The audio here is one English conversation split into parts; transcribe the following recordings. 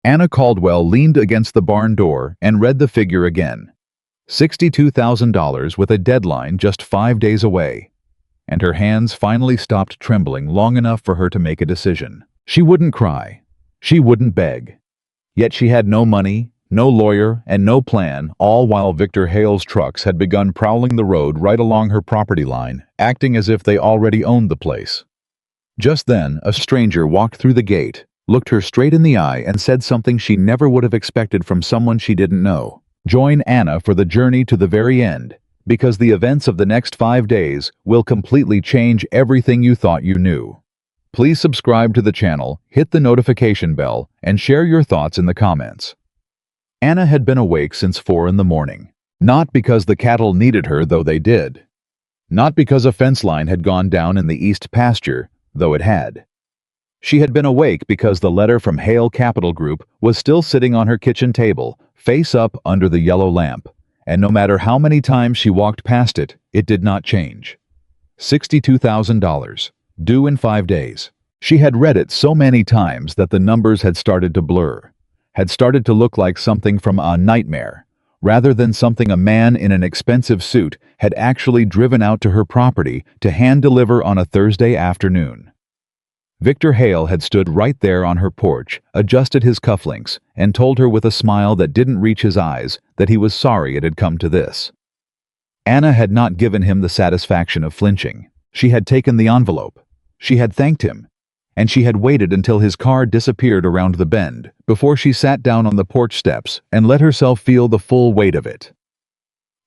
Anna Caldwell leaned against the barn door and read the figure again. $62,000 with a deadline just 5 days away. And her hands finally stopped trembling long enough for her to make a decision. She wouldn't cry. She wouldn't beg. Yet she had no money, no lawyer, and no plan, all while Victor Hale's trucks had begun prowling the road right along her property line, acting as if they already owned the place. Just then, a stranger walked through the gate, looked her straight in the eye, and said something she never would have expected from someone she didn't know. Join Anna for the journey to the very end, because the events of the next 5 days will completely change everything you thought you knew. Please subscribe to the channel, hit the notification bell, and share your thoughts in the comments. Anna had been awake since 4 in the morning. Not because the cattle needed her, though they did. Not because a fence line had gone down in the east pasture, though it had. She had been awake because the letter from Hale Capital Group was still sitting on her kitchen table, face up under the yellow lamp, and no matter how many times she walked past it, it did not change. $62,000, due in 5 days. She had read it so many times that the numbers had started to blur, had started to look like something from a nightmare, rather than something a man in an expensive suit had actually driven out to her property to hand-deliver on a Thursday afternoon. Victor Hale had stood right there on her porch, adjusted his cufflinks, and told her with a smile that didn't reach his eyes that he was sorry it had come to this. Anna had not given him the satisfaction of flinching. She had taken the envelope. She had thanked him. And she had waited until his car disappeared around the bend before she sat down on the porch steps and let herself feel the full weight of it.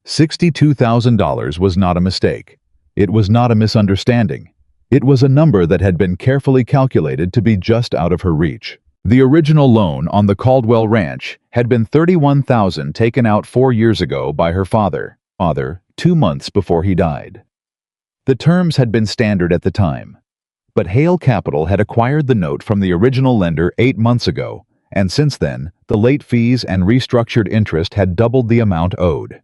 $62,000 was not a mistake. It was not a misunderstanding. It was a number that had been carefully calculated to be just out of her reach. The original loan on the Caldwell Ranch had been $31,000 taken out 4 years ago by her father, 2 months before he died. The terms had been standard at the time. But Hale Capital had acquired the note from the original lender 8 months ago, and since then, the late fees and restructured interest had doubled the amount owed.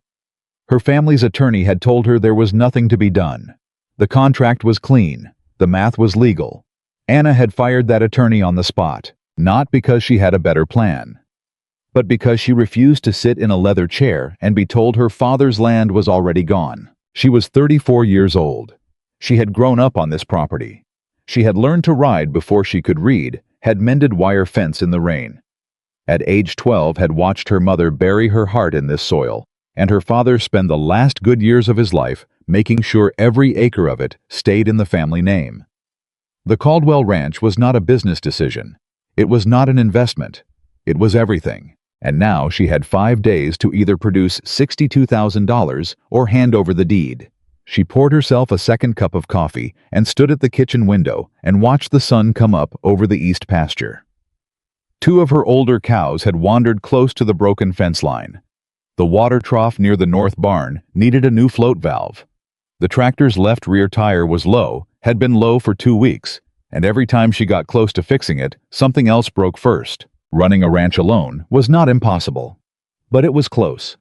Her family's attorney had told her there was nothing to be done. The contract was clean. The math was legal. Anna had fired that attorney on the spot, not because she had a better plan, but because she refused to sit in a leather chair and be told her father's land was already gone. She was 34 years old. She had grown up on this property. She had learned to ride before she could read, had mended wire fence in the rain. At age 12 had watched her mother bury her heart in this soil, and her father spend the last good years of his life making sure every acre of it stayed in the family name. The Caldwell Ranch was not a business decision. It was not an investment. It was everything. And now she had 5 days to either produce $62,000 or hand over the deed. She poured herself a second cup of coffee and stood at the kitchen window and watched the sun come up over the east pasture. 2 of her older cows had wandered close to the broken fence line. The water trough near the north barn needed a new float valve. The tractor's left rear tire was low, had been low for 2 weeks, and every time she got close to fixing it, something else broke first. Running a ranch alone was not impossible, but it was close.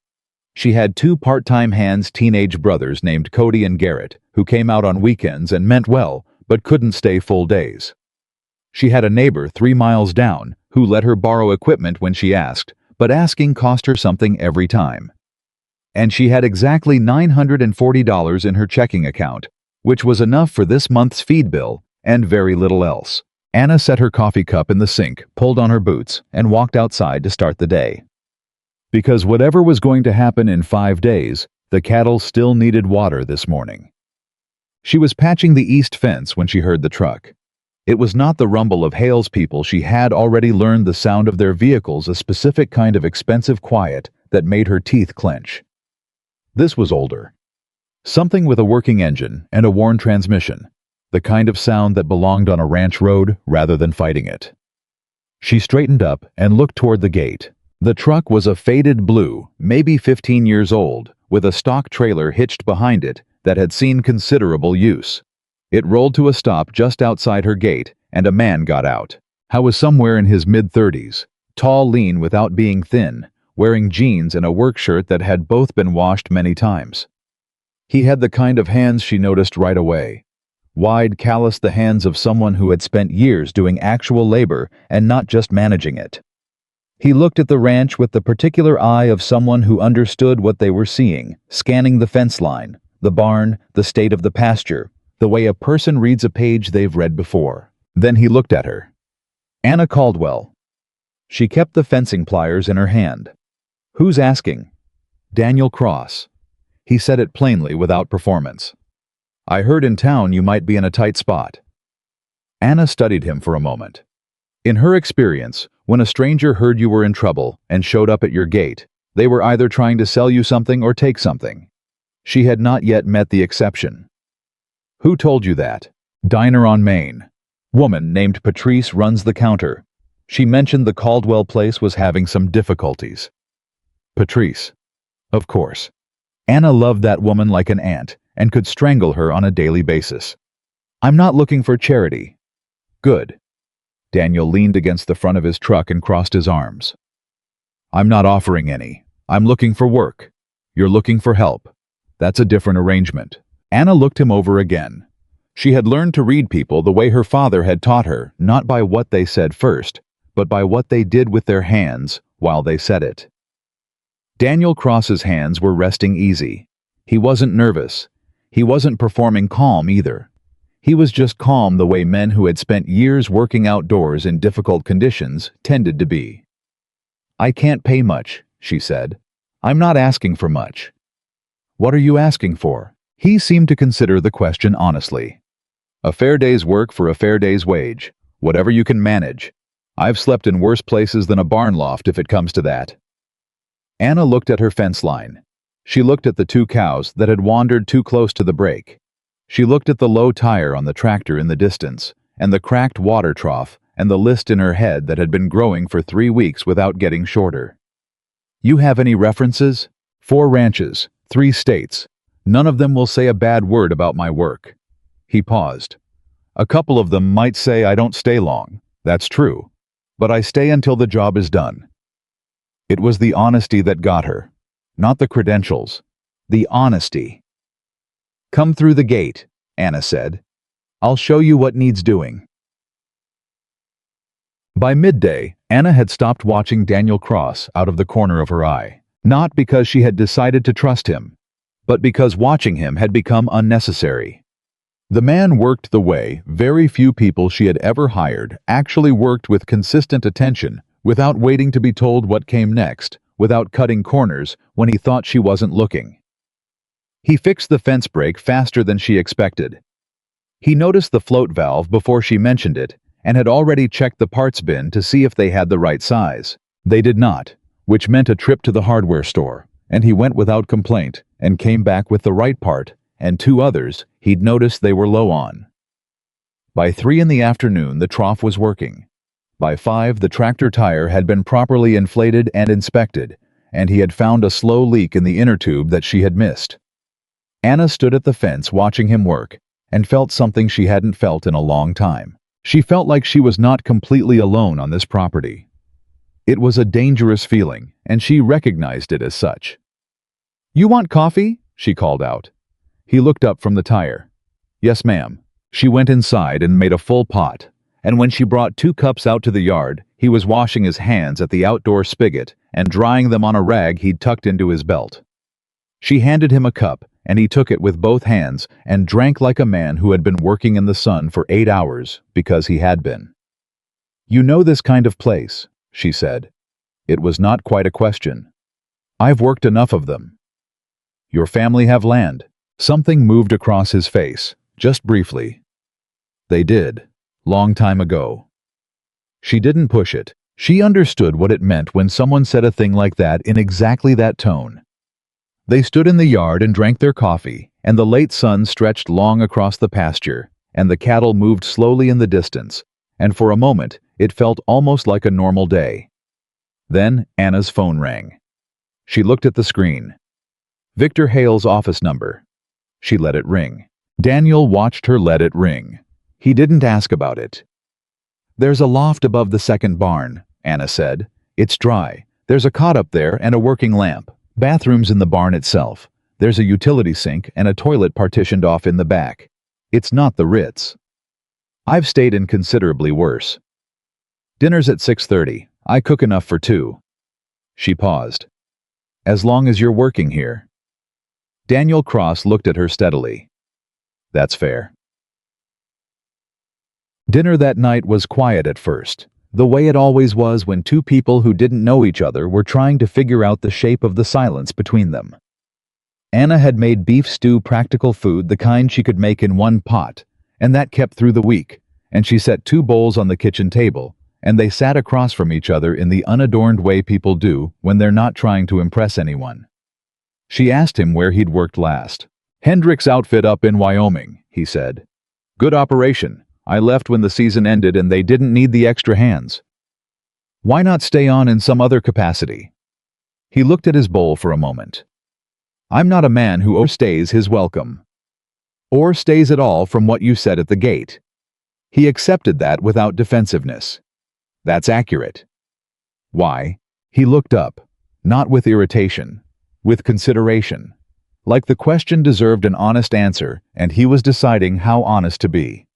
She had 2 part-time hands teenage brothers named Cody and Garrett, who came out on weekends and meant well, but couldn't stay full days. She had a neighbor 3 miles down who let her borrow equipment when she asked, but asking cost her something every time. And she had exactly $940 in her checking account, which was enough for this month's feed bill and very little else. Anna set her coffee cup in the sink, pulled on her boots, and walked outside to start the day. Because whatever was going to happen in 5 days, the cattle still needed water this morning. She was patching the east fence when she heard the truck. It was not the rumble of Hale's people. She had already learned the sound of their vehicles, a specific kind of expensive quiet that made her teeth clench. This was older. Something with a working engine and a worn transmission, the kind of sound that belonged on a ranch road rather than fighting it. She straightened up and looked toward the gate. The truck was a faded blue, maybe 15 years old, with a stock trailer hitched behind it that had seen considerable use. It rolled to a stop just outside her gate, and a man got out. He was somewhere in his mid-30s, tall, lean without being thin, wearing jeans and a work shirt that had both been washed many times. He had the kind of hands she noticed right away. Wide, calloused, the hands of someone who had spent years doing actual labor and not just managing it. He looked at the ranch with the particular eye of someone who understood what they were seeing, scanning the fence line, the barn, the state of the pasture, the way a person reads a page they've read before. Then he looked at her. Anna Caldwell. She kept the fencing pliers in her hand. Who's asking? Daniel Cross. He said it plainly without performance. I heard in town you might be in a tight spot. Anna studied him for a moment. In her experience, when a stranger heard you were in trouble and showed up at your gate, they were either trying to sell you something or take something. She had not yet met the exception. Who told you that? Diner on Main. Woman named Patrice runs the counter. She mentioned the Caldwell place was having some difficulties. Patrice. Of course. Anna loved that woman like an ant and could strangle her on a daily basis. I'm not looking for charity. Good. Daniel leaned against the front of his truck and crossed his arms. I'm not offering any. I'm looking for work. You're looking for help. That's a different arrangement. Anna looked him over again. She had learned to read people the way her father had taught her, not by what they said first, but by what they did with their hands while they said it. Daniel Cross's hands were resting easy. He wasn't nervous. He wasn't performing calm either. He was just calm the way men who had spent years working outdoors in difficult conditions tended to be. I can't pay much, she said. I'm not asking for much. What are you asking for? He seemed to consider the question honestly. A fair day's work for a fair day's wage. Whatever you can manage. I've slept in worse places than a barn loft if it comes to that. Anna looked at her fence line. She looked at the two cows that had wandered too close to the break. She looked at the low tire on the tractor in the distance, and the cracked water trough, and the list in her head that had been growing for 3 weeks without getting shorter. You have any references? 4 ranches, 3 states. None of them will say a bad word about my work. He paused. A couple of them might say I don't stay long. That's true. But I stay until the job is done. It was the honesty that got her. Not the credentials. The honesty. Come through the gate, Anna said. I'll show you what needs doing. By midday, Anna had stopped watching Daniel Cross out of the corner of her eye. Not because she had decided to trust him, but because watching him had become unnecessary. The man worked the way very few people she had ever hired actually worked, with consistent attention, without waiting to be told what came next, without cutting corners when he thought she wasn't looking. He fixed the fence brake faster than she expected. He noticed the float valve before she mentioned it and had already checked the parts bin to see if they had the right size. They did not, which meant a trip to the hardware store, and he went without complaint and came back with the right part and 2 others he'd noticed they were low on. By 3 in the afternoon, the trough was working. By 5, the tractor tire had been properly inflated and inspected, and he had found a slow leak in the inner tube that she had missed. Anna stood at the fence watching him work and felt something she hadn't felt in a long time. She felt like she was not completely alone on this property. It was a dangerous feeling, and she recognized it as such. You want coffee? She called out. He looked up from the tire. Yes, ma'am. She went inside and made a full pot, and when she brought 2 cups out to the yard, he was washing his hands at the outdoor spigot and drying them on a rag he'd tucked into his belt. She handed him a cup, and he took it with both hands and drank like a man who had been working in the sun for 8 hours, because he had been. You know this kind of place, she said. It was not quite a question. I've worked enough of them. Your family have land. Something moved across his face, just briefly. They did, long time ago. She didn't push it. She understood what it meant when someone said a thing like that in exactly that tone. They stood in the yard and drank their coffee, and the late sun stretched long across the pasture, and the cattle moved slowly in the distance, and for a moment it felt almost like a normal day. Then Anna's phone rang. She looked at the screen. Victor Hale's office number. She let it ring. Daniel watched her let it ring. He didn't ask about it. There's a loft above the second barn, Anna said. It's dry. There's a cot up there and a working lamp. Bathrooms in the barn itself. There's a utility sink and a toilet partitioned off in the back. It's not the Ritz. I've stayed in considerably worse. Dinner's at 6:30. I cook enough for two. She paused. As long as you're working here. Daniel Cross looked at her steadily. That's fair. Dinner that night was quiet at first, the way it always was when two people who didn't know each other were trying to figure out the shape of the silence between them. Anna had made beef stew, practical food, the kind she could make in one pot, and that kept through the week, and she set two bowls on the kitchen table, and they sat across from each other in the unadorned way people do when they're not trying to impress anyone. She asked him where he'd worked last. Hendrick's outfit up in Wyoming, he said. Good operation. I left when the season ended and they didn't need the extra hands. Why not stay on in some other capacity? He looked at his bowl for a moment. I'm not a man who overstays his welcome. Or stays at all from what you said at the gate. He accepted that without defensiveness. That's accurate. Why? He looked up, not with irritation, with consideration. Like the question deserved an honest answer, and he was deciding how honest to be.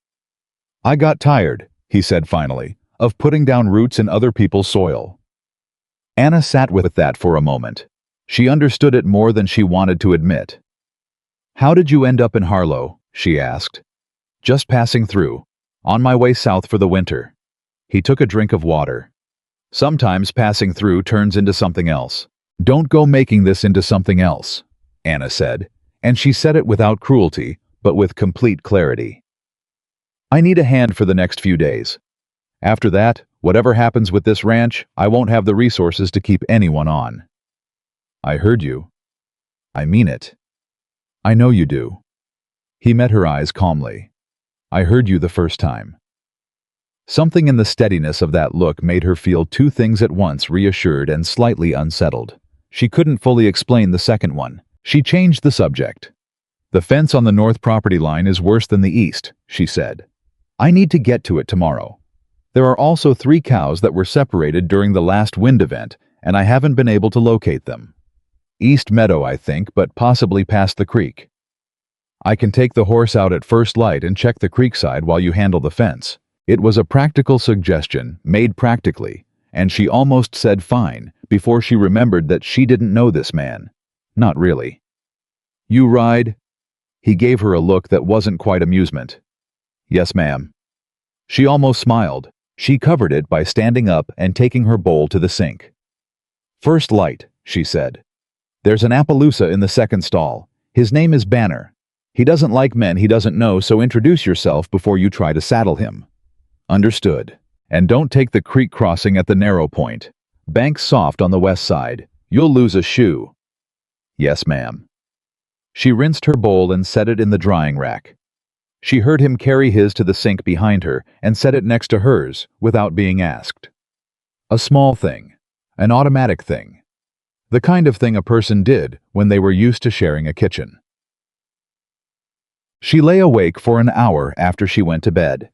I got tired, he said finally, of putting down roots in other people's soil. Anna sat with that for a moment. She understood it more than she wanted to admit. How did you end up in Harlow? She asked. Just passing through, on my way south for the winter. He took a drink of water. Sometimes passing through turns into something else. Don't go making this into something else, Anna said, and she said it without cruelty, but with complete clarity. I need a hand for the next few days. After that, whatever happens with this ranch, I won't have the resources to keep anyone on. I heard you. I mean it. I know you do. He met her eyes calmly. I heard you the first time. Something in the steadiness of that look made her feel two things at once, reassured and slightly unsettled. She couldn't fully explain the second one. She changed the subject. The fence on the north property line is worse than the east, she said. I need to get to it tomorrow. There are also 3 cows that were separated during the last wind event, and I haven't been able to locate them. East Meadow, I think, but possibly past the creek. I can take the horse out at first light and check the creek side while you handle the fence. It was a practical suggestion, made practically, and she almost said fine before she remembered that she didn't know this man. Not really. You ride? He gave her a look that wasn't quite amusement. Yes, ma'am. She almost smiled. She covered it by standing up and taking her bowl to the sink. First light, she said. There's an Appaloosa in the second stall. His name is Banner. He doesn't like men he doesn't know, so introduce yourself before you try to saddle him. Understood. And don't take the creek crossing at the narrow point. Bank's soft on the west side. You'll lose a shoe. Yes, ma'am. She rinsed her bowl and set it in the drying rack. She heard him carry his to the sink behind her and set it next to hers without being asked. A small thing. An automatic thing. The kind of thing a person did when they were used to sharing a kitchen. She lay awake for an hour after she went to bed.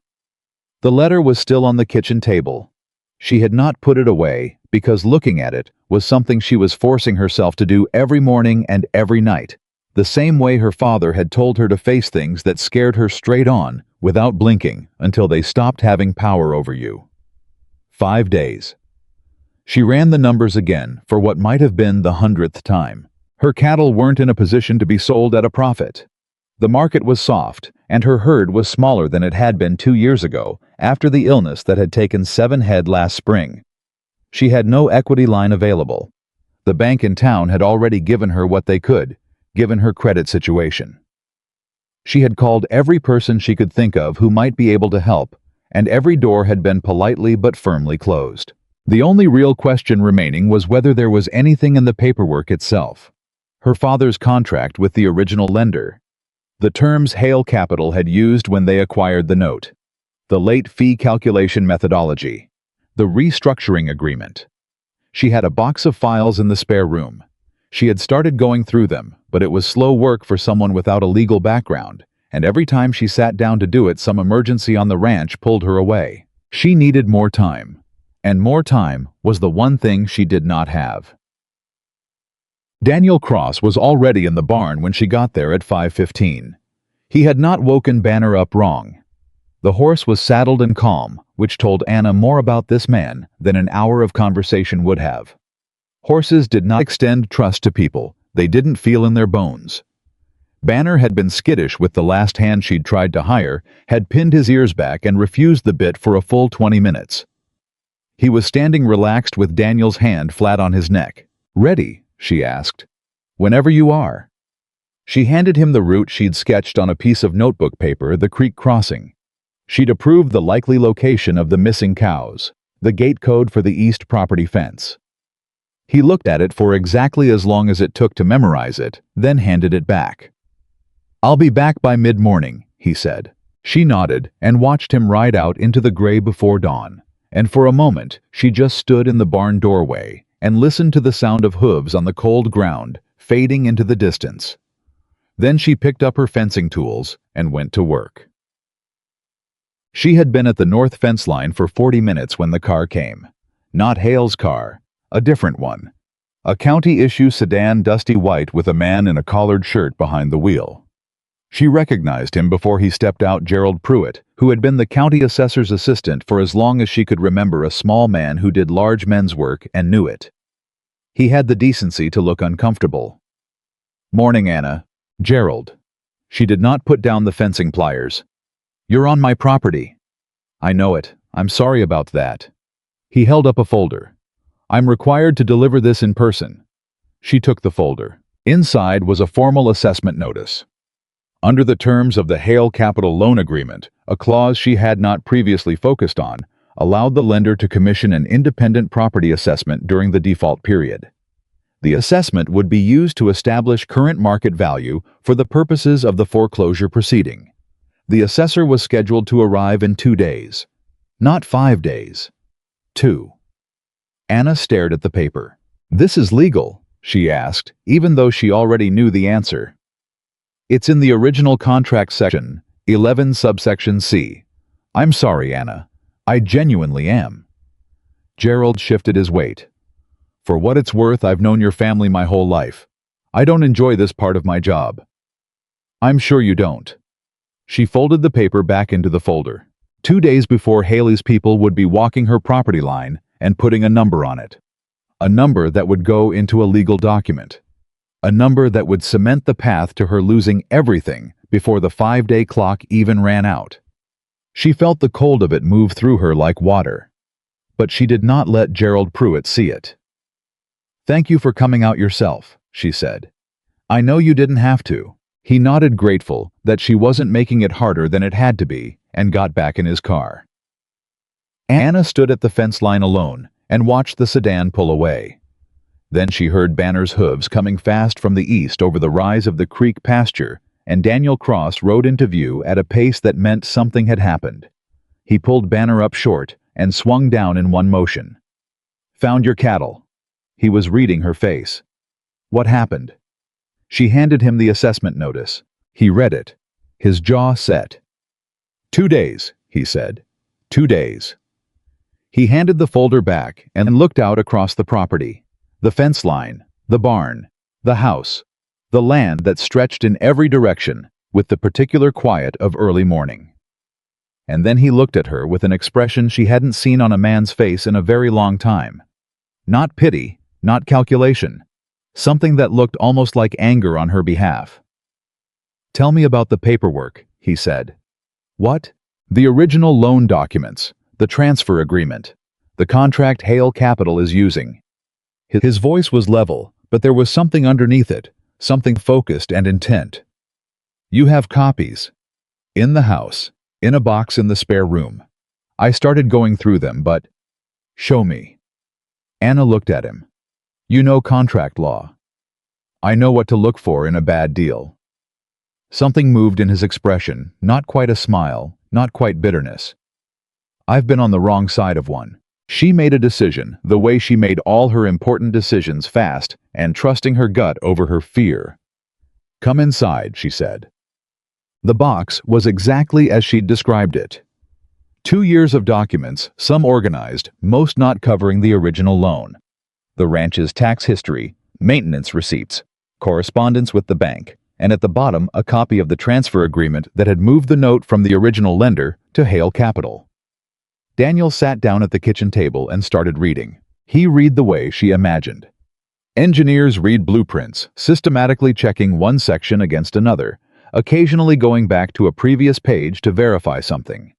The letter was still on the kitchen table. She had not put it away because looking at it was something she was forcing herself to do every morning and every night, the same way her father had told her to face things that scared her straight on without blinking until they stopped having power over you. 5 days. She ran the numbers again for what might have been the 100th time. Her cattle weren't in a position to be sold at a profit. The market was soft, and her herd was smaller than it had been 2 years ago after the illness that had taken 7 head last spring. She had no equity line available. The bank in town had already given her what they could, given her credit situation. She had called every person she could think of who might be able to help, and every door had been politely but firmly closed. The only real question remaining was whether there was anything in the paperwork itself. Her father's contract with the original lender. The terms Hale Capital had used when they acquired the note. The late fee calculation methodology. The restructuring agreement. She had a box of files in the spare room. She had started going through them, but it was slow work for someone without a legal background, and every time she sat down to do it, some emergency on the ranch pulled her away. She needed more time, and more time was the one thing she did not have. Daniel Cross was already in the barn when she got there at 5:15. He had not woken Banner up wrong. The horse was saddled and calm, which told Anna more about this man than an hour of conversation would have. Horses did not extend trust to people they didn't feel in their bones. Banner had been skittish with the last hand she'd tried to hire, had pinned his ears back and refused the bit for a full 20 minutes. He was standing relaxed with Daniel's hand flat on his neck. "Ready?" she asked. "Whenever you are." She handed him the route she'd sketched on a piece of notebook paper, the creek crossing. She'd approved the likely location of the missing cows, the gate code for the east property fence. He looked at it for exactly as long as it took to memorize it, then handed it back. "I'll be back by mid-morning," he said. She nodded and watched him ride out into the gray before dawn, and for a moment she just stood in the barn doorway and listened to the sound of hooves on the cold ground fading into the distance. Then she picked up her fencing tools and went to work. She had been at the north fence line for 40 minutes when the car came. Not Hale's car, a different one. A county-issue sedan, dusty white with a man in a collared shirt behind the wheel. She recognized him before he stepped out. Gerald Pruitt, who had been the county assessor's assistant for as long as she could remember, a small man who did large men's work and knew it. He had the decency to look uncomfortable. "Morning, Anna." "Gerald." She did not put down the fencing pliers. "You're on my property." "I know it. I'm sorry about that." He held up a folder. "I'm required to deliver this in person." She took the folder. Inside was a formal assessment notice. Under the terms of the Hale Capital Loan Agreement, a clause she had not previously focused on allowed the lender to commission an independent property assessment during the default period. The assessment would be used to establish current market value for the purposes of the foreclosure proceeding. The assessor was scheduled to arrive in 2 days. Not 5 days. 2. Anna stared at the paper. "This is legal?" she asked, even though she already knew the answer. "It's in the original contract section, 11 subsection C. I'm sorry, Anna. I genuinely am." Gerald shifted his weight. "For what it's worth, I've known your family my whole life. I don't enjoy this part of my job." "I'm sure you don't." She folded the paper back into the folder. 2 days before, Haley's people would be walking her property line and putting a number on it. A number that would go into a legal document. A number that would cement the path to her losing everything before the 5-day clock even ran out. She felt the cold of it move through her like water. But she did not let Gerald Pruitt see it. "Thank you for coming out yourself," she said. "I know you didn't have to." He nodded, grateful that she wasn't making it harder than it had to be, and got back in his car. Anna stood at the fence line alone and watched the sedan pull away. Then she heard Banner's hooves coming fast from the east over the rise of the creek pasture, and Daniel Cross rode into view at a pace that meant something had happened. He pulled Banner up short and swung down in one motion. "Found your cattle." He was reading her face. "What happened?" She handed him the assessment notice. He read it. His jaw set. 2 days, he said. 2 days. He handed the folder back and looked out across the property. The fence line, the barn, the house, the land that stretched in every direction with the particular quiet of early morning. And then he looked at her with an expression she hadn't seen on a man's face in a very long time. Not pity, not calculation. Something that looked almost like anger on her behalf. "Tell me about the paperwork," he said. "What?" "The original loan documents, the transfer agreement, the contract Hale Capital is using." His voice was level, but there was something underneath it, something focused and intent. "You have copies." "In the house, in a box in the spare room. I started going through them, but—" "Show me." Anna looked at him. "You know contract law." "I know what to look for in a bad deal." Something moved in his expression, not quite a smile, not quite bitterness. "I've been on the wrong side of one." She made a decision, the way she made all her important decisions, fast and trusting her gut over her fear. "Come inside," she said. The box was exactly as she'd described it. 2 years of documents, some organized, most not covering the original loan. The ranch's tax history, maintenance receipts, correspondence with the bank, and at the bottom a copy of the transfer agreement that had moved the note from the original lender to Hale Capital. Daniel sat down at the kitchen table and started reading. He read the way she imagined. Engineers read blueprints, systematically checking one section against another, occasionally going back to a previous page to verify something.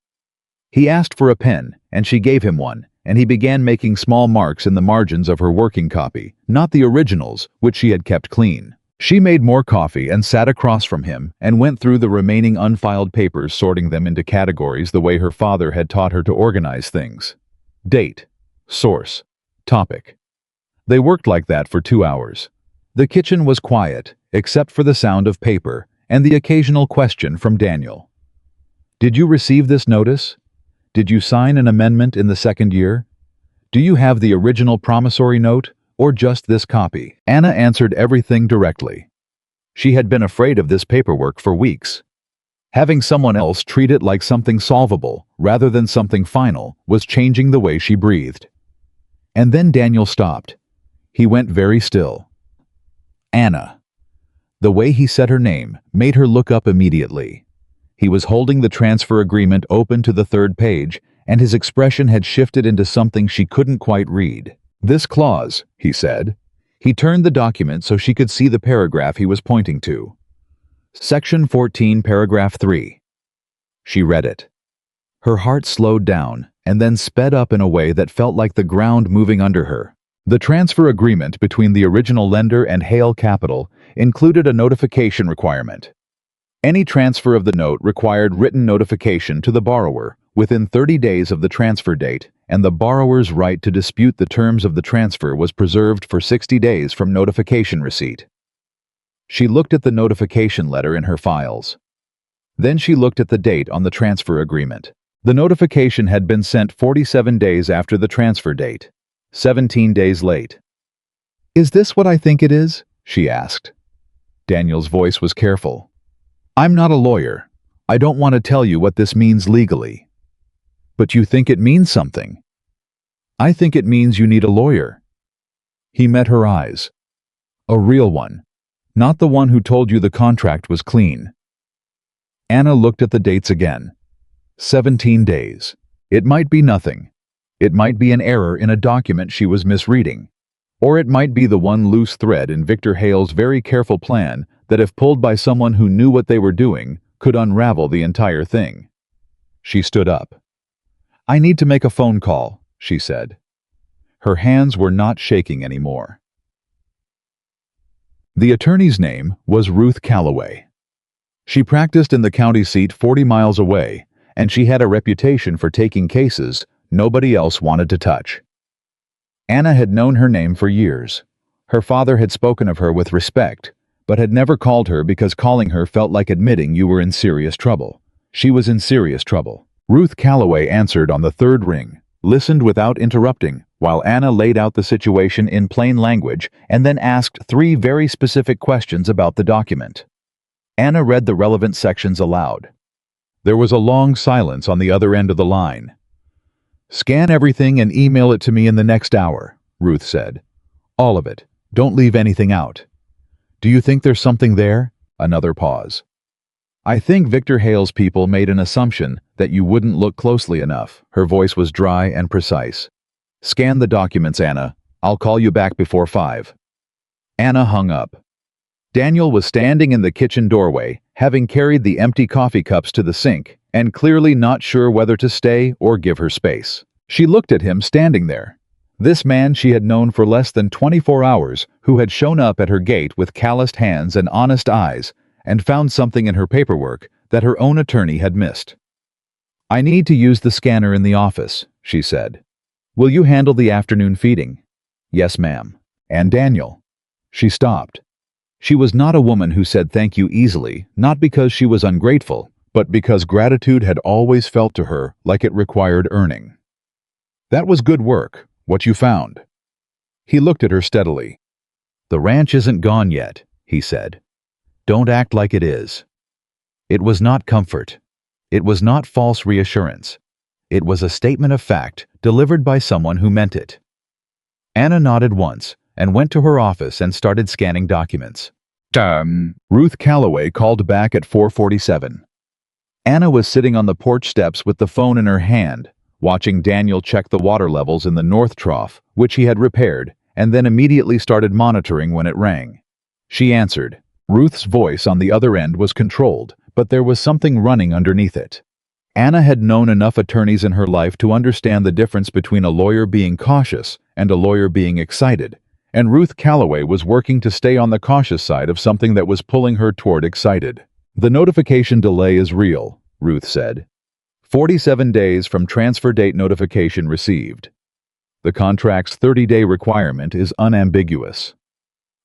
He asked for a pen, and she gave him one, and he began making small marks in the margins of her working copy, not the originals, which she had kept clean. She made more coffee and sat across from him and went through the remaining unfiled papers, sorting them into categories the way her father had taught her to organize things. Date, source, topic. They worked like that for 2 hours. The kitchen was quiet, except for the sound of paper and the occasional question from Daniel. "Did you receive this notice? Did you sign an amendment in the second year? Do you have the original promissory note, or just this copy?" Anna answered everything directly. She had been afraid of this paperwork for weeks. Having someone else treat it like something solvable, rather than something final, was changing the way she breathed. And then Daniel stopped. He went very still. Anna. The way he said her name made her look up immediately. He was holding the transfer agreement open to the third page, and his expression had shifted into something she couldn't quite read. "This clause," he said. He turned the document so she could see the paragraph he was pointing to. Section 14, paragraph 3. She read it. Her heart slowed down and then sped up in a way that felt like the ground moving under her. The transfer agreement between the original lender and Hale Capital included a notification requirement. Any transfer of the note required written notification to the borrower within 30 days of the transfer date, and the borrower's right to dispute the terms of the transfer was preserved for 60 days from notification receipt. She looked at the notification letter in her files. Then she looked at the date on the transfer agreement. The notification had been sent 47 days after the transfer date, 17 days late. "Is this what I think it is?" she asked. Daniel's voice was careful. "I'm not a lawyer. I don't want to tell you what this means legally." "But you think it means something." "I think it means you need a lawyer." He met her eyes. "A real one. Not the one who told you the contract was clean." Anna looked at the dates again. 17 days. It might be nothing. It might be an error in a document she was misreading. Or it might be the one loose thread in Victor Hale's very careful plan that, if pulled by someone who knew what they were doing, could unravel the entire thing. She stood up. "I need to make a phone call," she said. Her hands were not shaking anymore. The attorney's name was Ruth Calloway. She practiced in the county seat 40 miles away, and she had a reputation for taking cases nobody else wanted to touch. Anna had known her name for years. Her father had spoken of her with respect, but had never called her because calling her felt like admitting you were in serious trouble. She was in serious trouble. Ruth Calloway answered on the third ring, listened without interrupting, while Anna laid out the situation in plain language and then asked 3 very specific questions about the document. Anna read the relevant sections aloud. There was a long silence on the other end of the line. "Scan everything and email it to me in the next hour," Ruth said. "All of it. Don't leave anything out." "Do you think there's something there?" Another pause. "I think Victor Hale's people made an assumption that you wouldn't look closely enough." Her voice was dry and precise. "Scan the documents, Anna. I'll call you back before 5. Anna hung up. Daniel was standing in the kitchen doorway, having carried the empty coffee cups to the sink, and clearly not sure whether to stay or give her space. She looked at him standing there. This man she had known for less than 24 hours, who had shown up at her gate with calloused hands and honest eyes, and found something in her paperwork that her own attorney had missed. "I need to use the scanner in the office," she said. "Will you handle the afternoon feeding?" "Yes, ma'am." "And Daniel." She stopped. She was not a woman who said thank you easily, not because she was ungrateful, but because gratitude had always felt to her like it required earning. "That was good work, what you found." He looked at her steadily. "The ranch isn't gone yet," he said. "Don't act like it is." It was not comfort. It was not false reassurance. It was a statement of fact delivered by someone who meant it. Anna nodded once and went to her office and started scanning documents. Ruth Calloway called back at 4:47. Anna was sitting on the porch steps with the phone in her hand, watching Daniel check the water levels in the north trough, which he had repaired, and then immediately started monitoring when it rang. She answered. Ruth's voice on the other end was controlled, but there was something running underneath it. Anna had known enough attorneys in her life to understand the difference between a lawyer being cautious and a lawyer being excited, and Ruth Calloway was working to stay on the cautious side of something that was pulling her toward excited. "The notification delay is real," Ruth said. 47 days from transfer date notification received. The contract's 30-day requirement is unambiguous.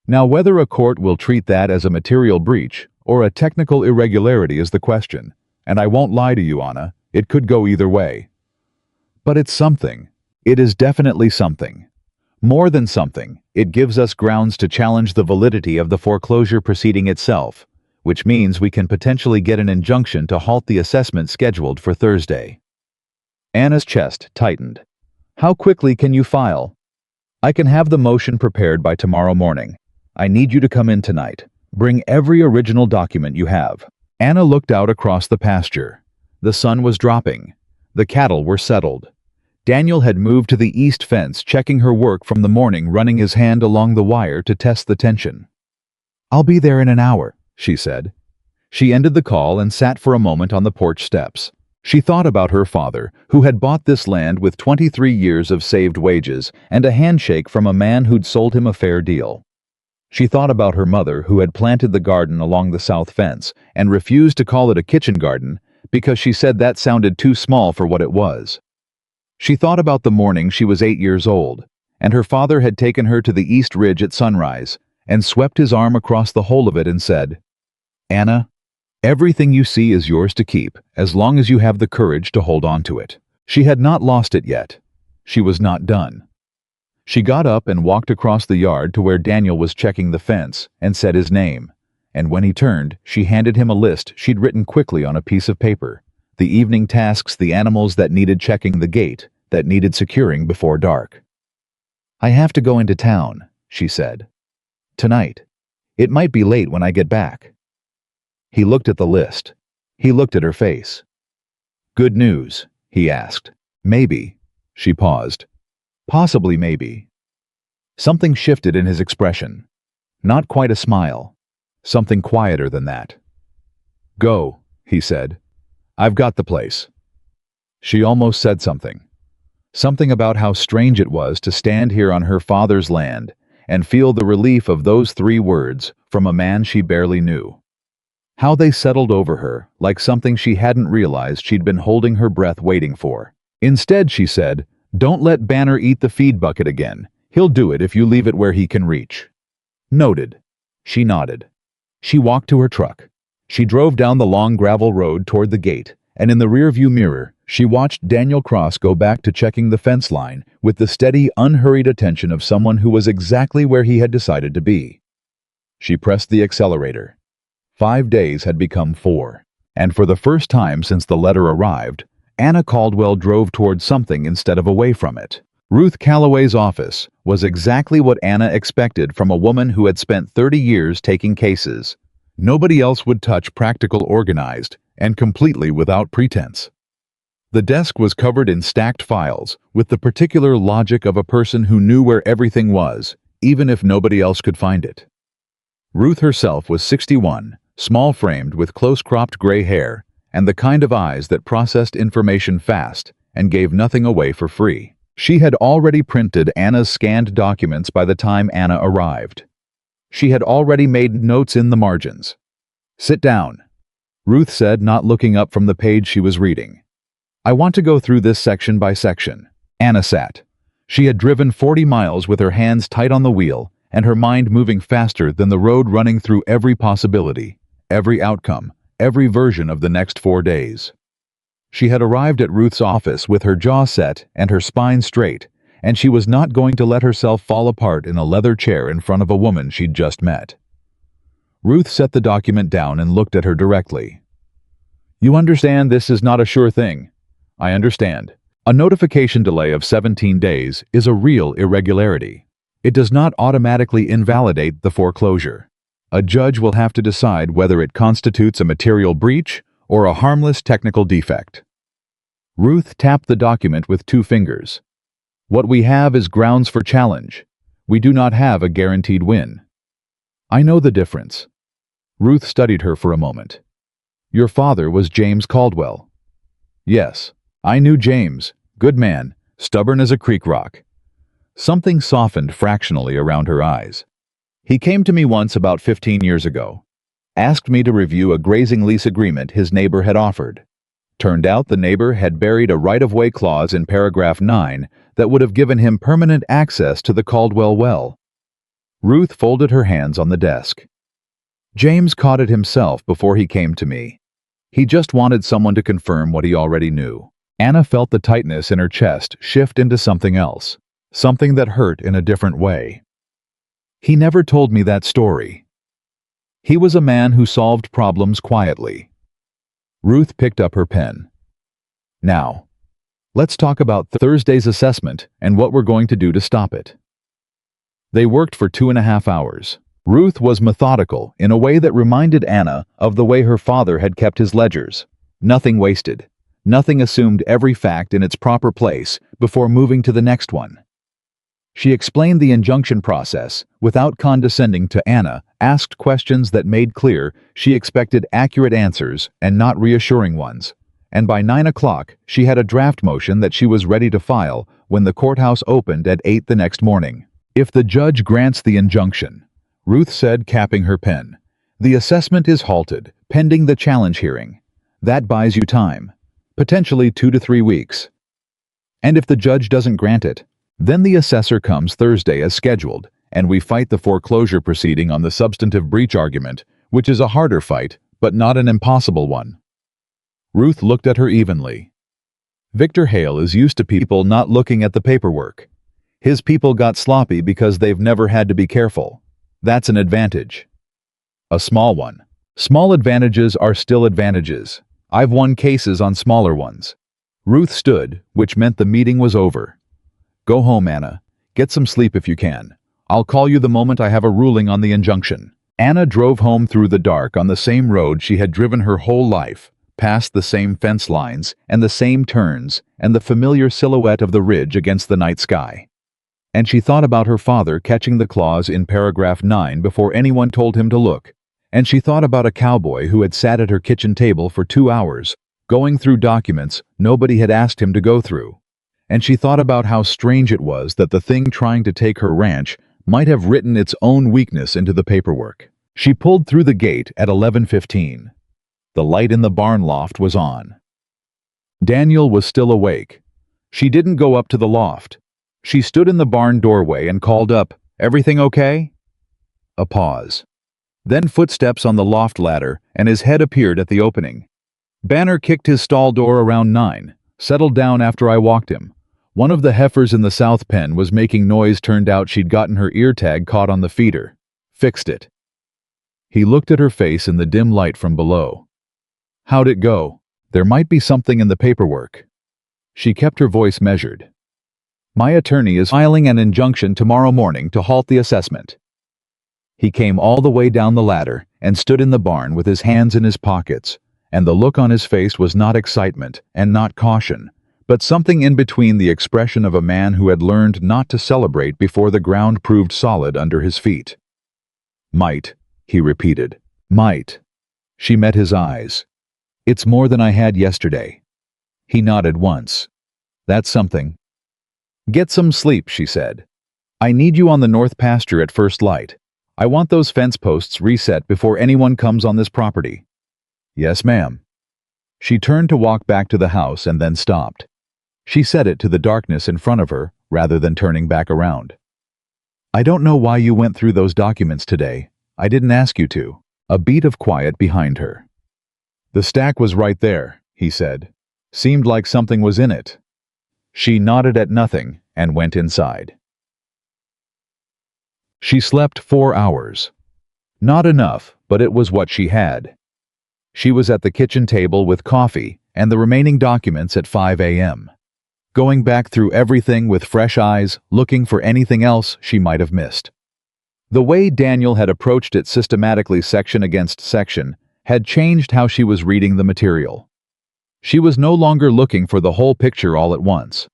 Now, whether a court will treat that as a material breach or a technical irregularity is the question, and I won't lie to you, Anna, it could go either way. But it's something. It is definitely something. More than something, it gives us grounds to challenge the validity of the foreclosure proceeding itself, which means we can potentially get an injunction to halt the assessment scheduled for Thursday. Anna's chest tightened. "How quickly can you file?" "I can have the motion prepared by tomorrow morning. I need you to come in tonight. Bring every original document you have." Anna looked out across the pasture. The sun was dropping. The cattle were settled. Daniel had moved to the east fence, checking her work from the morning, running his hand along the wire to test the tension. "I'll be there in an hour," she said. She ended the call and sat for a moment on the porch steps. She thought about her father, who had bought this land with 23 years of saved wages and a handshake from a man who'd sold him a fair deal. She thought about her mother, who had planted the garden along the south fence and refused to call it a kitchen garden because she said that sounded too small for what it was. She thought about the morning she was 8 years old, and her father had taken her to the East Ridge at sunrise and swept his arm across the whole of it and said, "Anna, everything you see is yours to keep as long as you have the courage to hold on to it." She had not lost it yet. She was not done. She got up and walked across the yard to where Daniel was checking the fence and said his name, and when he turned, she handed him a list she'd written quickly on a piece of paper. The evening tasks, the animals that needed checking, the gate that needed securing before dark. "I have to go into town," she said. "Tonight. It might be late when I get back." He looked at the list. He looked at her face. "Good news?" he asked. "Maybe." She paused. "Possibly maybe." Something shifted in his expression. Not quite a smile. Something quieter than that. "Go," he said. "I've got the place." She almost said something. Something about how strange it was to stand here on her father's land and feel the relief of those 3 words from a man she barely knew. How they settled over her, like something she hadn't realized she'd been holding her breath waiting for. Instead, she said, "Don't let Banner eat the feed bucket again. He'll do it if you leave it where he can reach." Noted. She nodded. She walked to her truck. She drove down the long gravel road toward the gate, and in the rearview mirror, she watched Daniel Cross go back to checking the fence line with the steady, unhurried attention of someone who was exactly where he had decided to be. She pressed the accelerator. 5 days had become 4, and for the first time since the letter arrived, Anna Caldwell drove toward something instead of away from it. Ruth Calloway's office was exactly what Anna expected from a woman who had spent 30 years taking cases. Nobody else would touch practical, organized, and completely without pretense. The desk was covered in stacked files, with the particular logic of a person who knew where everything was, even if nobody else could find it. Ruth herself was 61, small-framed with close-cropped gray hair, and the kind of eyes that processed information fast and gave nothing away for free. She had already printed Anna's scanned documents by the time Anna arrived. She had already made notes in the margins. "Sit down," Ruth said, not looking up from the page she was reading. "I want to go through this section by section." Anna sat. She had driven 40 miles with her hands tight on the wheel and her mind moving faster than the road, running through every possibility, every outcome, every version of the next 4 days. She had arrived at Ruth's office with her jaw set and her spine straight, and she was not going to let herself fall apart in a leather chair in front of a woman she'd just met. Ruth set the document down and looked at her directly. "You understand this is not a sure thing." "I understand. A notification delay of 17 days is a real irregularity. It does not automatically invalidate the foreclosure. A judge will have to decide whether it constitutes a material breach or a harmless technical defect. Ruth tapped the document with 2 fingers. What we have is grounds for challenge. We do not have a guaranteed win. I know the difference. Ruth studied her for a moment. Your father was James Caldwell. Yes, I knew James. Good man, stubborn as a creek rock. Something softened fractionally around her eyes. He came to me once about 15 years ago. Asked me to review a grazing lease agreement his neighbor had offered. Turned out the neighbor had buried a right-of-way clause in paragraph 9 that would have given him permanent access to the Caldwell well. Ruth folded her hands on the desk. James caught it himself before he came to me. He just wanted someone to confirm what he already knew. Anna felt the tightness in her chest shift into something else, something that hurt in a different way. He never told me that story. He was a man who solved problems quietly. Ruth picked up her pen. Now, let's talk about Thursday's assessment and what we're going to do to stop it. They worked for 2.5 hours. Ruth was methodical in a way that reminded Anna of the way her father had kept his ledgers. Nothing wasted. Nothing assumed every fact in its proper place before moving to the next one. She explained the injunction process without condescending to Anna, asked questions that made clear she expected accurate answers and not reassuring ones. And by 9 o'clock, she had a draft motion that she was ready to file when the courthouse opened at 8 the next morning. If the judge grants the injunction, Ruth said, capping her pen, the assessment is halted, pending the challenge hearing. That buys you time, potentially 2 to 3 weeks. And if the judge doesn't grant it, then the assessor comes Thursday as scheduled, and we fight the foreclosure proceeding on the substantive breach argument, which is a harder fight, but not an impossible one. Ruth looked at her evenly. Victor Hale is used to people not looking at the paperwork. His people got sloppy because they've never had to be careful. That's an advantage. A small one. Small advantages are still advantages. I've won cases on smaller ones. Ruth stood, which meant the meeting was over. Go home, Anna. Get some sleep if you can. I'll call you the moment I have a ruling on the injunction. Anna drove home through the dark on the same road she had driven her whole life, past the same fence lines and the same turns and the familiar silhouette of the ridge against the night sky. And she thought about her father catching the clause in paragraph 9 before anyone told him to look. And she thought about a cowboy who had sat at her kitchen table for 2 hours, going through documents nobody had asked him to go through. And she thought about how strange it was that the thing trying to take her ranch might have written its own weakness into the paperwork. She pulled through the gate at 11:15. The light in the barn loft was on. Daniel was still awake. She didn't go up to the loft. She stood in the barn doorway and called up, "Everything okay?" A pause. Then footsteps on the loft ladder, and his head appeared at the opening. Banner kicked his stall door around 9, settled down after I walked him. One of the heifers in the south pen was making noise. Turned out she'd gotten her ear tag caught on the feeder. Fixed it. He looked at her face in the dim light from below. How'd it go? There might be something in the paperwork. She kept her voice measured. My attorney is filing an injunction tomorrow morning to halt the assessment. He came all the way down the ladder and stood in the barn with his hands in his pockets, and the look on his face was not excitement and not caution, but something in between, the expression of a man who had learned not to celebrate before the ground proved solid under his feet. Might, he repeated. Might. She met his eyes. It's more than I had yesterday. He nodded once. That's something. Get some sleep, she said. I need you on the north pasture at first light. I want those fence posts reset before anyone comes on this property. Yes, ma'am. She turned to walk back to the house and then stopped. She said it to the darkness in front of her rather than turning back around. I don't know why you went through those documents today. I didn't ask you to. A beat of quiet behind her. The stack was right there, he said. Seemed like something was in it. She nodded at nothing and went inside. She slept 4 hours. Not enough, but it was what she had. She was at the kitchen table with coffee and the remaining documents at 5 a.m., going back through everything with fresh eyes, looking for anything else she might have missed. The way Daniel had approached it systematically section against section had changed how she was reading the material. She was no longer looking for the whole picture all at once.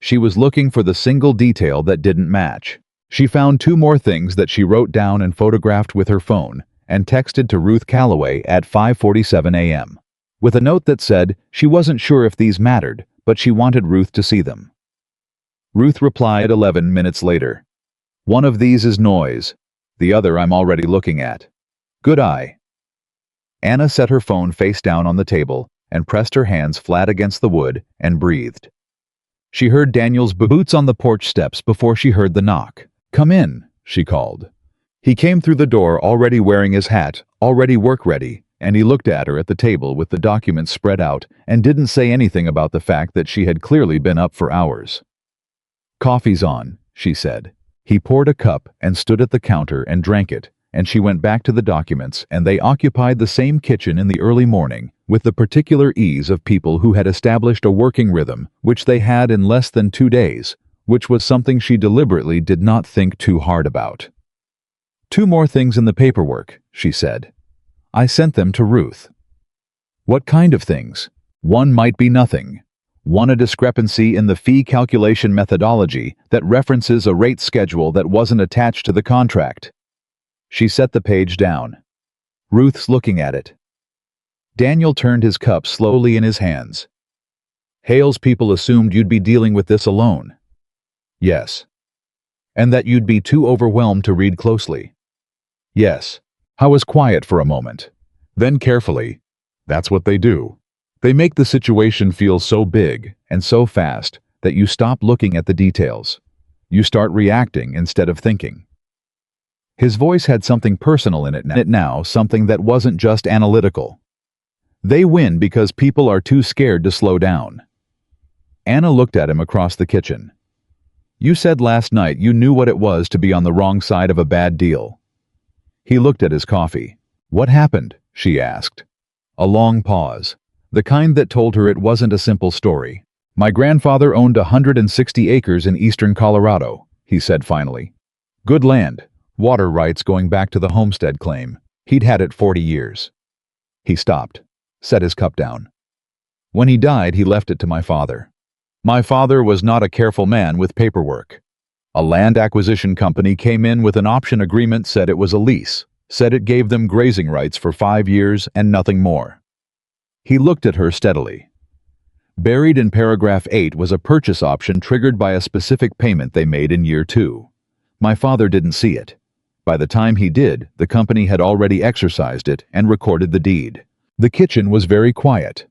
She was looking for the single detail that didn't match. She found 2 more things that she wrote down and photographed with her phone and texted to Ruth Calloway at 5:47 a.m. with a note that said she wasn't sure if these mattered, but she wanted Ruth to see them. Ruth replied 11 minutes later. "One of these is noise. The other I'm already looking at. Good eye." Anna set her phone face down on the table and pressed her hands flat against the wood and breathed. She heard Daniel's boots on the porch steps before she heard the knock. "Come in," she called. He came through the door already wearing his hat, already work-ready, and he looked at her at the table with the documents spread out and didn't say anything about the fact that she had clearly been up for hours. "Coffee's on," she said. He poured a cup and stood at the counter and drank it, and she went back to the documents, and they occupied the same kitchen in the early morning with the particular ease of people who had established a working rhythm which they had in less than 2 days, which was something she deliberately did not think too hard about. "2 more things in the paperwork," she said. "I sent them to Ruth." "What kind of things?" "One might be nothing. One, a discrepancy in the fee calculation methodology that references a rate schedule that wasn't attached to the contract." She set the page down. "Ruth's looking at it." Daniel turned his cup slowly in his hands. "Hale's people assumed you'd be dealing with this alone." "Yes." "And that you'd be too overwhelmed to read closely." "Yes." I was quiet for a moment. Then carefully, "That's what they do. They make the situation feel so big and so fast that you stop looking at the details. You start reacting instead of thinking." His voice had something personal in it now, something that wasn't just analytical. "They win because people are too scared to slow down." Anna looked at him across the kitchen. "You said last night you knew what it was to be on the wrong side of a bad deal." He looked at his coffee. "What happened?" she asked. A long pause. The kind that told her it wasn't a simple story. "My grandfather owned 160 acres in eastern Colorado," he said finally. "Good land, water rights going back to the homestead claim. He'd had it 40 years. He stopped, set his cup down. "When he died, he left it to my father. My father was not a careful man with paperwork. A land acquisition company came in with an option agreement, said it was a lease, said it gave them grazing rights for 5 years and nothing more." He looked at her steadily. Buried in paragraph 8 was a purchase option triggered by a specific payment they made in year 2. My father didn't see it. By the time he did, the company had already exercised it and recorded the deed. The kitchen was very quiet.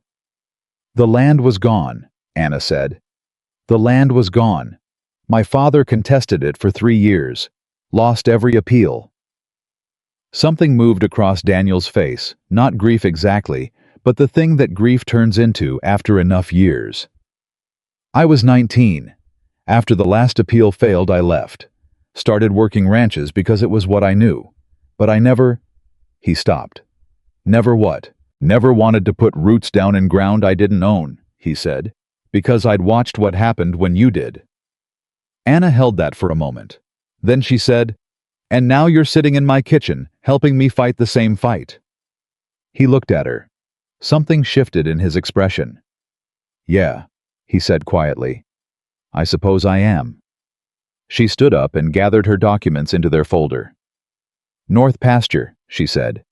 "The land was gone," Anna said. "The land was gone. My father contested it for 3 years, lost every appeal." Something moved across Daniel's face, not grief exactly, but the thing that grief turns into after enough years. "I was 19. After the last appeal failed, I left. Started working ranches because it was what I knew. But I never—" He stopped. "Never what?" "Never wanted to put roots down in ground I didn't own," he said, "because I'd watched what happened when you did." Anna held that for a moment. Then she said, "And now you're sitting in my kitchen, helping me fight the same fight." He looked at her. Something shifted in his expression. "Yeah," he said quietly. "I suppose I am." She stood up and gathered her documents into their folder. "North pasture," she said.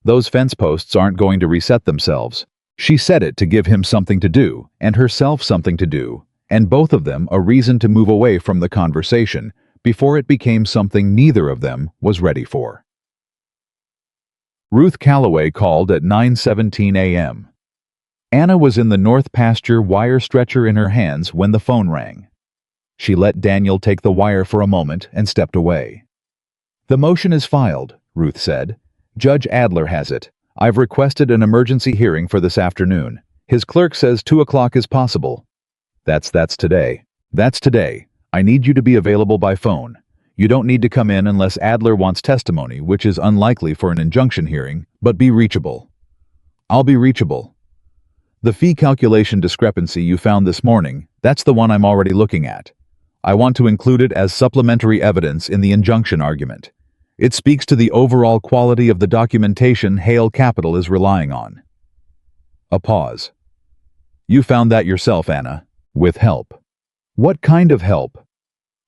"Those fence posts aren't going to reset themselves." She said it to give him something to do, and herself something to do, and both of them a reason to move away from the conversation before it became something neither of them was ready for. Ruth Calloway called at 9:17 a.m. Anna was in the north pasture wire stretcher in her hands when the phone rang. She let Daniel take the wire for a moment and stepped away. "The motion is filed," Ruth said. "Judge Adler has it. I've requested an emergency hearing for this afternoon. His clerk says 2 o'clock is possible." That's today. "That's today. I need you to be available by phone. You don't need to come in unless Adler wants testimony, which is unlikely for an injunction hearing, but be reachable." "I'll be reachable." "The fee calculation discrepancy you found this morning, that's the one I'm already looking at. I want to include it as supplementary evidence in the injunction argument. It speaks to the overall quality of the documentation Hale Capital is relying on. A pause. You found that yourself, Anna. With help. What kind of help?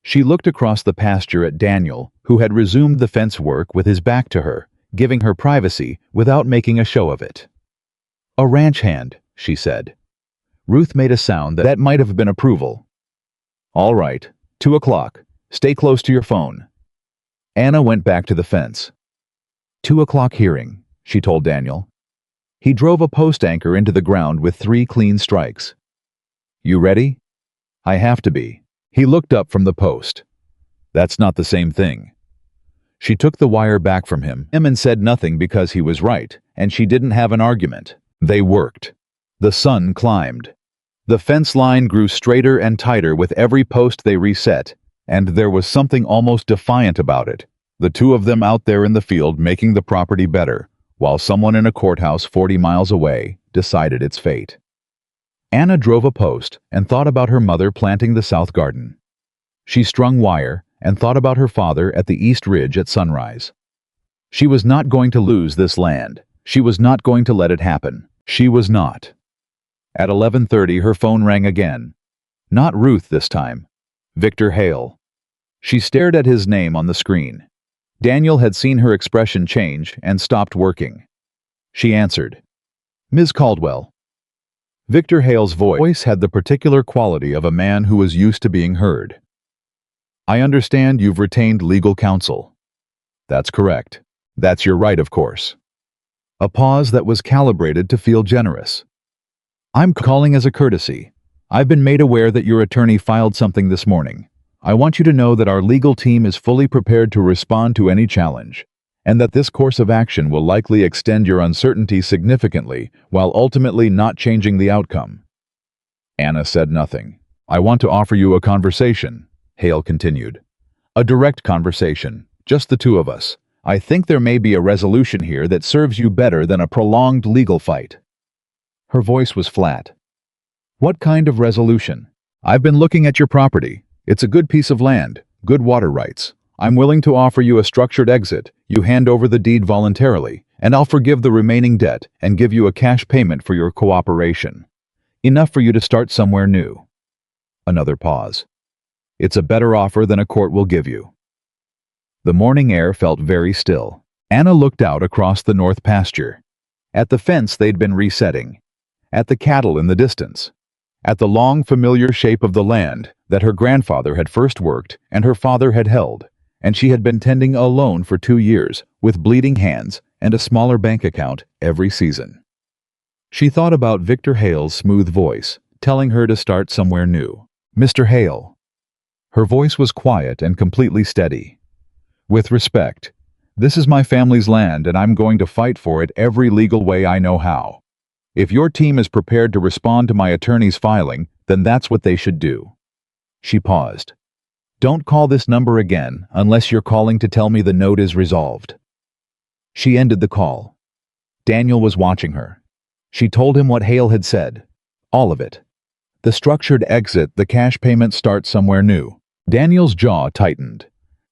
She looked across the pasture at Daniel, who had resumed the fence work with his back to her, giving her privacy without making a show of it. A ranch hand, she said. Ruth made a sound that might have been approval. All right, 2 o'clock. Stay close to your phone. Anna went back to the fence. 2 o'clock hearing, she told Daniel. He drove a post anchor into the ground with 3 clean strikes. You ready? I have to be. He looked up from the post. That's not the same thing. She took the wire back from him and said nothing because he was right, and she didn't have an argument. They worked. The sun climbed. The fence line grew straighter and tighter with every post they reset, and there was something almost defiant about it. The two of them out there in the field making the property better, while someone in a courthouse 40 miles away decided its fate. Anna drove a post and thought about her mother planting the south garden. She strung wire and thought about her father at the East Ridge at sunrise. She was not going to lose this land. She was not going to let it happen. She was not. At 11:30 her phone rang again. Not Ruth this time. Victor Hale. She stared at his name on the screen. Daniel had seen her expression change and stopped working. She answered. Ms. Caldwell. Victor Hale's voice had the particular quality of a man who was used to being heard. I understand you've retained legal counsel. That's correct. That's your right, of course. A pause that was calibrated to feel generous. I'm calling as a courtesy. I've been made aware that your attorney filed something this morning. I want you to know that our legal team is fully prepared to respond to any challenge, and that this course of action will likely extend your uncertainty significantly while ultimately not changing the outcome. Anna said nothing. I want to offer you a conversation, Hale continued. A direct conversation, just the two of us. I think there may be a resolution here that serves you better than a prolonged legal fight. Her voice was flat. What kind of resolution? I've been looking at your property. It's a good piece of land, good water rights. I'm willing to offer you a structured exit. You hand over the deed voluntarily, and I'll forgive the remaining debt and give you a cash payment for your cooperation. Enough for you to start somewhere new. Another pause. It's a better offer than a court will give you. The morning air felt very still. Anna looked out across the north pasture. At the fence they'd been resetting. At the cattle in the distance. At the long, familiar shape of the land that her grandfather had first worked and her father had held, and she had been tending alone for 2 years, with bleeding hands and a smaller bank account every season. She thought about Victor Hale's smooth voice, telling her to start somewhere new. Mr. Hale. Her voice was quiet and completely steady. With respect, this is my family's land and I'm going to fight for it every legal way I know how. If your team is prepared to respond to my attorney's filing, then that's what they should do. She paused. Don't call this number again unless you're calling to tell me the note is resolved. She ended the call. Daniel was watching her. She told him what Hale had said. All of it. The structured exit, the cash payment start somewhere new. Daniel's jaw tightened.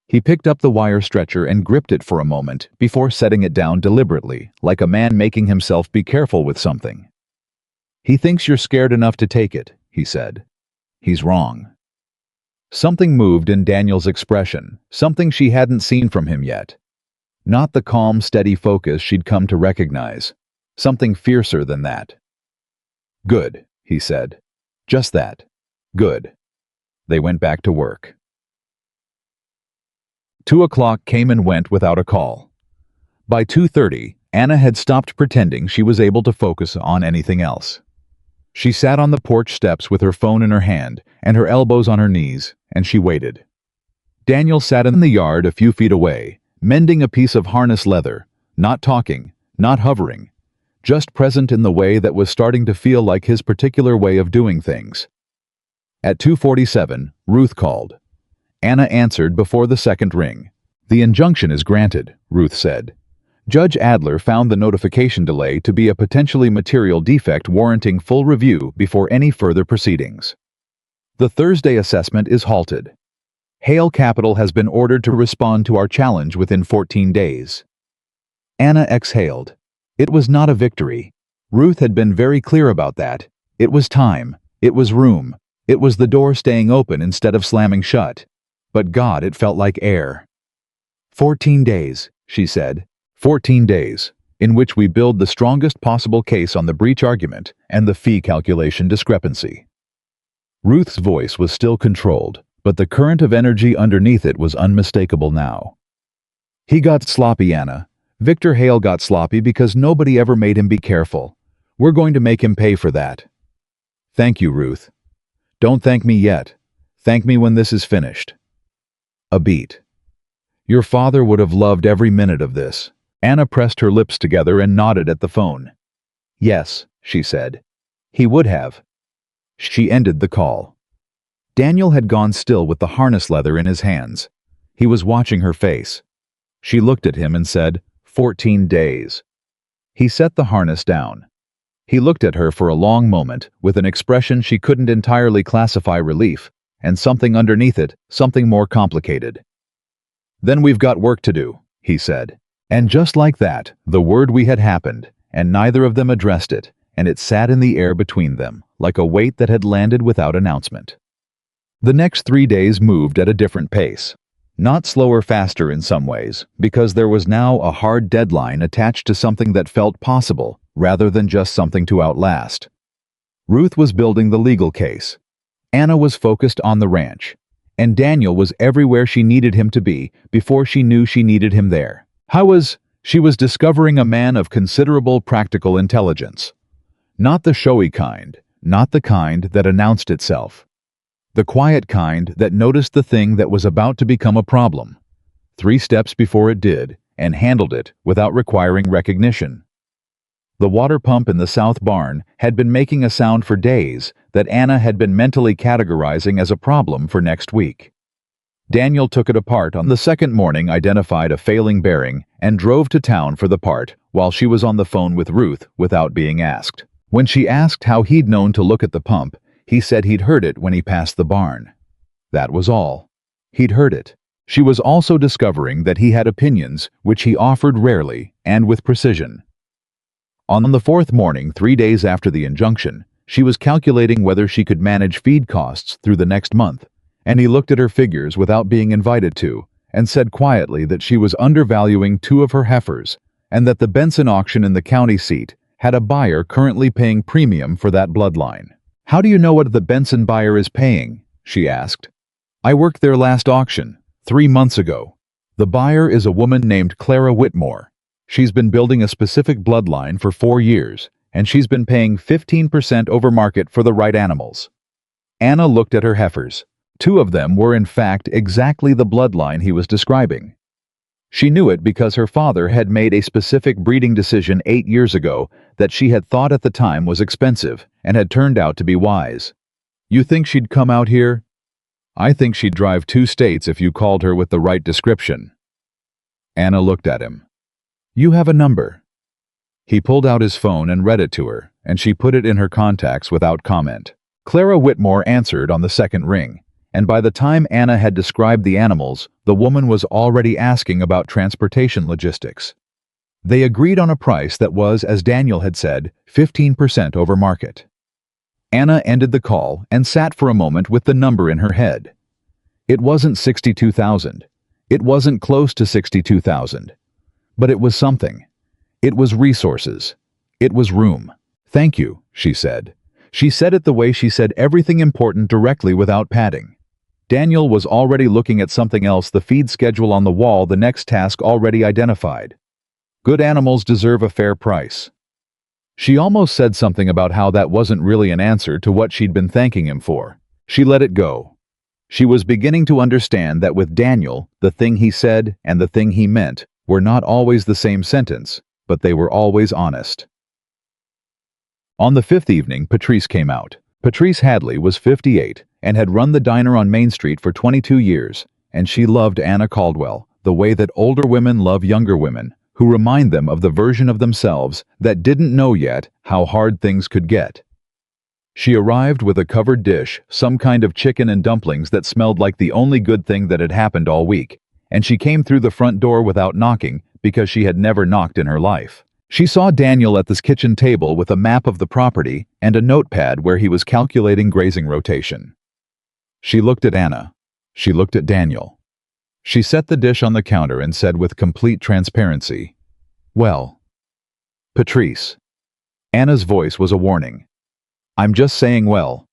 He picked up the wire stretcher and gripped it for a moment before setting it down deliberately, like a man making himself be careful with something. He thinks you're scared enough to take it, he said. He's wrong. Something moved in Daniel's expression, something she hadn't seen from him yet. Not the calm, steady focus she'd come to recognize. Something fiercer than that. Good, he said. Just that. Good. They went back to work. 2 o'clock came and went without a call. By 2:30, Anna had stopped pretending she was able to focus on anything else. She sat on the porch steps with her phone in her hand and her elbows on her knees, and she waited. Daniel sat in the yard a few feet away, mending a piece of harness leather, not talking, not hovering, just present in the way that was starting to feel like his particular way of doing things. At 2:47, Ruth called. Anna answered before the second ring. The injunction is granted, Ruth said. Judge Adler found the notification delay to be a potentially material defect warranting full review before any further proceedings. The Thursday assessment is halted. Hale Capital has been ordered to respond to our challenge within 14 days. Anna exhaled. It was not a victory. Ruth had been very clear about that. It was time. It was room. It was the door staying open instead of slamming shut. But God, it felt like air. 14 days, she said. 14 days, in which we build the strongest possible case on the breach argument and the fee calculation discrepancy. Ruth's voice was still controlled, but the current of energy underneath it was unmistakable now. He got sloppy, Anna. Victor Hale got sloppy because nobody ever made him be careful. We're going to make him pay for that. Thank you, Ruth. Don't thank me yet. Thank me when this is finished. A beat. Your father would have loved every minute of this. Anna pressed her lips together and nodded at the phone. Yes, she said. He would have. She ended the call. Daniel had gone still with the harness leather in his hands. He was watching her face. She looked at him and said, 14 days. He set the harness down. He looked at her for a long moment with an expression she couldn't entirely classify: relief, and something underneath it, something more complicated. Then we've got work to do, he said. And just like that, the word "we" had happened, and neither of them addressed it, and it sat in the air between them, like a weight that had landed without announcement. The next 3 days moved at a different pace. Not slower, faster in some ways, because there was now a hard deadline attached to something that felt possible, rather than just something to outlast. Ruth was building the legal case. Anna was focused on the ranch, and Daniel was everywhere she needed him to be before she knew she needed him there. She was discovering a man of considerable practical intelligence. Not the showy kind, not the kind that announced itself. The quiet kind that noticed the thing that was about to become a problem 3 steps before it did, and handled it without requiring recognition. The water pump in the south barn had been making a sound for days that Anna had been mentally categorizing as a problem for next week. Daniel took it apart on the second morning, identified a failing bearing, and drove to town for the part while she was on the phone with Ruth without being asked. When she asked how he'd known to look at the pump, he said he'd heard it when he passed the barn. That was all. He'd heard it. She was also discovering that he had opinions which he offered rarely and with precision. On the 4th morning, 3 days after the injunction, she was calculating whether she could manage feed costs through the next month, and he looked at her figures without being invited to, and said quietly that she was undervaluing 2 of her heifers, and that the Benson auction in the county seat had a buyer currently paying premium for that bloodline. How do you know what the Benson buyer is paying? She asked. I worked their last auction, 3 months ago. The buyer is a woman named Clara Whitmore. She's been building a specific bloodline for 4 years, and she's been paying 15% over market for the right animals. Anna looked at her heifers. 2 of them were in fact exactly the bloodline he was describing. She knew it because her father had made a specific breeding decision 8 years ago that she had thought at the time was expensive and had turned out to be wise. You think she'd come out here? I think she'd drive 2 states if you called her with the right description. Anna looked at him. You have a number. He pulled out his phone and read it to her, and she put it in her contacts without comment. Clara Whitmore answered on the second ring, and by the time Anna had described the animals, the woman was already asking about transportation logistics. They agreed on a price that was, as Daniel had said, 15% over market. Anna ended the call and sat for a moment with the number in her head. It wasn't 62,000. It wasn't close to 62,000. But it was something. It was resources. It was room. Thank you, she said. She said it the way she said everything important directly without padding. Daniel was already looking at something else, the feed schedule on the wall, the next task already identified. Good animals deserve a fair price. She almost said something about how that wasn't really an answer to what she'd been thanking him for. She let it go. She was beginning to understand that with Daniel, the thing he said and the thing he meant were not always the same sentence, but they were always honest. On the 5th evening, Patrice came out. Patrice Hadley was 58 and had run the diner on Main Street for 22 years, and she loved Anna Caldwell the way that older women love younger women, who remind them of the version of themselves that didn't know yet how hard things could get. She arrived with a covered dish, some kind of chicken and dumplings that smelled like the only good thing that had happened all week, and she came through the front door without knocking because she had never knocked in her life. She saw Daniel at this kitchen table with a map of the property and a notepad where he was calculating grazing rotation. She looked at Anna. She looked at Daniel. She set the dish on the counter and said with complete transparency, "Well, Patrice." Anna's voice was a warning. "I'm just saying well."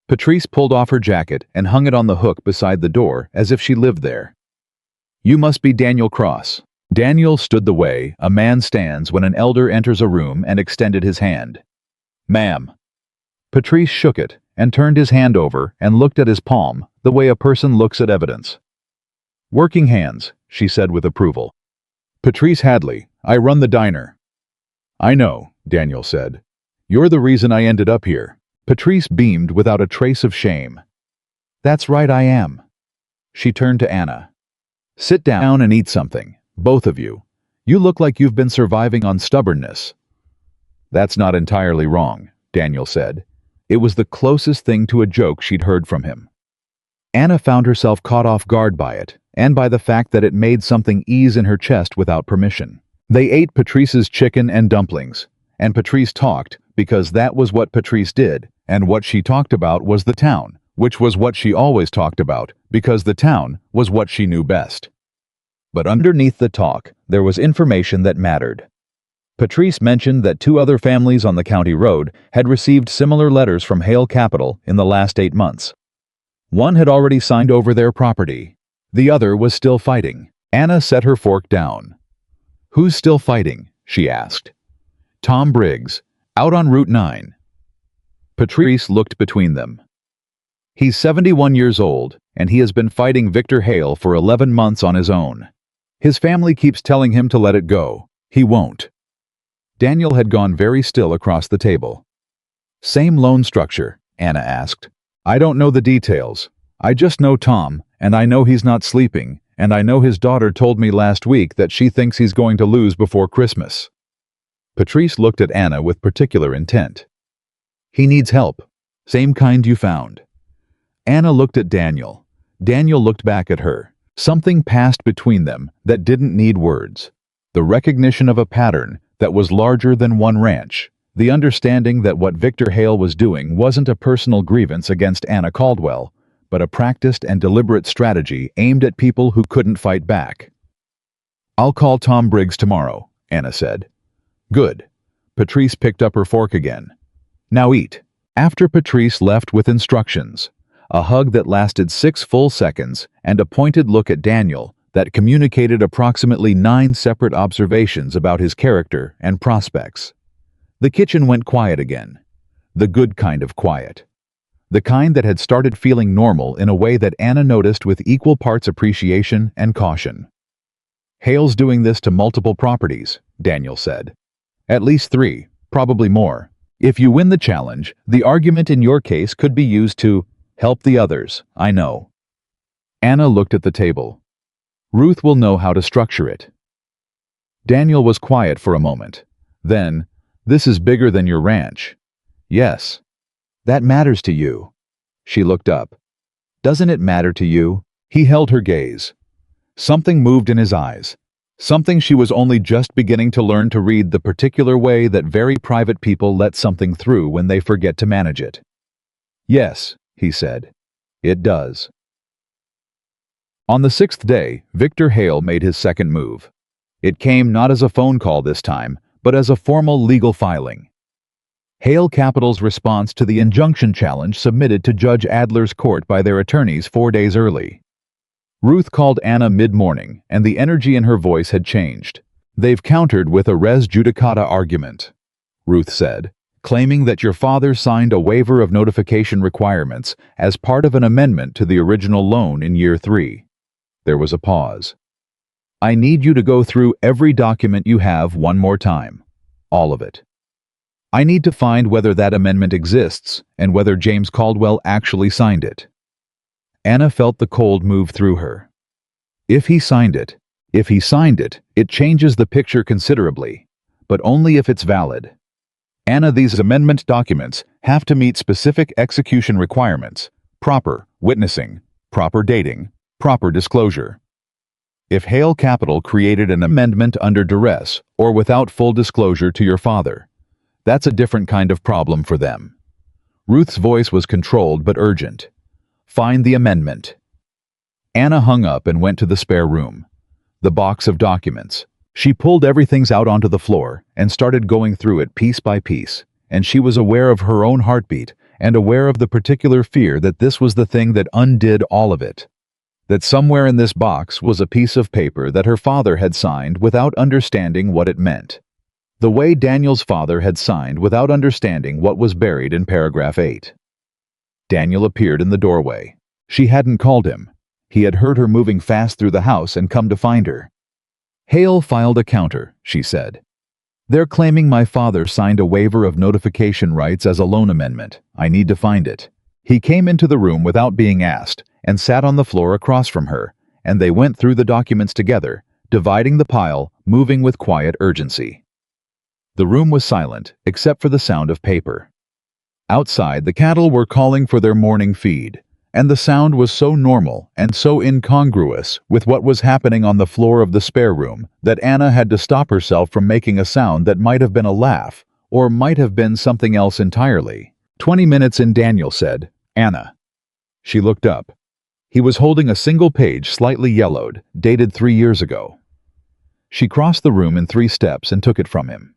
Patrice pulled off her jacket and hung it on the hook beside the door as if she lived there. "You must be Daniel Cross." Daniel stood the way a man stands when an elder enters a room and extended his hand. "Ma'am." Patrice shook it and turned his hand over and looked at his palm the way a person looks at evidence. "Working hands," she said with approval. "Patrice Hadley, I run the diner." "I know," Daniel said. "You're the reason I ended up here." Patrice beamed without a trace of shame. "That's right, I am." She turned to Anna. "Sit down and eat something, both of you. You look like you've been surviving on stubbornness." "That's not entirely wrong," Daniel said. It was the closest thing to a joke she'd heard from him. Anna found herself caught off guard by it, and by the fact that it made something ease in her chest without permission. They ate Patrice's chicken and dumplings, and Patrice talked because that was what Patrice did, and what she talked about was the town, which was what she always talked about, because the town was what she knew best. But underneath the talk, there was information that mattered. Patrice mentioned that 2 other families on the county road had received similar letters from Hale Capital in the last 8 months. One had already signed over their property. The other was still fighting. Anna set her fork down. "Who's still fighting?" she asked. "Tom Briggs, out on Route 9. Patrice looked between them. "He's 71 years old, and he has been fighting Victor Hale for 11 months on his own. His family keeps telling him to let it go. He won't." Daniel had gone very still across the table. "Same loan structure?" Anna asked. "I don't know the details. I just know Tom, and I know he's not sleeping, and I know his daughter told me last week that she thinks he's going to lose before Christmas." Patrice looked at Anna with particular intent. "He needs help. Same kind you found." Anna looked at Daniel. Daniel looked back at her. Something passed between them that didn't need words. The recognition of a pattern that was larger than one ranch. The understanding that what Victor Hale was doing wasn't a personal grievance against Anna Caldwell, but a practiced and deliberate strategy aimed at people who couldn't fight back. "I'll call Tom Briggs tomorrow," Anna said. "Good." Patrice picked up her fork again. "Now eat." After Patrice left with instructions, a hug that lasted 6 full seconds, and a pointed look at Daniel that communicated approximately 9 separate observations about his character and prospects. The kitchen went quiet again. The good kind of quiet. The kind that had started feeling normal in a way that Anna noticed with equal parts appreciation and caution. "Hale's doing this to multiple properties," Daniel said. "At least 3, probably more. If you win the challenge, the argument in your case could be used to help the others, I know." Anna looked at the table. "Ruth will know how to structure it." Daniel was quiet for a moment. Then, "This is bigger than your ranch." "Yes." "That matters to you." She looked up. "Doesn't it matter to you?" He held her gaze. Something moved in his eyes. Something she was only just beginning to learn to read, the particular way that very private people let something through when they forget to manage it. "Yes," he said. "It does." On the 6th day, Victor Hale made his second move. It came not as a phone call this time, but as a formal legal filing. Hale Capital's response to the injunction challenge submitted to Judge Adler's court by their attorneys 4 days early. Ruth called Anna mid-morning, and the energy in her voice had changed. "They've countered with a res judicata argument," Ruth said, "claiming that your father signed a waiver of notification requirements as part of an amendment to the original loan in year 3. There was a pause. "I need you to go through every document you have one more time. All of it. I need to find whether that amendment exists and whether James Caldwell actually signed it." Anna felt the cold move through her. If he signed it, it changes the picture considerably, but only if it's valid. Anna, these amendment documents have to meet specific execution requirements: proper witnessing, proper dating, proper disclosure. If Hale Capital created an amendment under duress or without full disclosure to your father, that's a different kind of problem for them. Ruth's voice was controlled but urgent. Find the amendment. Anna hung up and went to the spare room. The box of documents. She pulled everything out onto the floor and started going through it piece by piece, and she was aware of her own heartbeat and aware of the particular fear that this was the thing that undid all of it. That somewhere in this box was a piece of paper that her father had signed without understanding what it meant. The way Daniel's father had signed without understanding what was buried in paragraph 8. Daniel appeared in the doorway. She hadn't called him. He had heard her moving fast through the house and come to find her. Hale filed a counter, she said. They're claiming my father signed a waiver of notification rights as a loan amendment. I need to find it. He came into the room without being asked and sat on the floor across from her, and they went through the documents together, dividing the pile, moving with quiet urgency. The room was silent, except for the sound of paper. Outside, the cattle were calling for their morning feed, and the sound was so normal and so incongruous with what was happening on the floor of the spare room that Anna had to stop herself from making a sound that might have been a laugh, or might have been something else entirely. 20 minutes in, Daniel said. Anna. She looked up. He was holding a single page, slightly yellowed, dated 3 years ago. She crossed the room in 3 steps and took it from him.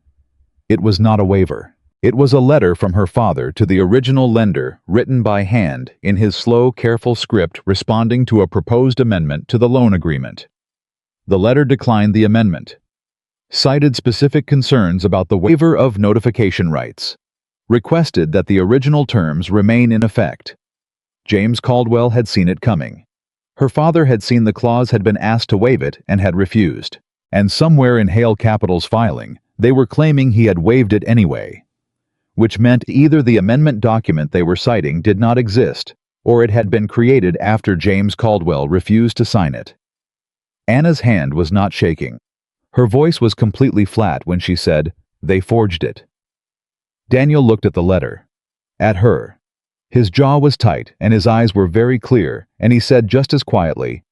It was not a waiver. It was a letter from her father to the original lender, written by hand in his slow, careful script responding to a proposed amendment to the loan agreement. The letter declined the amendment, cited specific concerns about the waiver of notification rights, requested that the original terms remain in effect. James Caldwell had seen it coming. Her father had seen the clause had been asked to waive it and had refused. And somewhere in Hale Capital's filing, they were claiming he had waived it anyway, which meant either the amendment document they were citing did not exist, or it had been created after James Caldwell refused to sign it. Anna's hand was not shaking. Her voice was completely flat when she said, "They forged it." Daniel looked at the letter. At her. His jaw was tight and his eyes were very clear, and he said just as quietly,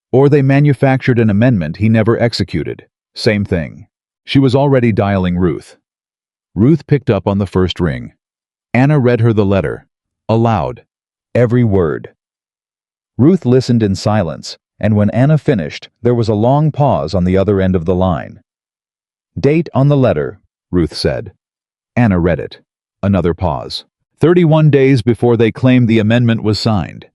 "Or they manufactured an amendment he never executed. Same thing." She was already dialing Ruth. Ruth picked up on the first ring. Anna read her the letter, aloud, every word. Ruth listened in silence, and when Anna finished, there was a long pause on the other end of the line. "Date on the letter," Ruth said. Anna read it. Another pause. 31 days before they claimed the amendment was signed.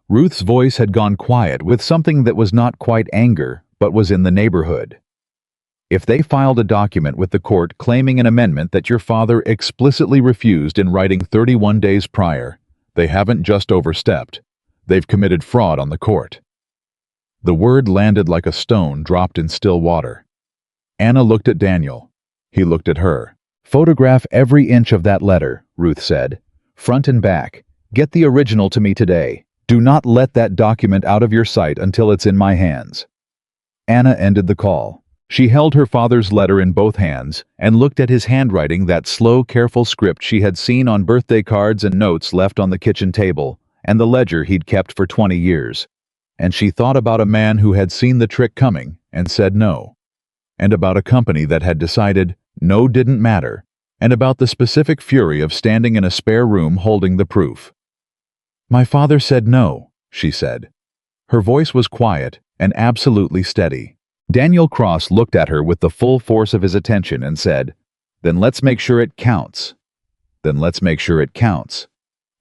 Ruth's voice had gone quiet with something that was not quite anger, but was in the neighborhood. If they filed a document with the court claiming an amendment that your father explicitly refused in writing 31 days prior, they haven't just overstepped. They've committed fraud on the court. The word landed like a stone dropped in still water. Anna looked at Daniel. He looked at her. "Photograph every inch of that letter," Ruth said. "Front and back. Get the original to me today. Do not let that document out of your sight until it's in my hands." Anna ended the call. She held her father's letter in both hands and looked at his handwriting, that slow, careful script she had seen on birthday cards and notes left on the kitchen table, and the ledger he'd kept for 20 years. And she thought about a man who had seen the trick coming and said no, and about a company that had decided no didn't matter, and about the specific fury of standing in a spare room holding the proof. "My father said no," she said. Her voice was quiet and absolutely steady. Daniel Cross looked at her with the full force of his attention and said, "Then let's make sure it counts. Then let's make sure it counts."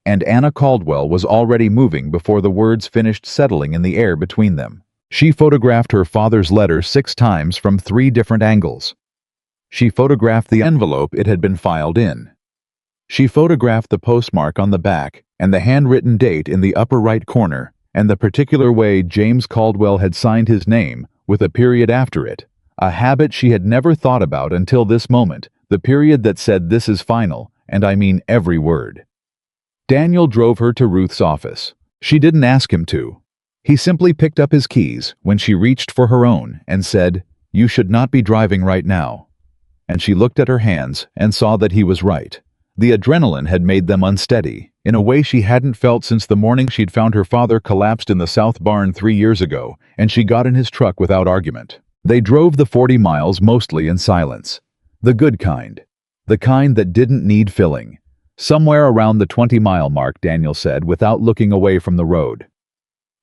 And Anna Caldwell was already moving before the words finished settling in the air between them. She photographed her father's letter 6 times from 3 different angles. She photographed the envelope it had been filed in. She photographed the postmark on the back and the handwritten date in the upper right corner and the particular way James Caldwell had signed his name with a period after it, a habit she had never thought about until this moment, the period that said "this is final," and I mean every word. Daniel drove her to Ruth's office. She didn't ask him to. He simply picked up his keys when she reached for her own and said, "You should not be driving right now." and she looked at her hands and saw that he was right. The adrenaline had made them unsteady, in a way she hadn't felt since the morning she'd found her father collapsed in the South Barn 3 years ago, and she got in his truck without argument. They drove the 40 miles mostly in silence. The good kind. The kind that didn't need filling. Somewhere around the 20-mile mark, Daniel said, without looking away from the road.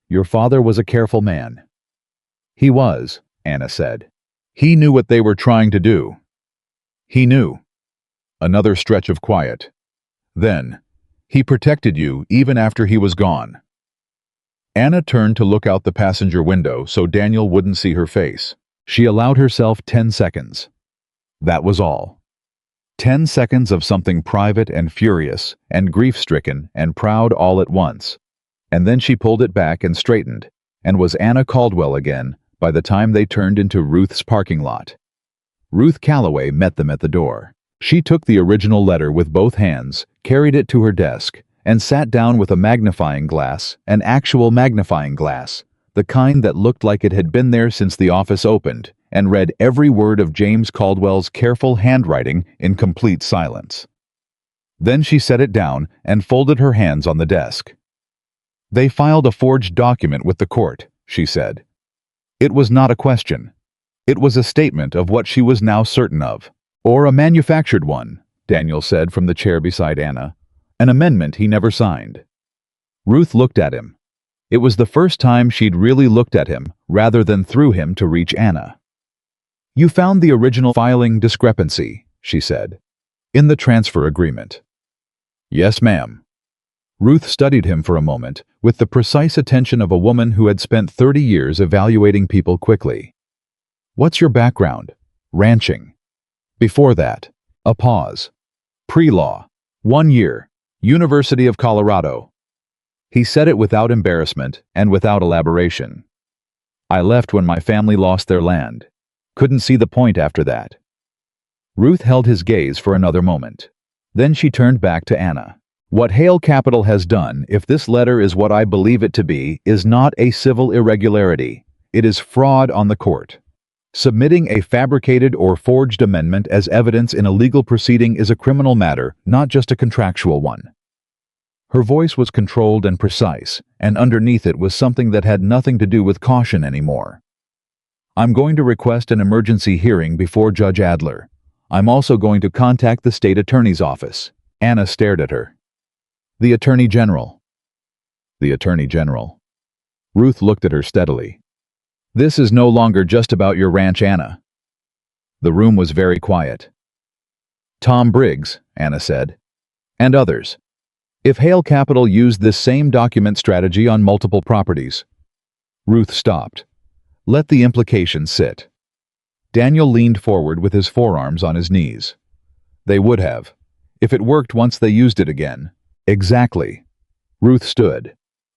Your father was a careful man. He was, Anna said. He knew what they were trying to do. He knew. Another stretch of quiet. Then, he protected you even after he was gone. Anna turned to look out the passenger window so Daniel wouldn't see her face. She allowed herself 10 seconds. That was all. 10 seconds of something private and furious and grief-stricken and proud all at once. And then she pulled it back and straightened, and was Anna Caldwell again by the time they turned into Ruth's parking lot. Ruth Calloway met them at the door. She took the original letter with both hands, carried it to her desk, and sat down with a magnifying glass, an actual magnifying glass, the kind that looked like it had been there since the office opened, and read every word of James Caldwell's careful handwriting in complete silence. Then she set it down and folded her hands on the desk. They filed a forged document with the court, she said. It was not a question. It was a statement of what she was now certain of. Or a manufactured one, Daniel said from the chair beside Anna. An amendment he never signed. Ruth looked at him. It was the first time she'd really looked at him, rather than through him to reach Anna. You found the original filing discrepancy, she said. In the transfer agreement. Yes, ma'am. Ruth studied him for a moment, with the precise attention of a woman who had spent 30 years evaluating people quickly. What's your background? Ranching. Before that, a pause. Pre-law. 1 year. University of Colorado. He said it without embarrassment and without elaboration. I left when my family lost their land. Couldn't see the point after that. Ruth held his gaze for another moment. Then she turned back to Anna. What Hale Capital has done, if this letter is what I believe it to be, is not a civil irregularity. It is fraud on the court. Submitting a fabricated or forged amendment as evidence in a legal proceeding is a criminal matter, not just a contractual one. Her voice was controlled and precise, and underneath it was something that had nothing to do with caution anymore. I'm going to request an emergency hearing before Judge Adler. I'm also going to contact the state attorney's office. Anna stared at her. The Attorney General. The Attorney General. Ruth looked at her steadily. This is no longer just about your ranch, Anna. The room was very quiet. Tom Briggs, Anna said. And others. If Hale Capital used this same document strategy on multiple properties. Ruth stopped. Let the implications sit. Daniel leaned forward with his forearms on his knees. They would have. If it worked once they used it again. Exactly. Ruth stood.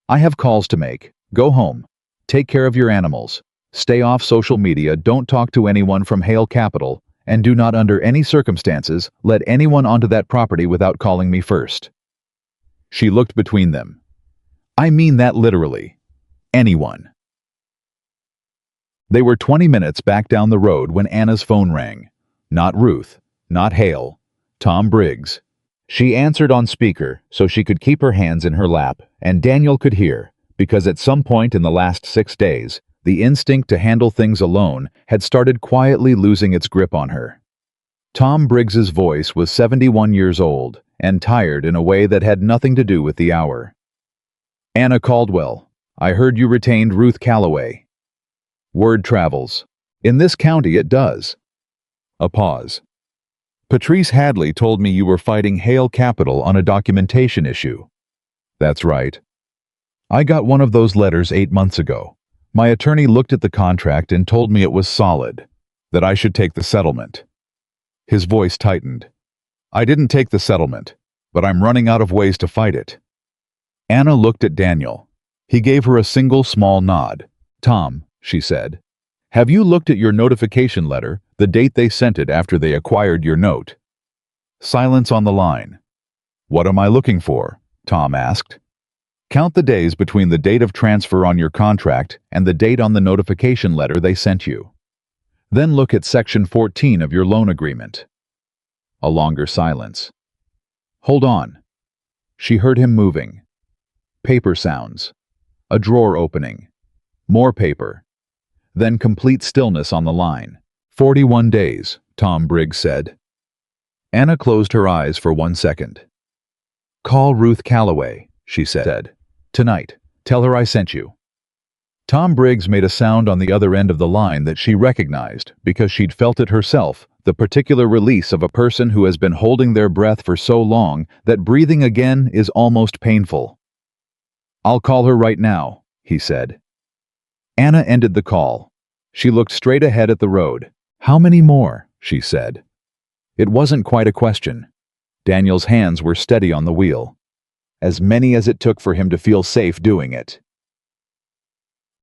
I have calls to make. Go home. Take care of your animals. Stay off social media, don't talk to anyone from Hale Capital, and do not under any circumstances let anyone onto that property without calling me first. She looked between them. I mean that literally. Anyone. They were 20 minutes back down the road when Anna's phone rang. Not Ruth, not Hale, Tom Briggs. She answered on speaker so she could keep her hands in her lap, and Daniel could hear, because at some point in the last 6 days, the instinct to handle things alone had started quietly losing its grip on her. Tom Briggs's voice was 71 years old and tired in a way that had nothing to do with the hour. Anna Caldwell, I heard you retained Ruth Calloway. Word travels. In this county it does. A pause. Patrice Hadley told me you were fighting Hale Capital on a documentation issue. That's right. I got one of those letters 8 months ago. My attorney looked at the contract and told me it was solid, that I should take the settlement. His voice tightened. I didn't take the settlement, but I'm running out of ways to fight it. Anna looked at Daniel. He gave her a single small nod. Tom, she said, have you looked at your notification letter, the date they sent it after they acquired your note? Silence on the line. What am I looking for? Tom asked. Count the days between the date of transfer on your contract and the date on the notification letter they sent you. Then look at Section 14 of your loan agreement. A longer silence. Hold on. She heard him moving. Paper sounds. A drawer opening. More paper. Then complete stillness on the line. 41 days, Tom Briggs said. Anna closed her eyes for 1 second. Call Ruth Calloway, she said. Tonight. Tell her I sent you. Tom Briggs made a sound on the other end of the line that she recognized because she'd felt it herself, the particular release of a person who has been holding their breath for so long that breathing again is almost painful. I'll call her right now, he said. Anna ended the call. She looked straight ahead at the road. How many more? She said. It wasn't quite a question. Daniel's hands were steady on the wheel. As many as it took for him to feel safe doing it.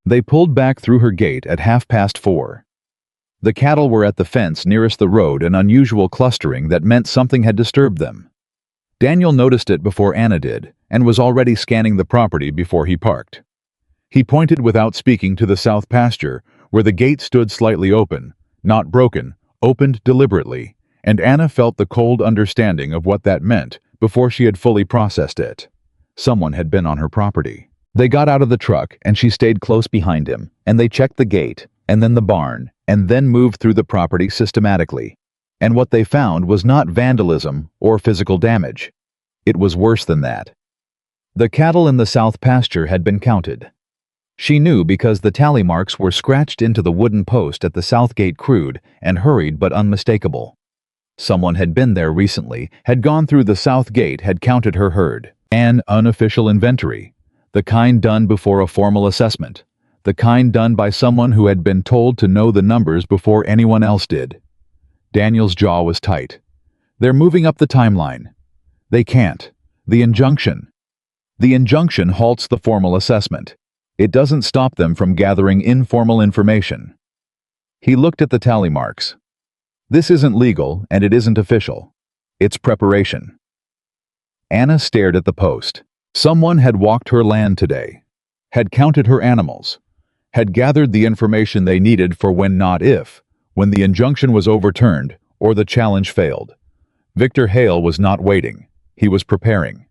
They pulled back through her gate at 4:30. The cattle were at the fence nearest the road, an unusual clustering that meant something had disturbed them. Daniel noticed it before Anna did, and was already scanning the property before he parked. He pointed without speaking to the south pasture, where the gate stood slightly open, not broken, opened deliberately, and Anna felt the cold understanding of what that meant before she had fully processed it. Someone had been on her property. They got out of the truck, and she stayed close behind him, and they checked the gate, and then the barn, and then moved through the property systematically. And what they found was not vandalism or physical damage. It was worse than that. The cattle in the south pasture had been counted. She knew because the tally marks were scratched into the wooden post at the south gate, crude and hurried but unmistakable. Someone had been there recently, had gone through the south gate, had counted her herd. An unofficial inventory. The kind done before a formal assessment. The kind done by someone who had been told to know the numbers before anyone else did. Daniel's jaw was tight. They're moving up the timeline. They can't. The injunction. The injunction halts the formal assessment. It doesn't stop them from gathering informal information. He looked at the tally marks. This isn't legal, and it isn't official. It's preparation. Anna stared at the post. Someone had walked her land today, had counted her animals, had gathered the information they needed for when, not if, when the injunction was overturned or the challenge failed. Victor Hale was not waiting. He was preparing.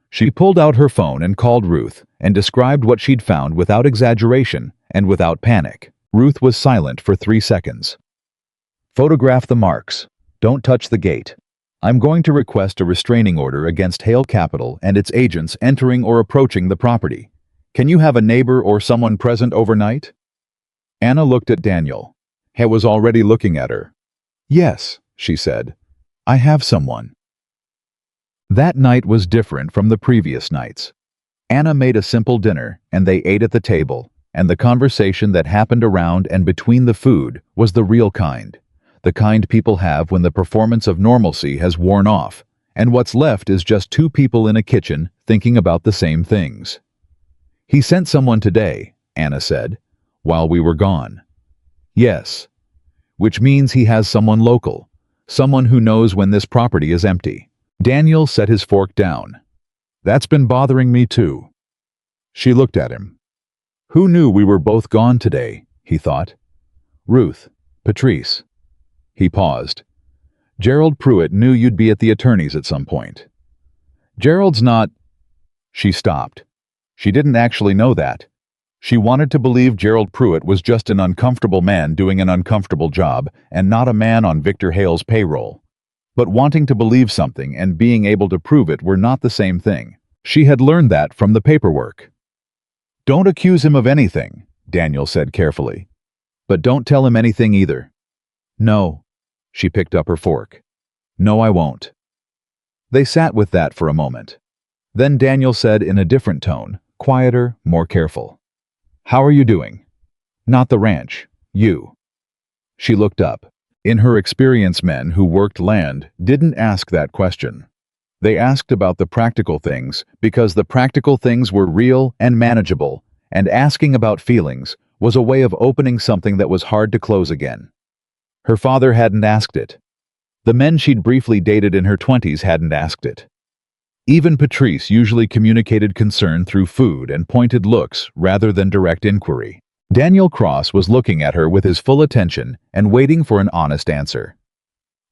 She pulled out her phone and called Ruth and described what she'd found without exaggeration and without panic. Ruth was silent for 3 seconds. Photograph the marks. Don't touch the gate. I'm going to request a restraining order against Hale Capital and its agents entering or approaching the property. Can you have a neighbor or someone present overnight? Anna looked at Daniel. Hale was already looking at her. Yes, she said. I have someone. That night was different from the previous nights. Anna made a simple dinner, and they ate at the table, and the conversation that happened around and between the food was the real kind. The kind people have when the performance of normalcy has worn off, and what's left is just two people in a kitchen thinking about the same things. He sent someone today, Anna said, while we were gone. Yes. Which means he has someone local, someone who knows when this property is empty. Daniel set his fork down. That's been bothering me too. She looked at him. Who knew we were both gone today, he thought. Ruth, Patrice. He paused. Gerald Pruitt knew you'd be at the attorney's at some point. Gerald's not... She stopped. She didn't actually know that. She wanted to believe Gerald Pruitt was just an uncomfortable man doing an uncomfortable job and not a man on Victor Hale's payroll. But wanting to believe something and being able to prove it were not the same thing. She had learned that from the paperwork. Don't accuse him of anything, Daniel said carefully. But don't tell him anything either. No. She picked up her fork. No, I won't. They sat with that for a moment. Then Daniel said in a different tone, quieter, more careful. How are you doing? Not the ranch. You. She looked up. In her experience, men who worked land didn't ask that question. They asked about the practical things because the practical things were real and manageable, and asking about feelings was a way of opening something that was hard to close again. Her father hadn't asked it. The men she'd briefly dated in her 20s hadn't asked it. Even Patrice usually communicated concern through food and pointed looks rather than direct inquiry. Daniel Cross was looking at her with his full attention and waiting for an honest answer.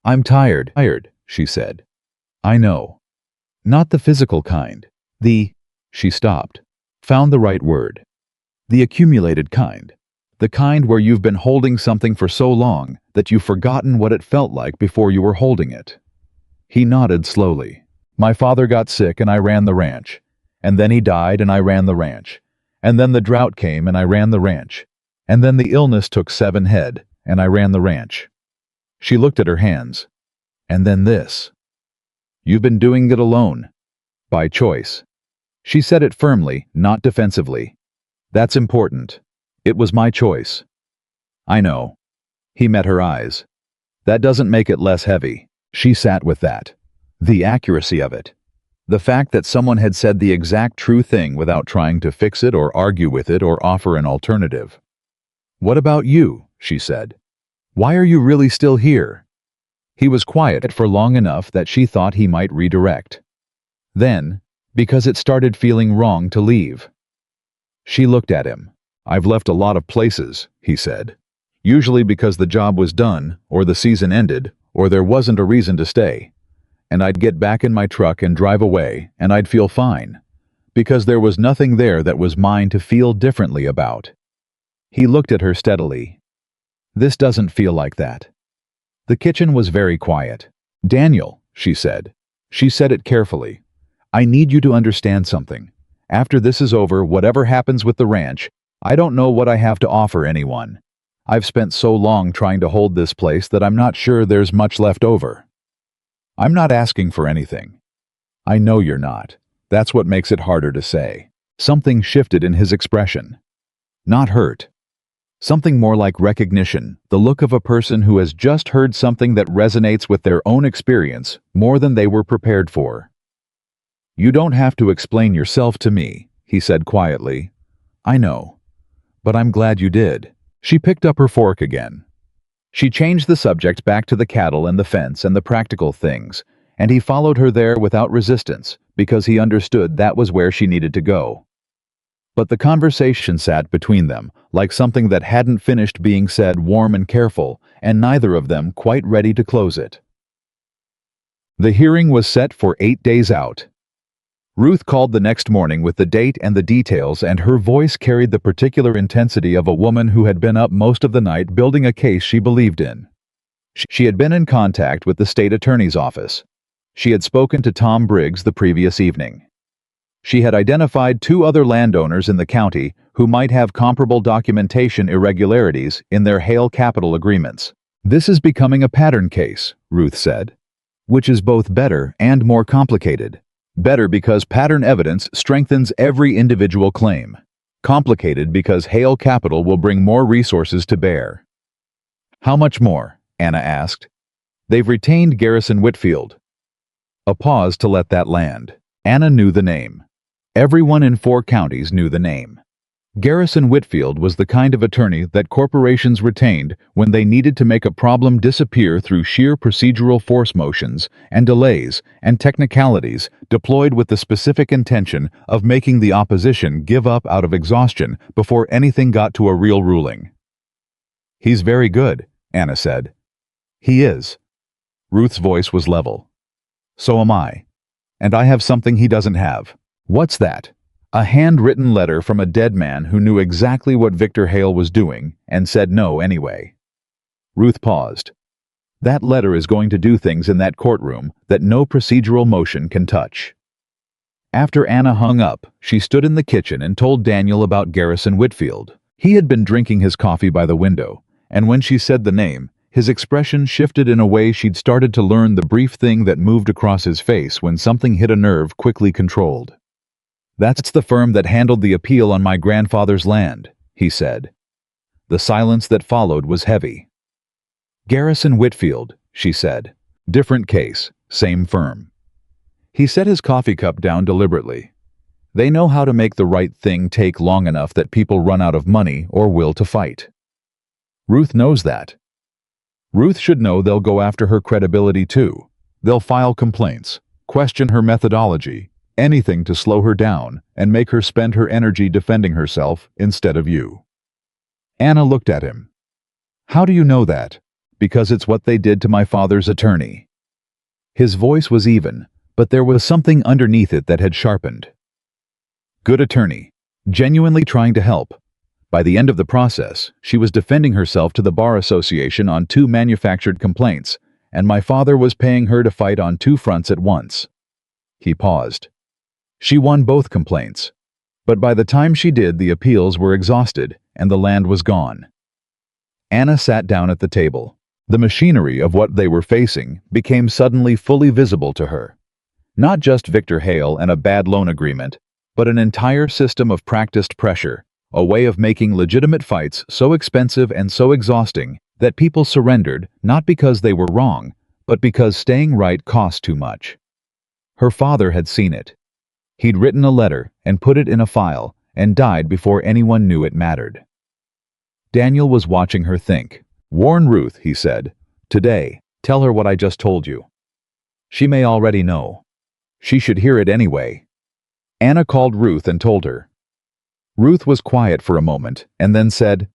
"I'm tired, she said. "I know. Not the physical kind. She stopped, found the right word. The accumulated kind. The kind where you've been holding something for so long that you've forgotten what it felt like before you were holding it." He nodded slowly. "My father got sick and I ran the ranch. And then he died and I ran the ranch. And then the drought came and I ran the ranch. And then the illness took 7 head and I ran the ranch." She looked at her hands. "And then this. You've been doing it alone. By choice." She said it firmly, not defensively. "That's important. It was my choice." "I know." He met her eyes. "That doesn't make it less heavy." She sat with that. The accuracy of it. The fact that someone had said the exact true thing without trying to fix it or argue with it or offer an alternative. "What about you?" she said. "Why are you really still here?" He was quiet for long enough that she thought he might redirect. Then, because it started feeling wrong to leave. She looked at him. "I've left a lot of places," he said. "Usually because the job was done, or the season ended, or there wasn't a reason to stay. And I'd get back in my truck and drive away, and I'd feel fine. Because there was nothing there that was mine to feel differently about." He looked at her steadily. "This doesn't feel like that." The kitchen was very quiet. "Daniel," she said. She said it carefully. "I need you to understand something. After this is over, whatever happens with the ranch, I don't know what I have to offer anyone. I've spent so long trying to hold this place that I'm not sure there's much left over. I'm not asking for anything." "I know you're not. That's what makes it harder to say." Something shifted in his expression. Not hurt. Something more like recognition, the look of a person who has just heard something that resonates with their own experience more than they were prepared for. "You don't have to explain yourself to me," he said quietly. "I know. But I'm glad you did." She picked up her fork again. She changed the subject back to the cattle and the fence and the practical things, and he followed her there without resistance because he understood that was where she needed to go. But the conversation sat between them, like something that hadn't finished being said, warm and careful, and neither of them quite ready to close it. The hearing was set for 8 days out. Ruth called the next morning with the date and the details, and her voice carried the particular intensity of a woman who had been up most of the night building a case she believed in. She had been in contact with the state attorney's office. She had spoken to Tom Briggs the previous evening. She had identified 2 other landowners in the county who might have comparable documentation irregularities in their Hale capital agreements. "This is becoming a pattern case," Ruth said, "which is both better and more complicated. Better because pattern evidence strengthens every individual claim. Complicated because Hale Capital will bring more resources to bear." "How much more?" Anna asked. "They've retained Garrison Whitfield." A pause to let that land. Anna knew the name. Everyone in 4 counties knew the name. Garrison Whitfield was the kind of attorney that corporations retained when they needed to make a problem disappear through sheer procedural force motions and delays and technicalities deployed with the specific intention of making the opposition give up out of exhaustion before anything got to a real ruling. "He's very good," Anna said. "He is." Ruth's voice was level. "So am I. And I have something he doesn't have." "What's that?" "A handwritten letter from a dead man who knew exactly what Victor Hale was doing and said no anyway." Ruth paused. "That letter is going to do things in that courtroom that no procedural motion can touch." After Anna hung up, she stood in the kitchen and told Daniel about Garrison Whitfield. He had been drinking his coffee by the window, and when she said the name, his expression shifted in a way she'd started to learn the brief thing that moved across his face when something hit a nerve quickly controlled. "That's the firm that handled the appeal on my grandfather's land," he said. The silence that followed was heavy. "Garrison Whitfield," she said. "Different case, same firm." He set his coffee cup down deliberately. "They know how to make the right thing take long enough that people run out of money or will to fight. Ruth knows that. Ruth should know they'll go after her credibility too. They'll file complaints, question her methodology, anything to slow her down and make her spend her energy defending herself instead of you." Anna looked at him. How do you know that? Because it's what they did to my father's attorney. His voice was even, but there was something underneath it that had sharpened. Good attorney, genuinely trying to help. By the end of the process, she was defending herself to the Bar Association on 2 manufactured complaints, and my father was paying her to fight on 2 fronts at once. He paused. She won both complaints. But by the time she did, the appeals were exhausted, and the land was gone. Anna sat down at the table. The machinery of what they were facing became suddenly fully visible to her. Not just Victor Hale and a bad loan agreement, but an entire system of practiced pressure, a way of making legitimate fights so expensive and so exhausting that people surrendered not because they were wrong, but because staying right cost too much. Her father had seen it. He'd written a letter and put it in a file and died before anyone knew it mattered. Daniel was watching her think. Warn Ruth, he said. Today, tell her what I just told you. She may already know. She should hear it anyway. Anna called Ruth and told her. Ruth was quiet for a moment and then said,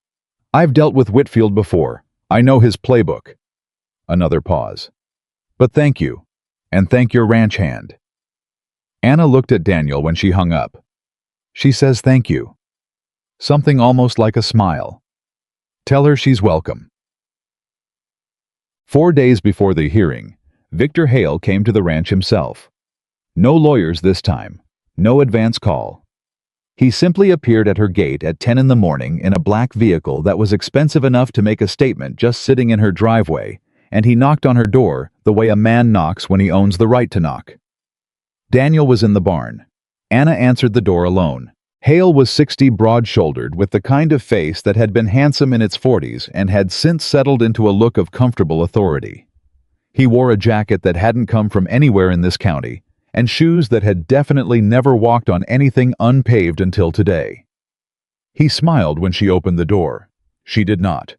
I've dealt with Whitfield before. I know his playbook. Another pause. But thank you, and thank your ranch hand. Anna looked at Daniel when she hung up. She says thank you. Something almost like a smile. Tell her she's welcome. 4 days before the hearing, Victor Hale came to the ranch himself. No lawyers this time, no advance call. He simply appeared at her gate at 10 in the morning in a black vehicle that was expensive enough to make a statement just sitting in her driveway, and he knocked on her door the way a man knocks when he owns the right to knock. Daniel was in the barn. Anna answered the door alone. Hale was 60, broad-shouldered, with the kind of face that had been handsome in its 40s and had since settled into a look of comfortable authority. He wore a jacket that hadn't come from anywhere in this county, and shoes that had definitely never walked on anything unpaved until today. He smiled when she opened the door. She did not.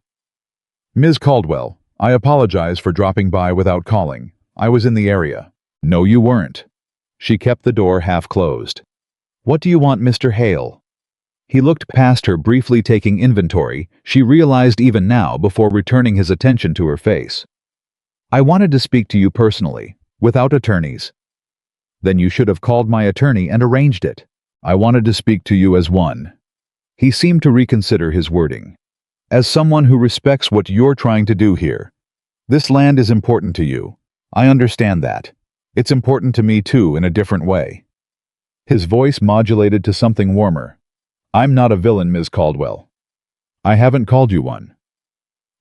Ms. Caldwell, I apologize for dropping by without calling. I was in the area. No, you weren't. She kept the door half closed. What do you want, Mr. Hale? He looked past her, briefly taking inventory. She realized even now before returning his attention to her face. I wanted to speak to you personally, without attorneys. Then you should have called my attorney and arranged it. I wanted to speak to you as one. He seemed to reconsider his wording. As someone who respects what you're trying to do here. This land is important to you. I understand that. It's important to me too, in a different way. His voice modulated to something warmer. I'm not a villain, Ms. Caldwell. I haven't called you one.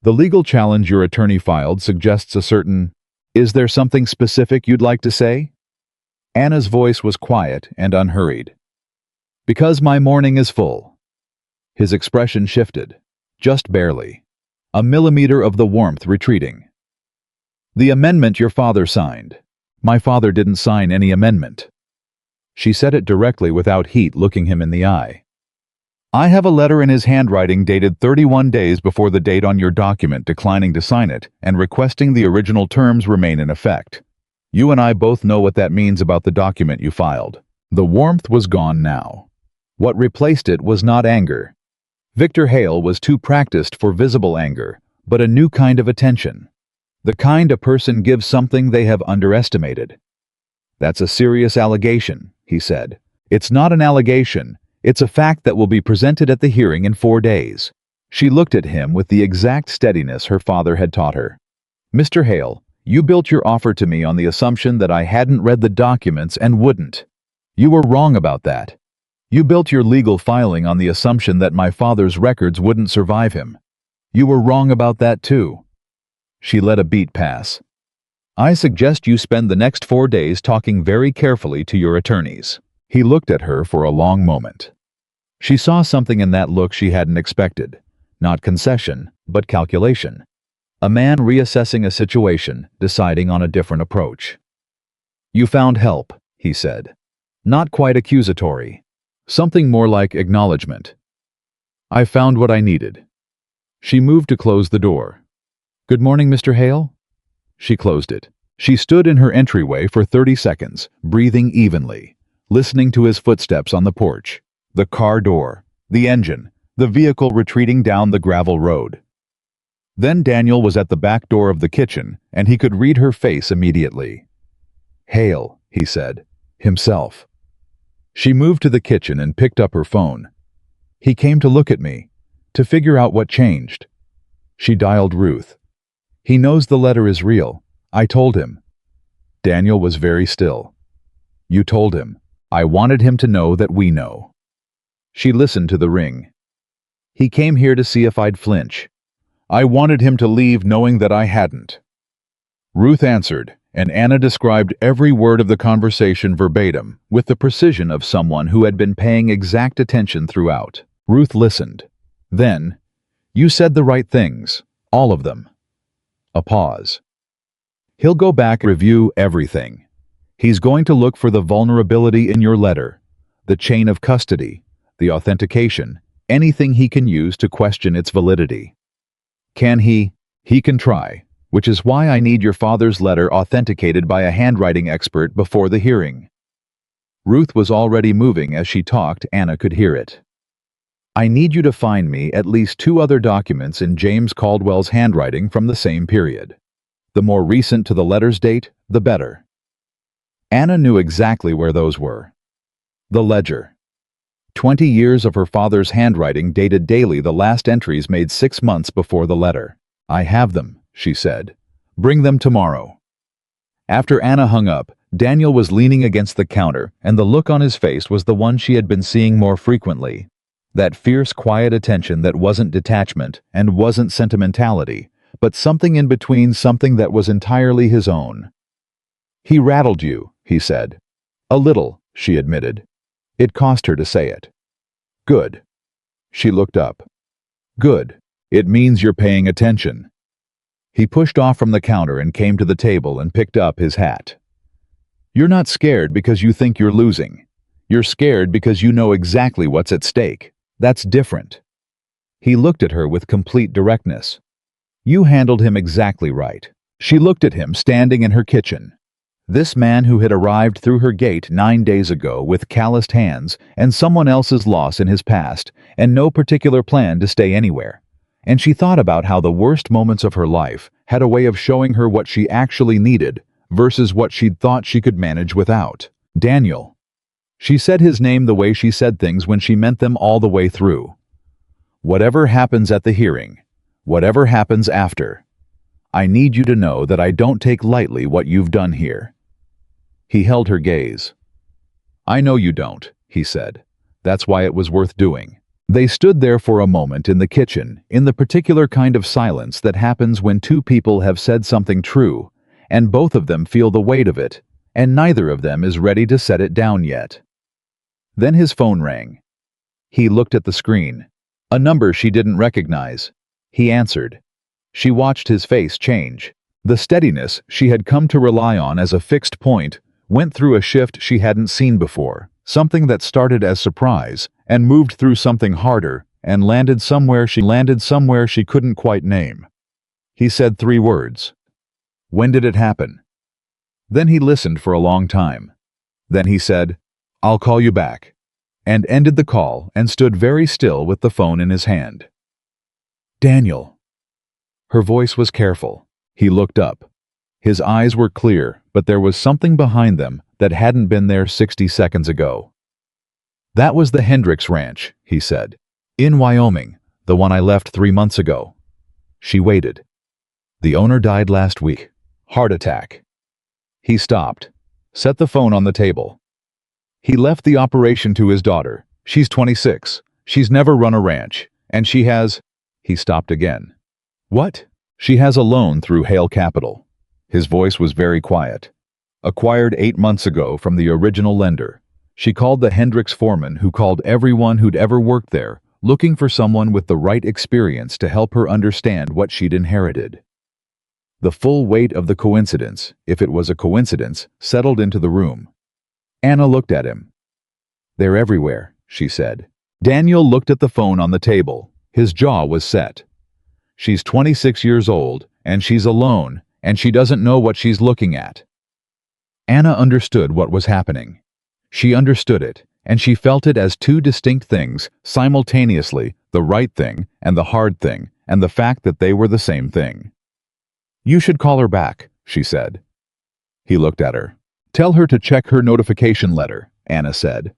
The legal challenge your attorney filed suggests a certain... Is there something specific you'd like to say? Anna's voice was quiet and unhurried. Because my morning is full. His expression shifted, just barely. A millimeter of the warmth retreating. The amendment your father signed. My father didn't sign any amendment. She said it directly without heat, looking him in the eye. I have a letter in his handwriting dated 31 days before the date on your document declining to sign it and requesting the original terms remain in effect. You and I both know what that means about the document you filed. The warmth was gone now. What replaced it was not anger. Victor Hale was too practiced for visible anger, but a new kind of attention. The kind a person gives something they have underestimated. That's a serious allegation, he said. It's not an allegation. It's a fact that will be presented at the hearing in 4 days. She looked at him with the exact steadiness her father had taught her. Mr. Hale, you built your offer to me on the assumption that I hadn't read the documents and wouldn't. You were wrong about that. You built your legal filing on the assumption that my father's records wouldn't survive him. You were wrong about that too. She let a beat pass. I suggest you spend the next 4 days talking very carefully to your attorneys. He looked at her for a long moment. She saw something in that look she hadn't expected. Not concession, but calculation. A man reassessing a situation, deciding on a different approach. You found help, he said. Not quite accusatory. Something more like acknowledgement. I found what I needed. She moved to close the door. Good morning, Mr. Hale? She closed it. She stood in her entryway for 30 seconds, breathing evenly, listening to his footsteps on the porch, the car door, the engine, the vehicle retreating down the gravel road. Then Daniel was at the back door of the kitchen, and he could read her face immediately. "Hail," he said, himself. She moved to the kitchen and picked up her phone. "He came to look at me, to figure out what changed." She dialed Ruth. "He knows the letter is real. I told him." Daniel was very still. "You told him. I wanted him to know that we know." She listened to the ring. "He came here to see if I'd flinch. I wanted him to leave knowing that I hadn't." Ruth answered, and Anna described every word of the conversation verbatim, with the precision of someone who had been paying exact attention throughout. Ruth listened. Then, "You said the right things, all of them." A pause. "He'll go back and review everything. He's going to look for the vulnerability in your letter, the chain of custody, the authentication, anything he can use to question its validity. Can he? He can try, which is why I need your father's letter authenticated by a handwriting expert before the hearing." Ruth was already moving as she talked. Anna could hear it. "I need you to find me at least 2 other documents in James Caldwell's handwriting from the same period. The more recent to the letter's date, the better." Anna knew exactly where those were. The ledger. 20 years of her father's handwriting dated daily, the last entries made 6 months before the letter. "I have them," she said. "Bring them tomorrow." After Anna hung up, Daniel was leaning against the counter, and the look on his face was the one she had been seeing more frequently. That fierce, quiet attention that wasn't detachment and wasn't sentimentality, but something in between, something that was entirely his own. "He rattled you," he said. "A little," she admitted. It cost her to say it. "Good." She looked up. "Good. It means you're paying attention." He pushed off from the counter and came to the table and picked up his hat. "You're not scared because you think you're losing. You're scared because you know exactly what's at stake. That's different." He looked at her with complete directness. "You handled him exactly right." She looked at him standing in her kitchen. This man who had arrived through her gate 9 days ago with calloused hands and someone else's loss in his past and no particular plan to stay anywhere. And she thought about how the worst moments of her life had a way of showing her what she actually needed versus what she'd thought she could manage without. Daniel. She said his name the way she said things when she meant them all the way through. "Whatever happens at the hearing, whatever happens after, I need you to know that I don't take lightly what you've done here." He held her gaze. "I know you don't," he said. "That's why it was worth doing." They stood there for a moment in the kitchen, in the particular kind of silence that happens when 2 people have said something true, and both of them feel the weight of it, and neither of them is ready to set it down yet. Then his phone rang. He looked at the screen. A number she didn't recognize. He answered. She watched his face change. The steadiness she had come to rely on as a fixed point went through a shift she hadn't seen before, something that started as surprise and moved through something harder and landed somewhere she couldn't quite name. He said 3 words. "When did it happen?" Then he listened for a long time. Then he said, "I'll call you back," and ended the call and stood very still with the phone in his hand. "Daniel." Her voice was careful. He looked up. His eyes were clear, but there was something behind them that hadn't been there 60 seconds ago. "That was the Hendricks Ranch," he said. "In Wyoming, the one I left 3 months ago." She waited. "The owner died last week. Heart attack." He stopped, set the phone on the table. "He left the operation to his daughter. She's 26. She's never run a ranch, and she has..." He stopped again. "What?" "She has a loan through Hale Capital." His voice was very quiet. "Acquired 8 months ago from the original lender. She called the Hendricks foreman who called everyone who'd ever worked there, looking for someone with the right experience to help her understand what she'd inherited." The full weight of the coincidence, if it was a coincidence, settled into the room. Anna looked at him. "They're everywhere," she said. Daniel looked at the phone on the table. His jaw was set. "She's 26 years old, and she's alone, and she doesn't know what she's looking at." Anna understood what was happening. She understood it, and she felt it as 2 distinct things, simultaneously, the right thing and the hard thing, and the fact that they were the same thing. "You should call her back," she said. He looked at her. "Tell her to check her notification letter," Anna said.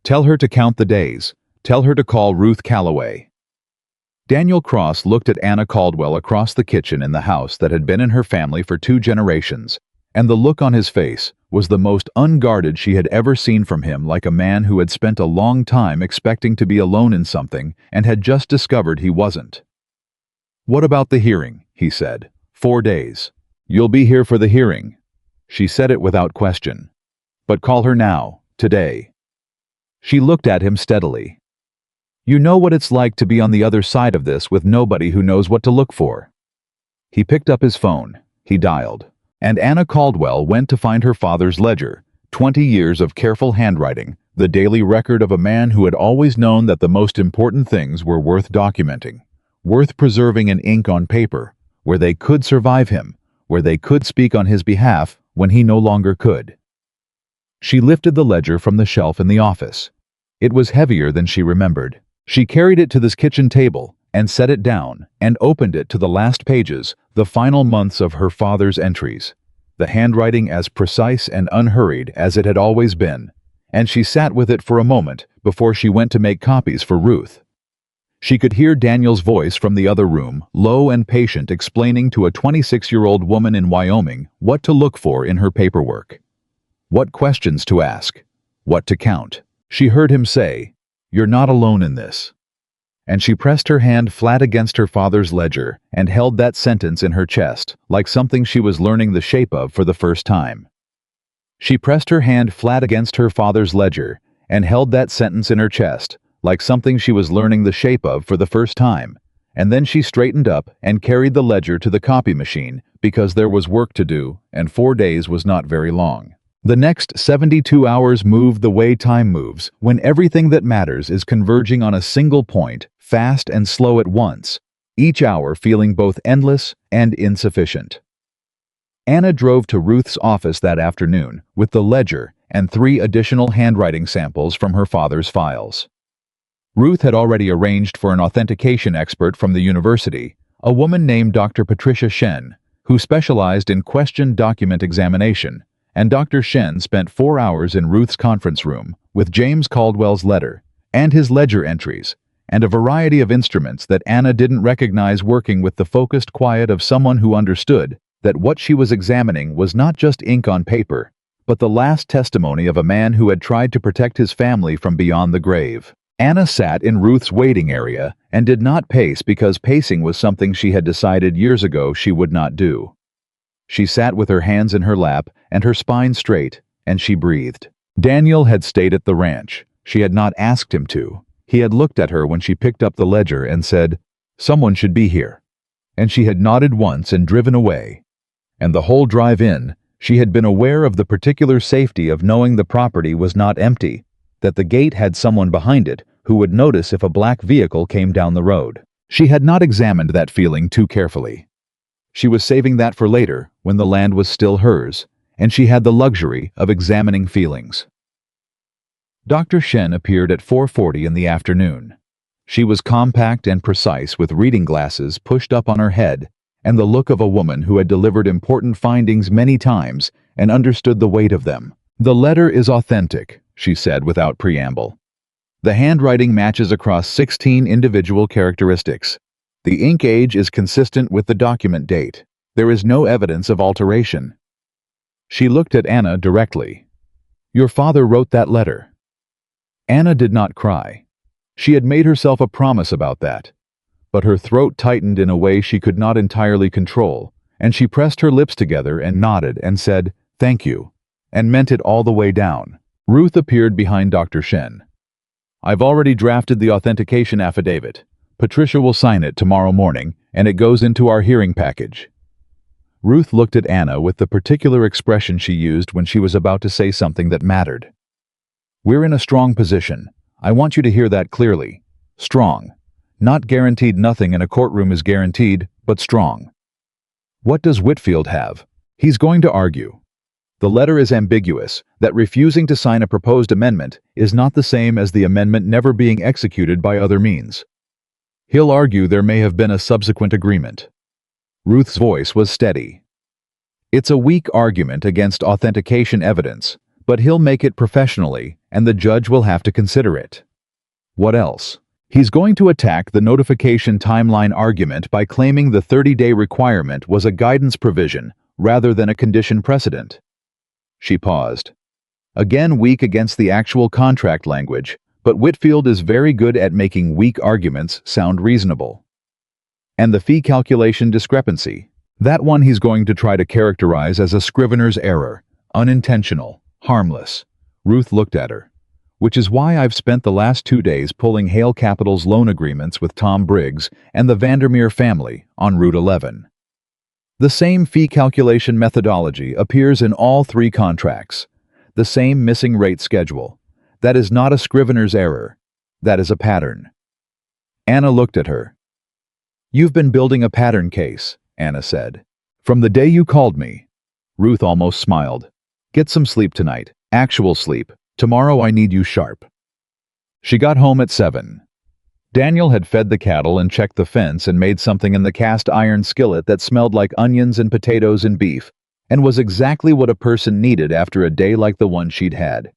"Tell her to count the days. Tell her to call Ruth Calloway." Daniel Cross looked at Anna Caldwell across the kitchen in the house that had been in her family for 2 generations, and the look on his face was the most unguarded she had ever seen from him, like a man who had spent a long time expecting to be alone in something and had just discovered he wasn't. "What about the hearing?" he said. 4 days. "You'll be here for the hearing." She said it without question. "But call her now, today." She looked at him steadily. "You know what it's like to be on the other side of this with nobody who knows what to look for." He picked up his phone. He dialed. And Anna Caldwell went to find her father's ledger, 20 years of careful handwriting, the daily record of a man who had always known that the most important things were worth documenting, worth preserving in ink on paper, where they could survive him, where they could speak on his behalf when he no longer could. She lifted the ledger from the shelf in the office. It was heavier than she remembered. She carried it to this kitchen table and set it down and opened it to the last pages, the final months of her father's entries, the handwriting as precise and unhurried as it had always been, and she sat with it for a moment before she went to make copies for Ruth. She could hear Daniel's voice from the other room, low and patient, explaining to a 26-year-old woman in Wyoming what to look for in her paperwork, what questions to ask, what to count. She heard him say, "You're not alone in this." And she pressed her hand flat against her father's ledger and held that sentence in her chest, like something she was learning the shape of for the first time. She pressed her hand flat against her father's ledger and held that sentence in her chest, like something she was learning the shape of for the first time, and then she straightened up and carried the ledger to the copy machine because there was work to do, and 4 days was not very long. The next 72 hours moved the way time moves, when everything that matters is converging on a single point, fast and slow at once, each hour feeling both endless and insufficient. Anna drove to Ruth's office that afternoon with the ledger and 3 additional handwriting samples from her father's files. Ruth had already arranged for an authentication expert from the university, a woman named Dr. Patricia Shen, who specialized in question document examination, and Dr. Shen spent 4 hours in Ruth's conference room with James Caldwell's letter and his ledger entries, and a variety of instruments that Anna didn't recognize, working with the focused quiet of someone who understood that what she was examining was not just ink on paper, but the last testimony of a man who had tried to protect his family from beyond the grave. Anna sat in Ruth's waiting area and did not pace because pacing was something she had decided years ago she would not do. She sat with her hands in her lap and her spine straight, and she breathed. Daniel had stayed at the ranch. She had not asked him to. He had looked at her when she picked up the ledger and said, "Someone should be here." And she had nodded once and driven away. And the whole drive in, she had been aware of the particular safety of knowing the property was not empty, that the gate had someone behind it who would notice if a black vehicle came down the road. She had not examined that feeling too carefully. She was saving that for later, when the land was still hers, and she had the luxury of examining feelings. Dr. Shen appeared at 4:40 in the afternoon. She was compact and precise, with reading glasses pushed up on her head, and the look of a woman who had delivered important findings many times and understood the weight of them. "The letter is authentic," she said without preamble. "The handwriting matches across 16 individual characteristics. The ink age is consistent with the document date. There is no evidence of alteration." She looked at Anna directly. "Your father wrote that letter." Anna did not cry. She had made herself a promise about that. But her throat tightened in a way she could not entirely control, and she pressed her lips together and nodded and said, "Thank you," and meant it all the way down. Ruth appeared behind Dr. Shen. "I've already drafted the authentication affidavit. Patricia will sign it tomorrow morning, and it goes into our hearing package." Ruth looked at Anna with the particular expression she used when she was about to say something that mattered. "We're in a strong position. I want you to hear that clearly. Strong. Not guaranteed. Nothing in a courtroom is guaranteed, but strong. What does Whitfield have? He's going to argue. The letter is ambiguous, that refusing to sign a proposed amendment is not the same as the amendment never being executed by other means. He'll argue there may have been a subsequent agreement. Ruth's voice was steady. It's a weak argument against authentication evidence, but he'll make it professionally, and the judge will have to consider it. What else? He's going to attack the notification timeline argument by claiming the 30-day requirement was a guidance provision rather than a condition precedent. She paused. Again, weak against the actual contract language, but Whitfield is very good at making weak arguments sound reasonable. And the fee calculation discrepancy. That one he's going to try to characterize as a scrivener's error, unintentional, harmless. Ruth looked at her. Which is why I've spent the last 2 days pulling Hale Capital's loan agreements with Tom Briggs and the Vandermeer family on Route 11. The same fee calculation methodology appears in all 3 contracts. The same missing rate schedule. That is not a scrivener's error. That is a pattern. Anna looked at her. You've been building a pattern case, Anna said. From the day you called me. Ruth almost smiled. Get some sleep tonight, actual sleep. Tomorrow I need you sharp. She got home at 7. Daniel had fed the cattle and checked the fence and made something in the cast iron skillet that smelled like onions and potatoes and beef, and was exactly what a person needed after a day like the one she'd had.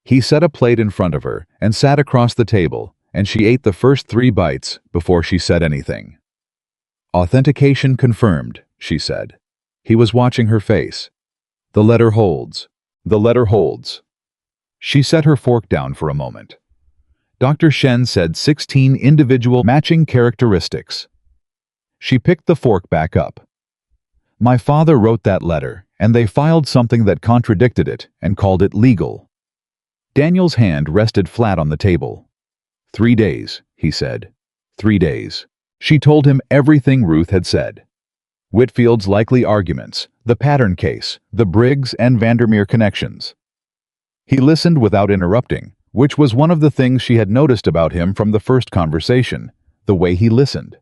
He set a plate in front of her and sat across the table, and she ate the first 3 bites before she said anything. Authentication confirmed, she said. He was watching her face. The letter holds. The letter holds. She set her fork down for a moment. Dr. Shen said 16 individual matching characteristics. She picked the fork back up. My father wrote that letter, and they filed something that contradicted it and called it legal. Daniel's hand rested flat on the table. 3 days, he said. 3 days. She told him everything Ruth had said. Whitfield's likely arguments, the pattern case, the Briggs and Vandermeer connections. He listened without interrupting, which was one of the things she had noticed about him from the first conversation, the way he listened.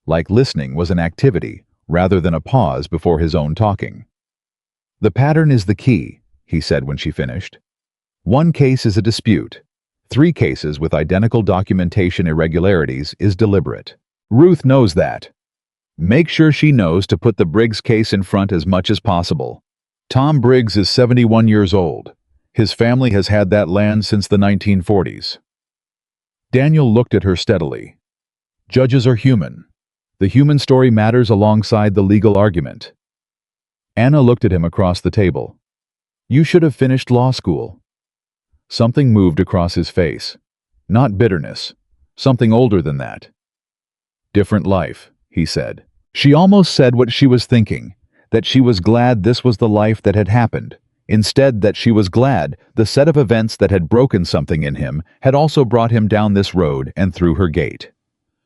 Like listening was an activity, rather than a pause before his own talking. The pattern is the key, he said when she finished. 1 case is a dispute. 3 cases with identical documentation irregularities is deliberate. Ruth knows that. Make sure she knows to put the Briggs case in front as much as possible. Tom Briggs is 71 years old. His family has had that land since the 1940s. Daniel looked at her steadily. Judges are human. The human story matters alongside the legal argument. Anna looked at him across the table. You should have finished law school. Something moved across his face. Not bitterness. Something older than that. Different life, he said. She almost said what she was thinking, that she was glad this was the life that had happened. Instead, that she was glad the set of events that had broken something in him had also brought him down this road and through her gate.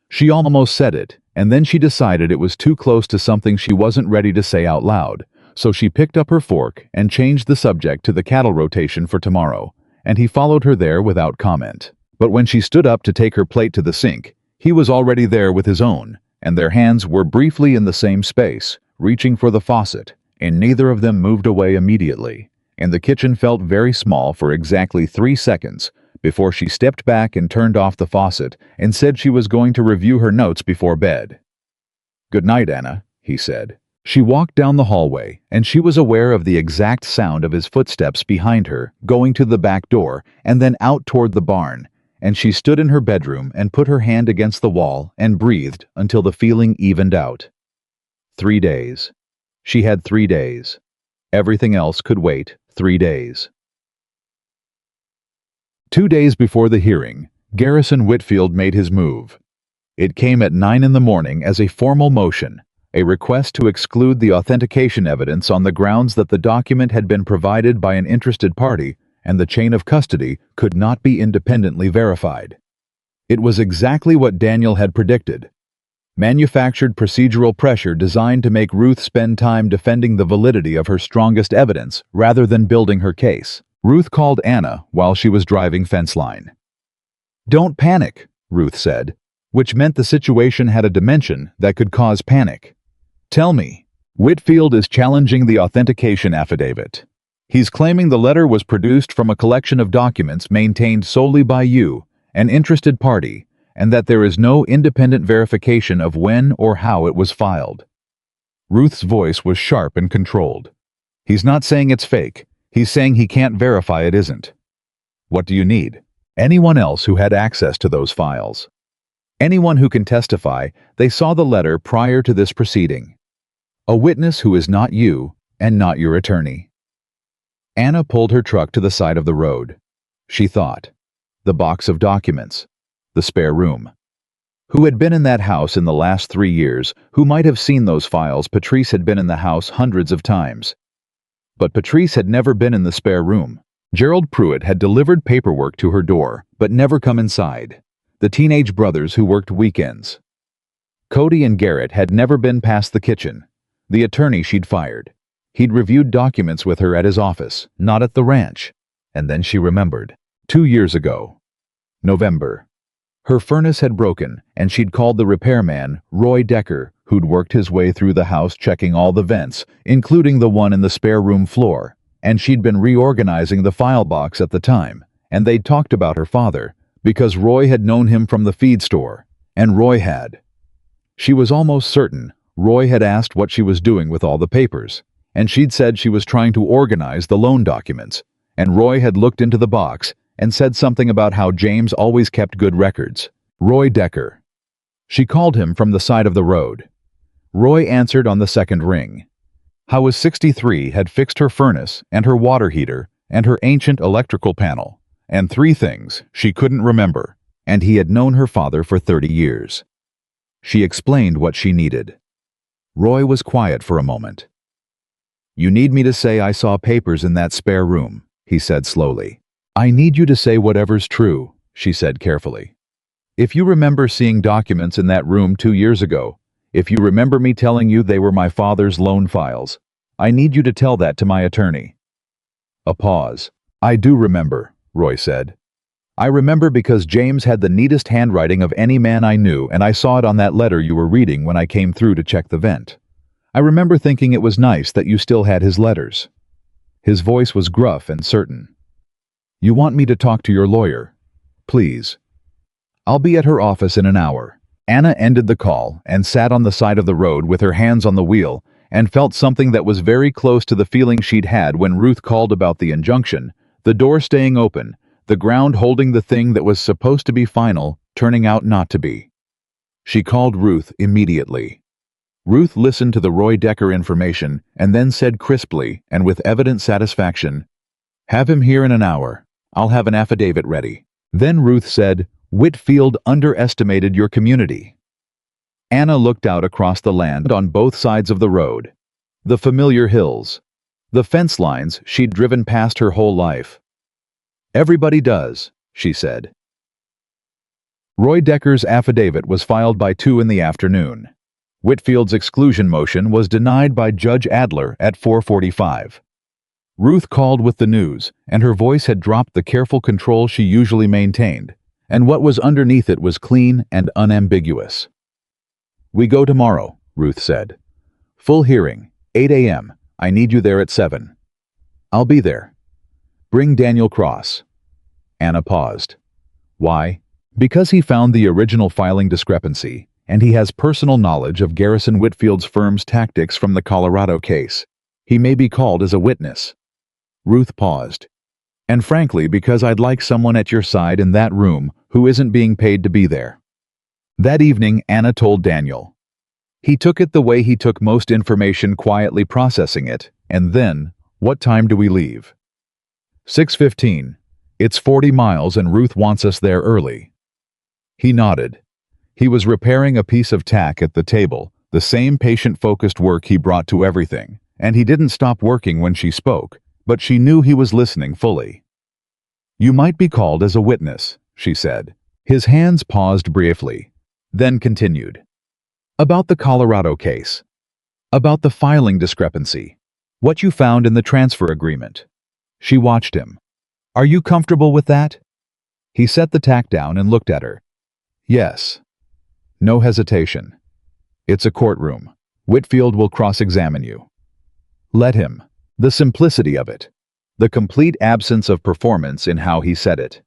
She almost said it, and then she decided it was too close to something she wasn't ready to say out loud, so she picked up her fork and changed the subject to the cattle rotation for tomorrow, and he followed her there without comment. But when she stood up to take her plate to the sink, he was already there with his own, and their hands were briefly in the same space, reaching for the faucet, and neither of them moved away immediately, and the kitchen felt very small for exactly 3 seconds before she stepped back and turned off the faucet and said she was going to review her notes before bed. Good night, Anna, he said. She walked down the hallway, and she was aware of the exact sound of his footsteps behind her, going to the back door and then out toward the barn, and she stood in her bedroom and put her hand against the wall and breathed until the feeling evened out. 3 days. She had 3 days. Everything else could wait 3 days. 2 days before the hearing, Garrison Whitfield made his move. It came at 9 in the morning as a formal motion, a request to exclude the authentication evidence on the grounds that the document had been provided by an interested party and the chain of custody could not be independently verified. It was exactly what Daniel had predicted. Manufactured procedural pressure designed to make Ruth spend time defending the validity of her strongest evidence rather than building her case. Ruth called Anna while she was driving fence line. Don't panic, Ruth said, which meant the situation had a dimension that could cause panic. Tell me. Whitfield is challenging the authentication affidavit. He's claiming the letter was produced from a collection of documents maintained solely by you, an interested party, and that there is no independent verification of when or how it was filed. Ruth's voice was sharp and controlled. He's not saying it's fake. He's saying he can't verify it isn't. What do you need? Anyone else who had access to those files. Anyone who can testify they saw the letter prior to this proceeding. A witness who is not you and not your attorney. Anna pulled her truck to the side of the road. She thought. The box of documents. The spare room. Who had been in that house in the last 3 years, who might have seen those files? Patrice had been in the house hundreds of times. But Patrice had never been in the spare room. Gerald Pruitt had delivered paperwork to her door, but never come inside. The teenage brothers who worked weekends. Cody and Garrett had never been past the kitchen. The attorney she'd fired. He'd reviewed documents with her at his office, not at the ranch. And then she remembered. 2 years ago. November. Her furnace had broken, and she'd called the repairman, Roy Decker, who'd worked his way through the house checking all the vents, including the one in the spare room floor, and she'd been reorganizing the file box at the time, and they'd talked about her father, because Roy had known him from the feed store, and Roy had. She was almost certain Roy had asked what she was doing with all the papers, and she'd said she was trying to organize the loan documents, and Roy had looked into the box and said something about how James always kept good records. Roy Decker. She called him from the side of the road. Roy answered on the second ring. How his 63 had fixed her furnace and her water heater and her ancient electrical panel, and 3 things she couldn't remember, and he had known her father for 30 years. She explained what she needed. Roy was quiet for a moment. You need me to say I saw papers in that spare room, he said slowly. I need you to say whatever's true, she said carefully. If you remember seeing documents in that room 2 years ago, if you remember me telling you they were my father's loan files, I need you to tell that to my attorney. A pause. I do remember, Roy said. I remember because James had the neatest handwriting of any man I knew, and I saw it on that letter you were reading when I came through to check the vent. I remember thinking it was nice that you still had his letters. His voice was gruff and certain. You want me to talk to your lawyer? Please. I'll be at her office in an hour. Anna ended the call and sat on the side of the road with her hands on the wheel and felt something that was very close to the feeling she'd had when Ruth called about the injunction, the door staying open, the ground holding the thing that was supposed to be final, turning out not to be. She called Ruth immediately. Ruth listened to the Roy Decker information and then said crisply and with evident satisfaction, Have him here in an hour. I'll have an affidavit ready. Then Ruth said, Whitfield underestimated your community. Anna looked out across the land on both sides of the road. The familiar hills. The fence lines she'd driven past her whole life. Everybody does, she said. Roy Decker's affidavit was filed by 2 in the afternoon. Whitfield's exclusion motion was denied by Judge Adler at 4:45. Ruth called with the news, and her voice had dropped the careful control she usually maintained, and what was underneath it was clean and unambiguous. We go tomorrow, Ruth said. Full hearing, 8 a.m. I need you there at 7. I'll be there. Bring Daniel Cross. Anna paused. Why? Because he found the original filing discrepancy, and he has personal knowledge of Garrison Whitfield's firm's tactics from the Colorado case. He may be called as a witness. Ruth paused. And frankly, because I'd like someone at your side in that room who isn't being paid to be there. That evening, Anna told Daniel. He took it the way he took most information, quietly processing it, and then, what time do we leave? 6:15. It's 40 miles and Ruth wants us there early. He nodded. He was repairing a piece of tack at the table, the same patient-focused work he brought to everything, and he didn't stop working when she spoke, but she knew he was listening fully. You might be called as a witness, she said. His hands paused briefly, then continued. About the Colorado case. About the filing discrepancy. What you found in the transfer agreement. She watched him. Are you comfortable with that? He set the tack down and looked at her. Yes. No hesitation. It's a courtroom. Whitfield will cross-examine you. Let him. The simplicity of it. The complete absence of performance in how he said it.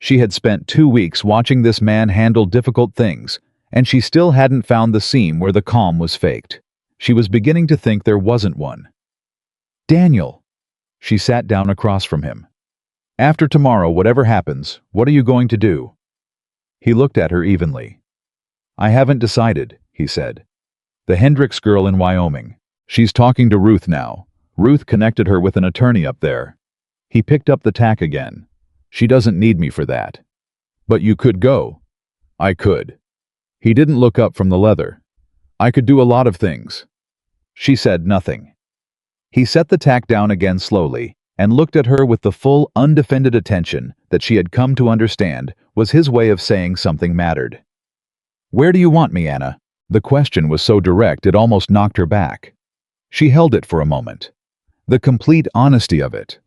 She had spent 2 weeks watching this man handle difficult things, and she still hadn't found the seam where the calm was faked. She was beginning to think there wasn't one. "Daniel." She sat down across from him. "After tomorrow, whatever happens, what are you going to do?" He looked at her evenly. "I haven't decided," he said. "The Hendricks girl in Wyoming. She's talking to Ruth now. Ruth connected her with an attorney up there." He picked up the tack again. "She doesn't need me for that." "But you could go." "I could." He didn't look up from the leather. "I could do a lot of things." She said nothing. He set the tack down again slowly and looked at her with the full, undefended attention that she had come to understand was his way of saying something mattered. "Where do you want me, Anna?" The question was so direct it almost knocked her back. She held it for a moment. The complete honesty of it.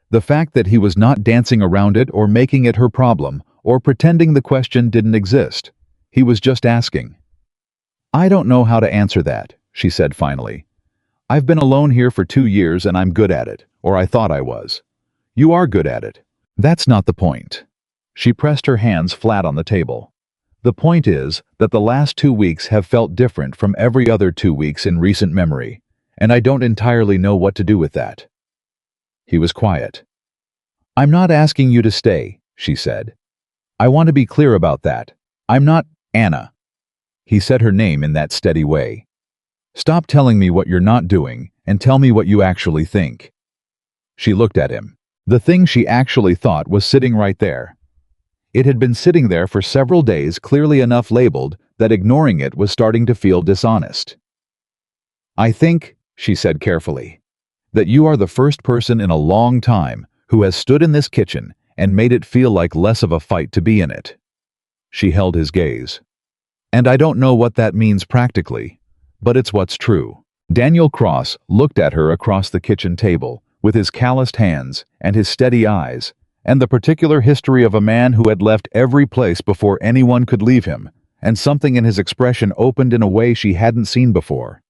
The fact that he was not dancing around it or making it her problem or pretending the question didn't exist. He was just asking. "I don't know how to answer that," she said finally. "I've been alone here for 2 years and I'm good at it, or I thought I was." "You are good at it." "That's not the point." She pressed her hands flat on the table. "The point is that the last 2 weeks have felt different from every other 2 weeks in recent memory, and I don't entirely know what to do with that." He was quiet. "I'm not asking you to stay," she said. "I want to be clear about that. I'm not Anna." He said her name in that steady way. "Stop telling me what you're not doing and tell me what you actually think." She looked at him. The thing she actually thought was sitting right there. It had been sitting there for several days, clearly enough labeled that ignoring it was starting to feel dishonest. "I think," she said carefully, "that you are the first person in a long time who has stood in this kitchen and made it feel like less of a fight to be in it." She held his gaze. "And I don't know what that means practically, but it's what's true." Daniel Cross looked at her across the kitchen table, with his calloused hands and his steady eyes, and the particular history of a man who had left every place before anyone could leave him, and something in his expression opened in a way she hadn't seen before.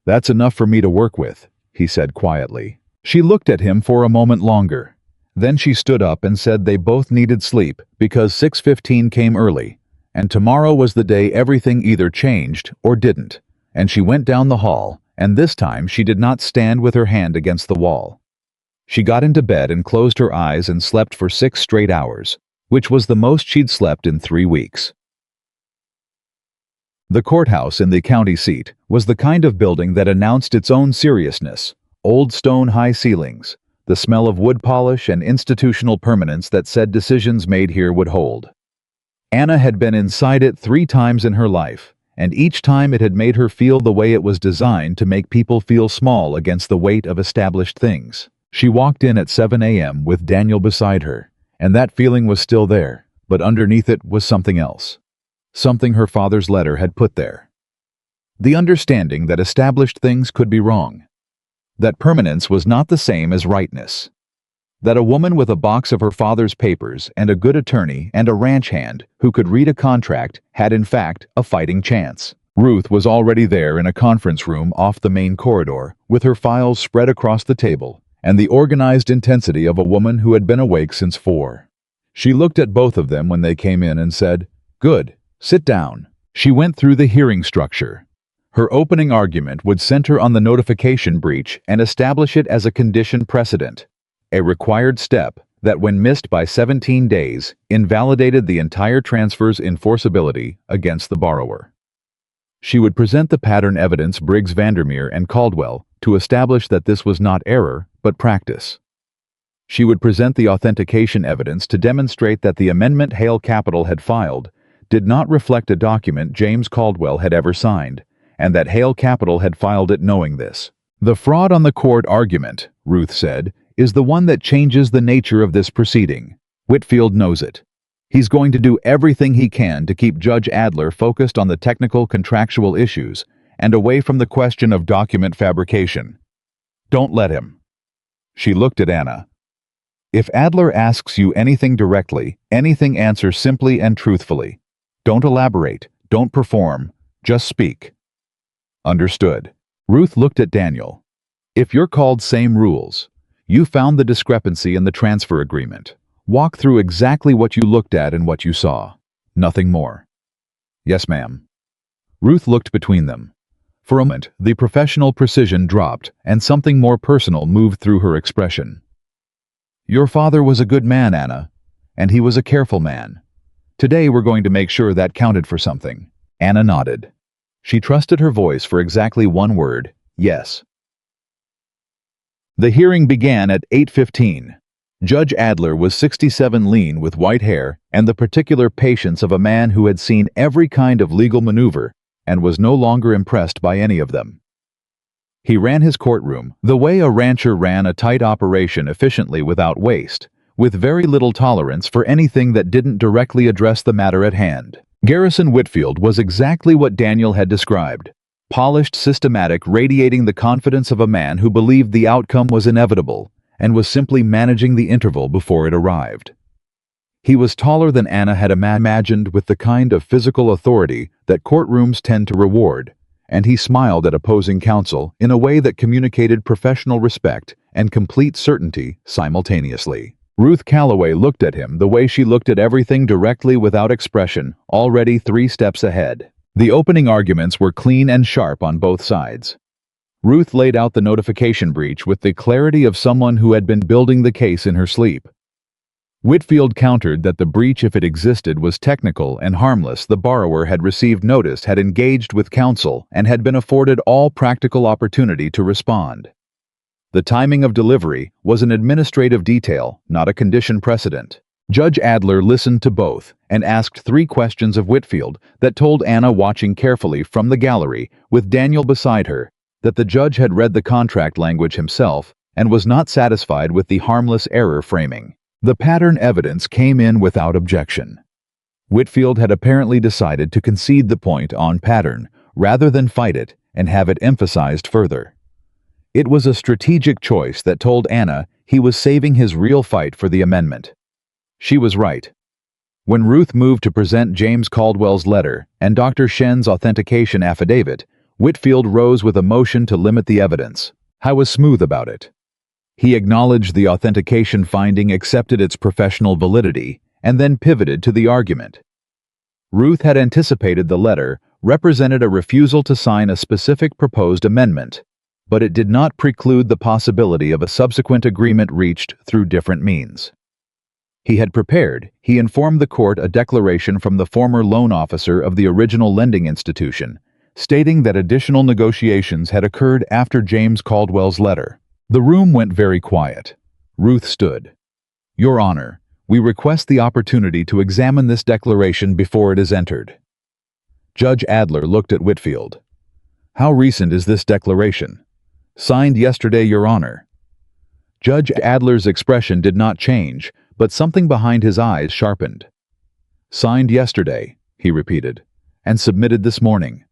"That's enough for me to work with," he said quietly. She looked at him for a moment longer. Then she stood up and said they both needed sleep because 6:15 came early, and tomorrow was the day everything either changed or didn't, and she went down the hall, and this time she did not stand with her hand against the wall. She got into bed and closed her eyes and slept for 6 straight hours, which was the most she'd slept in 3 weeks. The courthouse in the county seat was the kind of building that announced its own seriousness: old stone high ceilings, the smell of wood polish and institutional permanence that said decisions made here would hold. Anna had been inside it 3 times in her life, and each time it had made her feel the way it was designed to make people feel small against the weight of established things. She walked in at 7 a.m. with Daniel beside her, and that feeling was still there, but underneath it was something else. Something her father's letter had put there. The understanding that established things could be wrong. That permanence was not the same as rightness. That a woman with a box of her father's papers and a good attorney and a ranch hand who could read a contract had in fact a fighting chance. Ruth was already there in a conference room off the main corridor, with her files spread across the table, and the organized intensity of a woman who had been awake since 4. She looked at both of them when they came in and said, "Good, sit down." She went through the hearing structure. Her opening argument would center on the notification breach and establish it as a condition precedent, a required step that, when missed by 17 days, invalidated the entire transfer's enforceability against the borrower. She would present the pattern evidence Briggs Vandermeer and Caldwell to establish that this was not error, but practice. She would present the authentication evidence to demonstrate that the amendment Hale Capital had filed did not reflect a document James Caldwell had ever signed, and that Hale Capital had filed it knowing this. "The fraud on the court argument," Ruth said, "is the one that changes the nature of this proceeding. Whitfield knows it. He's going to do everything he can to keep Judge Adler focused on the technical contractual issues and away from the question of document fabrication. Don't let him." She looked at Anna. "If Adler asks you anything directly, anything, answer simply and truthfully. Don't elaborate, don't perform, just speak." "Understood." Ruth looked at Daniel. "If you're called same rules, you found the discrepancy in the transfer agreement. Walk through exactly what you looked at and what you saw. Nothing more. Yes, ma'am. Ruth looked between them. For a moment, the professional precision dropped, and something more personal moved through her expression. Your father was a good man, Anna, and he was a careful man. Today we're going to make sure that counted for something. Anna nodded. She trusted her voice for exactly one word, yes. The hearing began at 8:15. Judge Adler was 67, lean with white hair and the particular patience of a man who had seen every kind of legal maneuver and was no longer impressed by any of them. He ran his courtroom the way a rancher ran a tight operation, efficiently without waste, with very little tolerance for anything that didn't directly address the matter at hand. Garrison Whitfield was exactly what Daniel had described. Polished, systematic, radiating the confidence of a man who believed the outcome was inevitable and was simply managing the interval before it arrived. He was taller than Anna had imagined, with the kind of physical authority that courtrooms tend to reward, and he smiled at opposing counsel in a way that communicated professional respect and complete certainty simultaneously. Ruth Calloway looked at him the way she looked at everything, directly, without expression, already 3 steps ahead. The opening arguments were clean and sharp on both sides. Ruth laid out the notification breach with the clarity of someone who had been building the case in her sleep. Whitfield countered that the breach, if it existed, was technical and harmless. The borrower had received notice, had engaged with counsel, and had been afforded all practical opportunity to respond. The timing of delivery was an administrative detail, not a condition precedent. Judge Adler listened to both and asked 3 questions of Whitfield that told Anna, watching carefully from the gallery with Daniel beside her, that the judge had read the contract language himself and was not satisfied with the harmless error framing. The pattern evidence came in without objection. Whitfield had apparently decided to concede the point on pattern rather than fight it and have it emphasized further. It was a strategic choice that told Anna he was saving his real fight for the amendment. She was right. When Ruth moved to present James Caldwell's letter and Dr. Shen's authentication affidavit, Whitfield rose with a motion to limit the evidence. I was smooth about it. He acknowledged the authentication finding, accepted its professional validity, and then pivoted to the argument. Ruth had anticipated the letter represented a refusal to sign a specific proposed amendment, but it did not preclude the possibility of a subsequent agreement reached through different means. He had prepared, he informed the court, a declaration from the former loan officer of the original lending institution, stating that additional negotiations had occurred after James Caldwell's letter. The room went very quiet. Ruth stood. Your Honor, we request the opportunity to examine this declaration before it is entered. Judge Adler looked at Whitfield. How recent is this declaration? Signed yesterday, Your Honor. Judge Adler's expression did not change, but something behind his eyes sharpened. Signed yesterday, he repeated, and submitted this morning.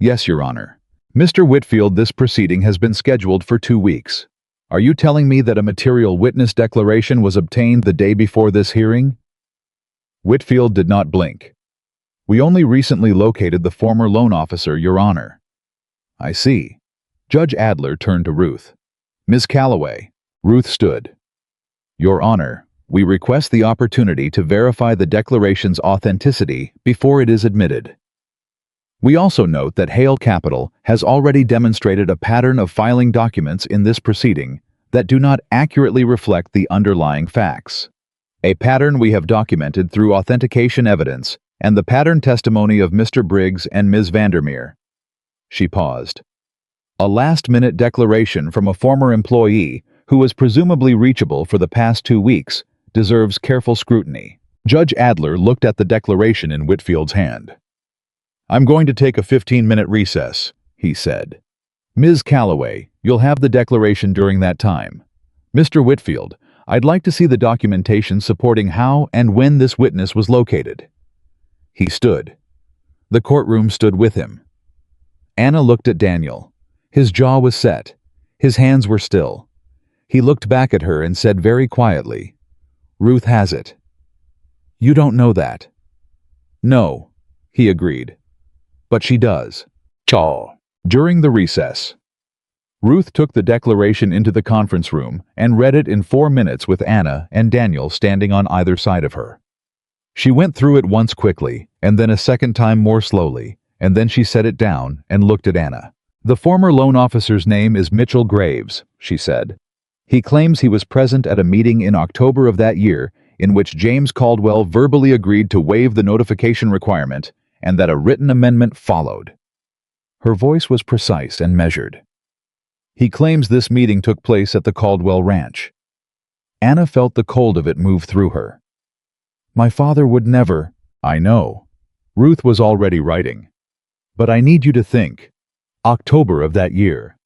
Yes, Your Honor. Mr. Whitfield, this proceeding has been scheduled for 2 weeks. Are you telling me that a material witness declaration was obtained the day before this hearing? Whitfield did not blink. We only recently located the former loan officer, Your Honor. I see. Judge Adler turned to Ruth. Ms. Calloway. Ruth stood. Your Honor, we request the opportunity to verify the declaration's authenticity before it is admitted. We also note that Hale Capital has already demonstrated a pattern of filing documents in this proceeding that do not accurately reflect the underlying facts. A pattern we have documented through authentication evidence and the pattern testimony of Mr. Briggs and Ms. Vandermeer. She paused. A last-minute declaration from a former employee who was presumably reachable for the past 2 weeks deserves careful scrutiny. Judge Adler looked at the declaration in Whitfield's hand. I'm going to take a 15-minute recess, he said. Ms. Calloway, you'll have the declaration during that time. Mr. Whitfield, I'd like to see the documentation supporting how and when this witness was located. He stood. The courtroom stood with him. Anna looked at Daniel. His jaw was set. His hands were still. He looked back at her and said very quietly, Ruth has it. You don't know that. No, he agreed. But she does. Chaw. During the recess. Ruth took the declaration into the conference room and read it in 4 minutes with Anna and Daniel standing on either side of her. She went through it once quickly, and then a second time more slowly, and then she set it down and looked at Anna. "The former loan officer's name is Mitchell Graves," she said. "He claims he was present at a meeting in October of that year in which James Caldwell verbally agreed to waive the notification requirement and that a written amendment followed." Her voice was precise and measured. "He claims this meeting took place at the Caldwell Ranch." Anna felt the cold of it move through her. "My father would never—" "I know." Ruth was already writing. "But I need you to think. October of that year.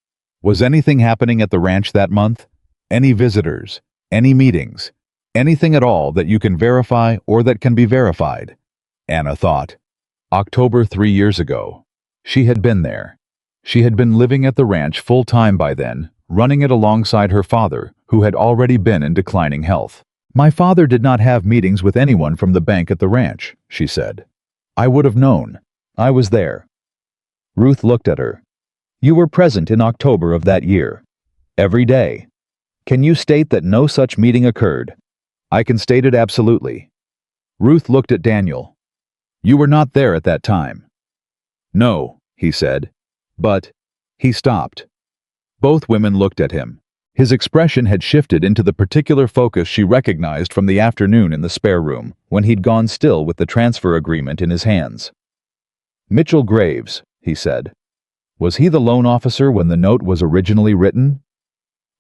Was anything happening at the ranch that month? Any visitors? Any meetings? Anything at all that you can verify or that can be verified?" Anna thought. October 3 years ago. She had been there. She had been living at the ranch full-time by then, running it alongside her father, who had already been in declining health. "My father did not have meetings with anyone from the bank at the ranch," she said. "I would have known. I was there." Ruth looked at her. "You were present in October of that year. Every day. Can you state that no such meeting occurred?" "I can state it absolutely." Ruth looked at Daniel. "You were not there at that time." "No," he said. "But—" He stopped. Both women looked at him. His expression had shifted into the particular focus she recognized from the afternoon in the spare room, when he'd gone still with the transfer agreement in his hands. "Mitchell Graves," he said. "Was he the loan officer when the note was originally written?"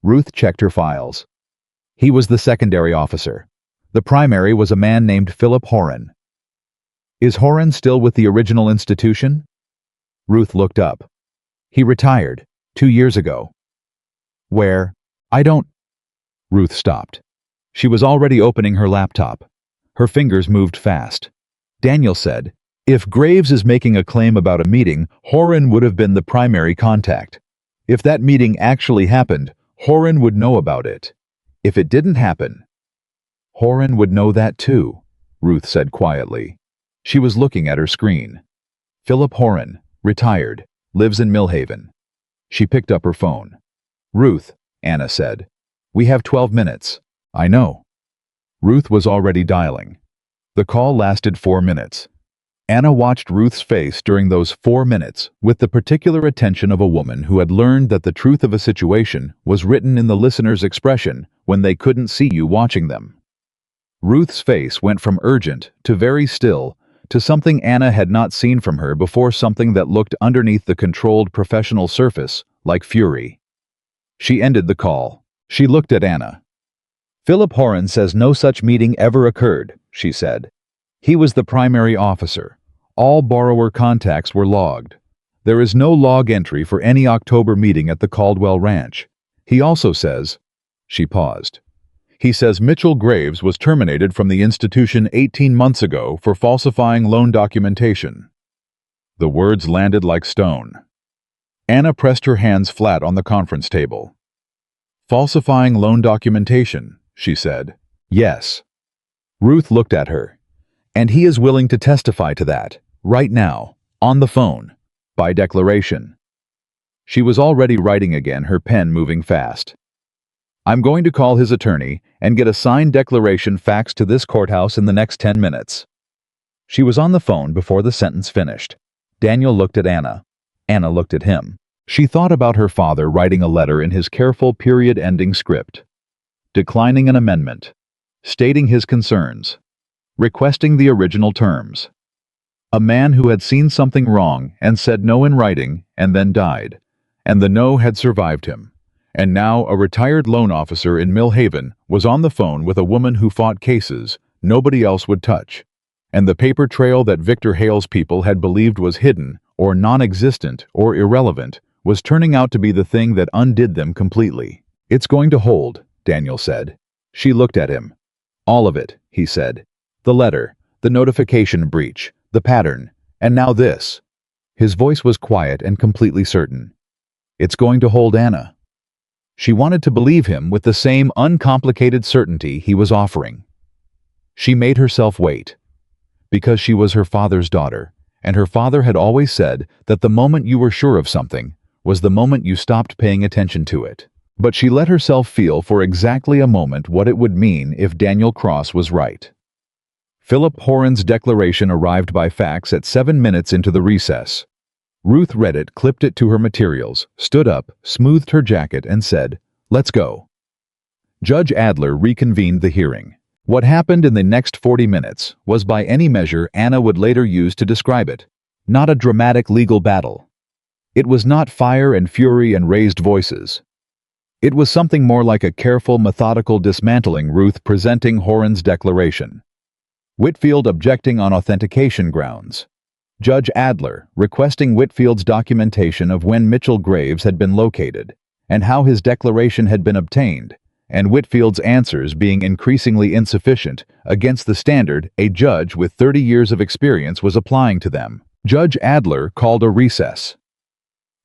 Ruth checked her files. "He was the secondary officer. The primary was a man named Philip Horan." "Is Horan still with the original institution?" Ruth looked up. "He retired 2 years ago." "Where?" "I don't—" Ruth stopped. She was already opening her laptop. Her fingers moved fast. Daniel said, "If Graves is making a claim about a meeting, Horan would have been the primary contact. If that meeting actually happened, Horan would know about it. If it didn't happen—" "Horan would know that too," Ruth said quietly. She was looking at her screen. "Philip Horan, retired, lives in Millhaven." She picked up her phone. "Ruth," Anna said. "We have 12 minutes." "I know." Ruth was already dialing. The call lasted 4 minutes. Anna watched Ruth's face during those 4 minutes with the particular attention of a woman who had learned that the truth of a situation was written in the listener's expression when they couldn't see you watching them. Ruth's face went from urgent to very still to something Anna had not seen from her before, something that looked underneath the controlled professional surface like fury. She ended the call. She looked at Anna. "Philip Horan says no such meeting ever occurred," she said. "He was the primary officer. All borrower contacts were logged. There is no log entry for any October meeting at the Caldwell Ranch. He also says—" She paused. "He says Mitchell Graves was terminated from the institution 18 months ago for falsifying loan documentation." The words landed like stone. Anna pressed her hands flat on the conference table. "Falsifying loan documentation," she said. "Yes." Ruth looked at her. "And he is willing to testify to that, right now, on the phone, by declaration." She was already writing again, her pen moving fast. "I'm going to call his attorney and get a signed declaration faxed to this courthouse in the next 10 minutes. She was on the phone before the sentence finished. Daniel looked at Anna. Anna looked at him. She thought about her father writing a letter in his careful period-ending script, declining an amendment, stating his concerns, requesting the original terms. A man who had seen something wrong and said no in writing and then died, and the no had survived him. And now a retired loan officer in Millhaven was on the phone with a woman who fought cases nobody else would touch. And the paper trail that Victor Hale's people had believed was hidden or non-existent or irrelevant was turning out to be the thing that undid them completely. "It's going to hold," Daniel said. She looked at him. "All of it," he said. "The letter, the notification breach, the pattern, and now this." His voice was quiet and completely certain. "It's going to hold, Anna." She wanted to believe him with the same uncomplicated certainty he was offering. She made herself wait. Because she was her father's daughter, and her father had always said that the moment you were sure of something, was the moment you stopped paying attention to it. But she let herself feel for exactly a moment what it would mean if Daniel Cross was right. Philip Horan's declaration arrived by fax at 7 minutes into the recess. Ruth read it, clipped it to her materials, stood up, smoothed her jacket, and said, "Let's go." Judge Adler reconvened the hearing. What happened in the next 40 minutes was by any measure Anna would later use to describe it. Not a dramatic legal battle. It was not fire and fury and raised voices. It was something more like a careful, methodical dismantling. Ruth presenting Horan's declaration. Whitfield objecting on authentication grounds. Judge Adler requesting Whitfield's documentation of when Mitchell Graves had been located and how his declaration had been obtained, and Whitfield's answers being increasingly insufficient against the standard a judge with 30 years of experience was applying to them. Judge Adler called a recess.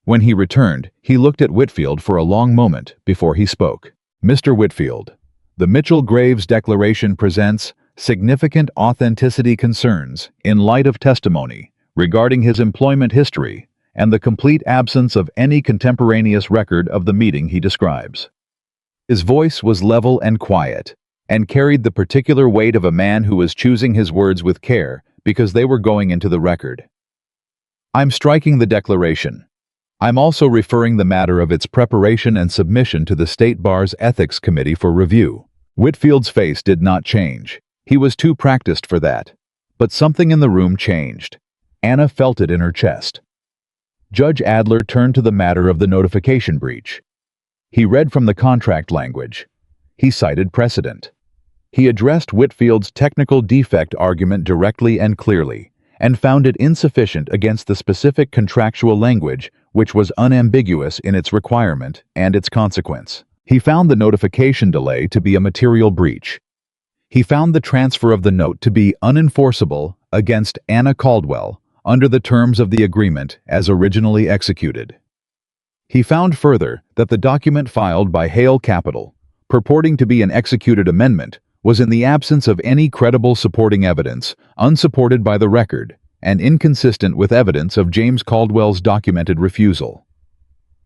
When he returned, he looked at Whitfield for a long moment before he spoke. "Mr. Whitfield, the Mitchell Graves declaration presents significant authenticity concerns in light of testimony regarding his employment history and the complete absence of any contemporaneous record of the meeting he describes." His voice was level and quiet, and carried the particular weight of a man who was choosing his words with care because they were going into the record. "I'm striking the declaration. I'm also referring the matter of its preparation and submission to the State Bar's Ethics Committee for review." Whitfield's face did not change. He was too practiced for that. But something in the room changed. Anna felt it in her chest. Judge Adler turned to the matter of the notification breach. He read from the contract language. He cited precedent. He addressed Whitfield's technical defect argument directly and clearly, and found it insufficient against the specific contractual language, which was unambiguous in its requirement and its consequence. He found the notification delay to be a material breach. He found the transfer of the note to be unenforceable against Anna Caldwell under the terms of the agreement as originally executed. He found further that the document filed by Hale Capital, purporting to be an executed amendment, was in the absence of any credible supporting evidence, unsupported by the record, and inconsistent with evidence of James Caldwell's documented refusal.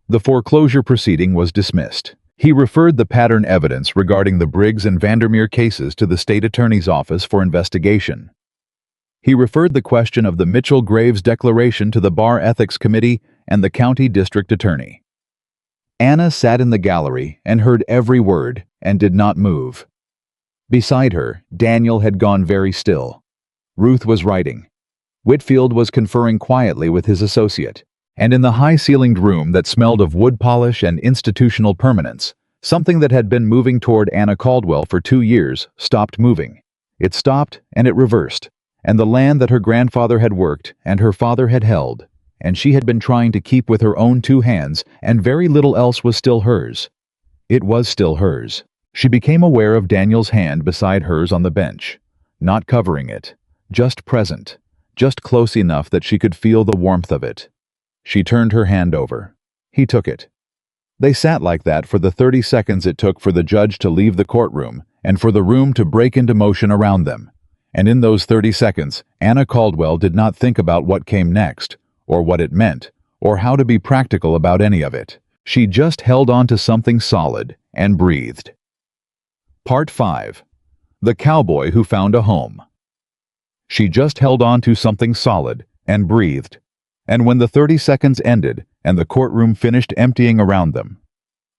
The foreclosure proceeding was dismissed. He referred the pattern evidence regarding the Briggs and Vandermeer cases to the State Attorney's Office for investigation. He referred the question of the Mitchell Graves declaration to the Bar Ethics Committee and the County District Attorney. Anna sat in the gallery and heard every word and did not move. Beside her, Daniel had gone very still. Ruth was writing. Whitfield was conferring quietly with his associate. And in the high-ceilinged room that smelled of wood polish and institutional permanence, something that had been moving toward Anna Caldwell for 2 years stopped moving. It stopped and it reversed, and the land that her grandfather had worked and her father had held, and she had been trying to keep with her own 2 hands, and very little else was still hers. It was still hers. She became aware of Daniel's hand beside hers on the bench, not covering it, just present, just close enough that she could feel the warmth of it. She turned her hand over. He took it. They sat like that for the 30 seconds it took for the judge to leave the courtroom and for the room to break into motion around them. And in those 30 seconds, Anna Caldwell did not think about what came next, or what it meant, or how to be practical about any of it. She just held on to something solid and breathed. Part 5. The Cowboy Who Found a Home. She just held on to something solid and breathed. And when the 30 seconds ended and the courtroom finished emptying around them,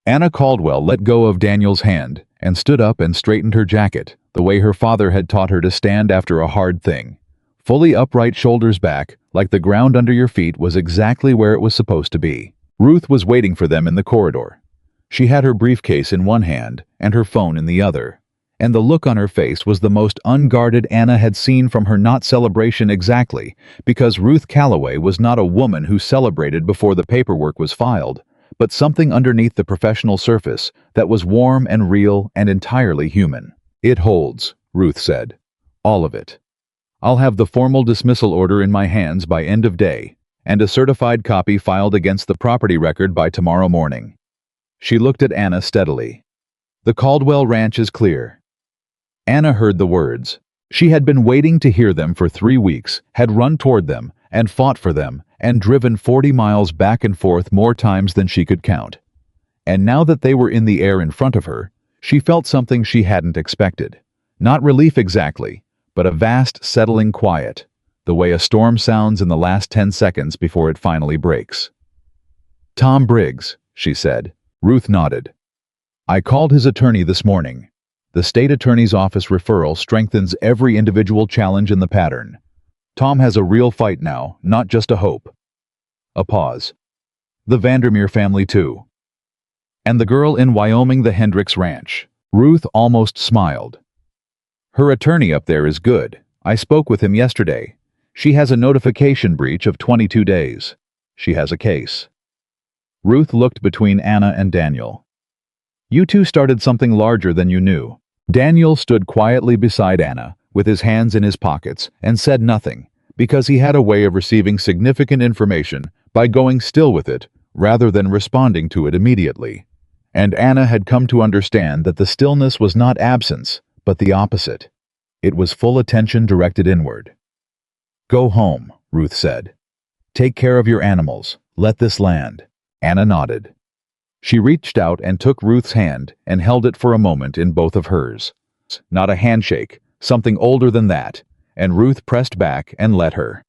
Anna Caldwell let go of Daniel's hand and stood up and straightened her jacket, the way her father had taught her to stand after a hard thing. Fully upright, shoulders back, like the ground under your feet was exactly where it was supposed to be. Ruth was waiting for them in the corridor. She had her briefcase in one hand and her phone in the other, and the look on her face was the most unguarded Anna had seen from her not celebration exactly, because Ruth Calloway was not a woman who celebrated before the paperwork was filed, but something underneath the professional surface that was warm and real and entirely human. "It holds," Ruth said. "All of it. I'll have the formal dismissal order in my hands by end of day, and a certified copy filed against the property record by tomorrow morning." She looked at Anna steadily. "The Caldwell Ranch is clear." Anna heard the words. She had been waiting to hear them for 3 weeks, had run toward them, and fought for them, and driven 40 miles back and forth more times than she could count. And now that they were in the air in front of her, she felt something she hadn't expected. Not relief exactly, but a vast, settling quiet, the way a storm sounds in the last 10 seconds before it finally breaks. "Tom Briggs," she said. Ruth nodded. "I called his attorney this morning. The state attorney's office referral strengthens every individual challenge in the pattern. Tom has a real fight now, not just a hope." A pause. "The Vandermeer family too. And the girl in Wyoming, the Hendricks Ranch." Ruth almost smiled. "Her attorney up there is good. I spoke with him yesterday. She has a notification breach of 22 days. She has a case." Ruth looked between Anna and Daniel. "You two started something larger than you knew." Daniel stood quietly beside Anna, with his hands in his pockets, and said nothing, because he had a way of receiving significant information by going still with it, rather than responding to it immediately. And Anna had come to understand that the stillness was not absence, but the opposite. It was full attention directed inward. "Go home," Ruth said. "Take care of your animals. Let this land." Anna nodded. She reached out and took Ruth's hand and held it for a moment in both of hers. Not a handshake, something older than that, and Ruth pressed back and let her.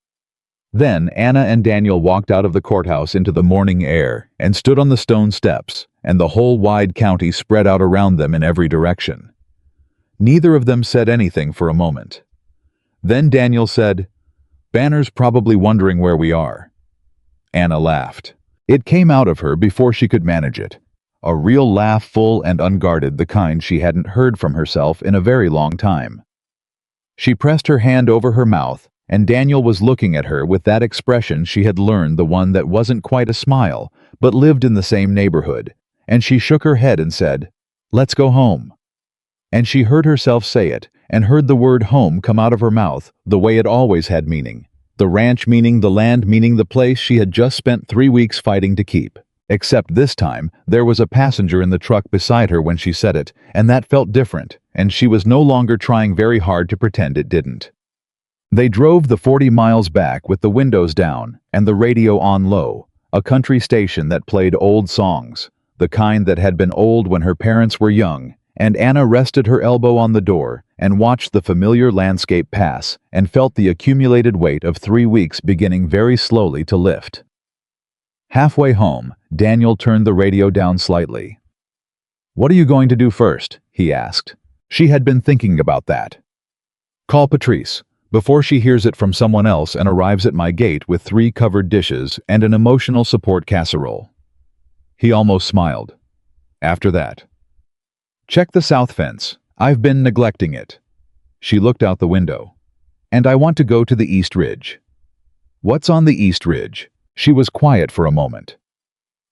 Then Anna and Daniel walked out of the courthouse into the morning air and stood on the stone steps, and the whole wide county spread out around them in every direction. Neither of them said anything for a moment. Then Daniel said, "Banner's probably wondering where we are." Anna laughed. It came out of her before she could manage it. A real laugh, full and unguarded, the kind she hadn't heard from herself in a very long time. She pressed her hand over her mouth, and Daniel was looking at her with that expression she had learned, the one that wasn't quite a smile, but lived in the same neighborhood, and she shook her head and said, "Let's go home." And she heard herself say it, and heard the word home come out of her mouth the way it always had meaning. The ranch meaning the land, meaning the place she had just spent 3 weeks fighting to keep. Except this time, there was a passenger in the truck beside her when she said it, and that felt different, and she was no longer trying very hard to pretend it didn't. They drove the 40 miles back with the windows down and the radio on low, a country station that played old songs, the kind that had been old when her parents were young, and Anna rested her elbow on the door and watched the familiar landscape pass and felt the accumulated weight of 3 weeks beginning very slowly to lift. Halfway home, Daniel turned the radio down slightly. "What are you going to do first?" he asked. She had been thinking about that. "Call Patrice, before she hears it from someone else and arrives at my gate with 3 covered dishes and an emotional support casserole." He almost smiled. "After that?" "Check the south fence. I've been neglecting it." She looked out the window. "And I want to go to the East Ridge." "What's on the East Ridge?" She was quiet for a moment.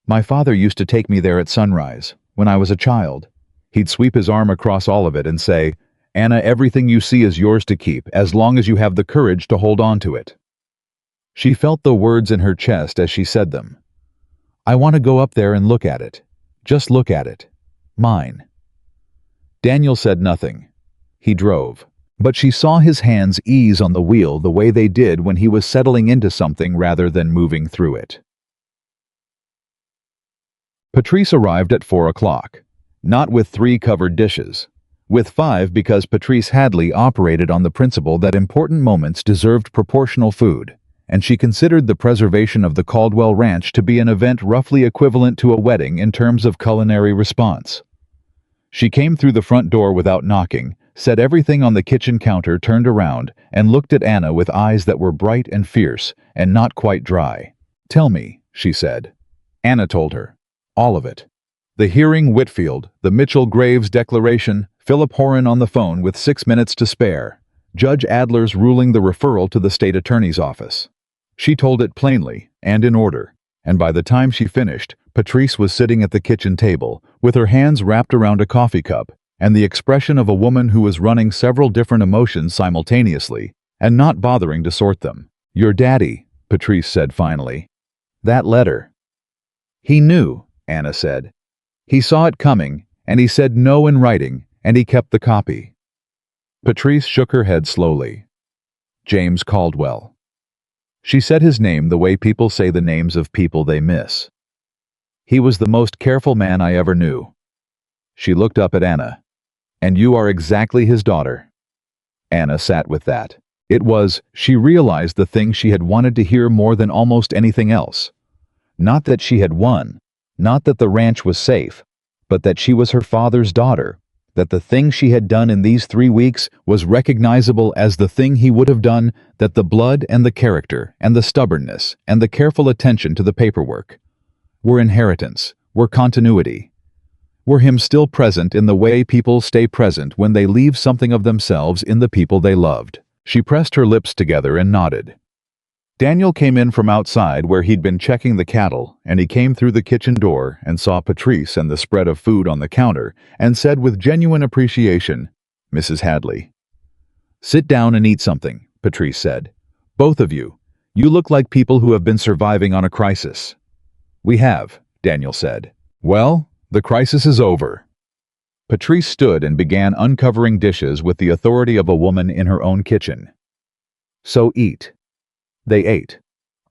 "My father used to take me there at sunrise, when I was a child. He'd sweep his arm across all of it and say, 'Anna, everything you see is yours to keep, as long as you have the courage to hold on to it.'" She felt the words in her chest as she said them. "I want to go up there and look at it. Just look at it. Mine." Daniel said nothing. He drove. But she saw his hands ease on the wheel the way they did when he was settling into something rather than moving through it. Patrice arrived at 4 o'clock. Not with 3 covered dishes. With 5, because Patrice Hadley operated on the principle that important moments deserved proportional food, and she considered the preservation of the Caldwell Ranch to be an event roughly equivalent to a wedding in terms of culinary response. She came through the front door without knocking, set everything on the kitchen counter, turned around, and looked at Anna with eyes that were bright and fierce, and not quite dry. "Tell me," she said. Anna told her. All of it. The hearing, Whitfield, the Mitchell Graves declaration, Philip Horan on the phone with 6 minutes to spare, Judge Adler's ruling, the referral to the state attorney's office. She told it plainly and in order, and by the time she finished, Patrice was sitting at the kitchen table, with her hands wrapped around a coffee cup, and the expression of a woman who was running several different emotions simultaneously, and not bothering to sort them. "Your daddy," Patrice said finally. "That letter." "He knew," Anna said. "He saw it coming, and he said no in writing, and he kept the copy." Patrice shook her head slowly. "James Caldwell." She said his name the way people say the names of people they miss. He was the most careful man I ever knew. She looked up at Anna. And you are exactly his daughter. Anna sat with that. She realized the thing she had wanted to hear more than almost anything else. Not that she had won, not that the ranch was safe, but that she was her father's daughter, that the thing she had done in these 3 weeks was recognizable as the thing he would have done, that the blood and the character and the stubbornness and the careful attention to the paperwork were inheritance, were continuity, were him still present in the way people stay present when they leave something of themselves in the people they loved. She pressed her lips together and nodded. Daniel came in from outside where he'd been checking the cattle, and he came through the kitchen door and saw Patrice and the spread of food on the counter and said with genuine appreciation, "Mrs. Hadley." "Sit down and eat something," Patrice said. "Both of you. You look like people who have been surviving on a crisis." "We have," Daniel said. "Well, the crisis is over." Patrice stood and began uncovering dishes with the authority of a woman in her own kitchen. "So eat." They ate.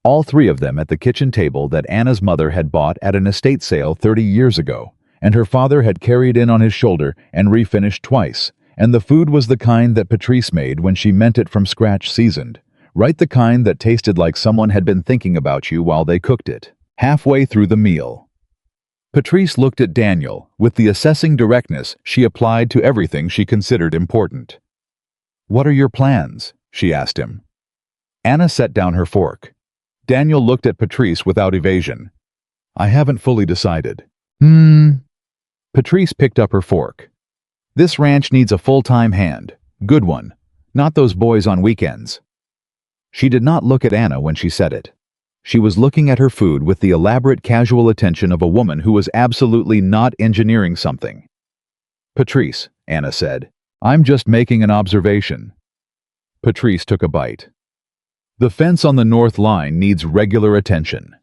All 3 of them at the kitchen table that Anna's mother had bought at an estate sale 30 years ago, and her father had carried in on his shoulder and refinished twice, and the food was the kind that Patrice made when she meant it from scratch seasoned, right, the kind that tasted like someone had been thinking about you while they cooked it. Halfway through the meal, Patrice looked at Daniel with the assessing directness she applied to everything she considered important. "What are your plans?" she asked him. Anna set down her fork. Daniel looked at Patrice without evasion. "I haven't fully decided." Patrice picked up her fork. "This ranch needs a full-time hand. Good one. Not those boys on weekends." She did not look at Anna when she said it. She was looking at her food with the elaborate casual attention of a woman who was absolutely not engineering something. "Patrice," Anna said, "I'm just making an observation." Patrice took a bite. "The fence on the north line needs regular attention.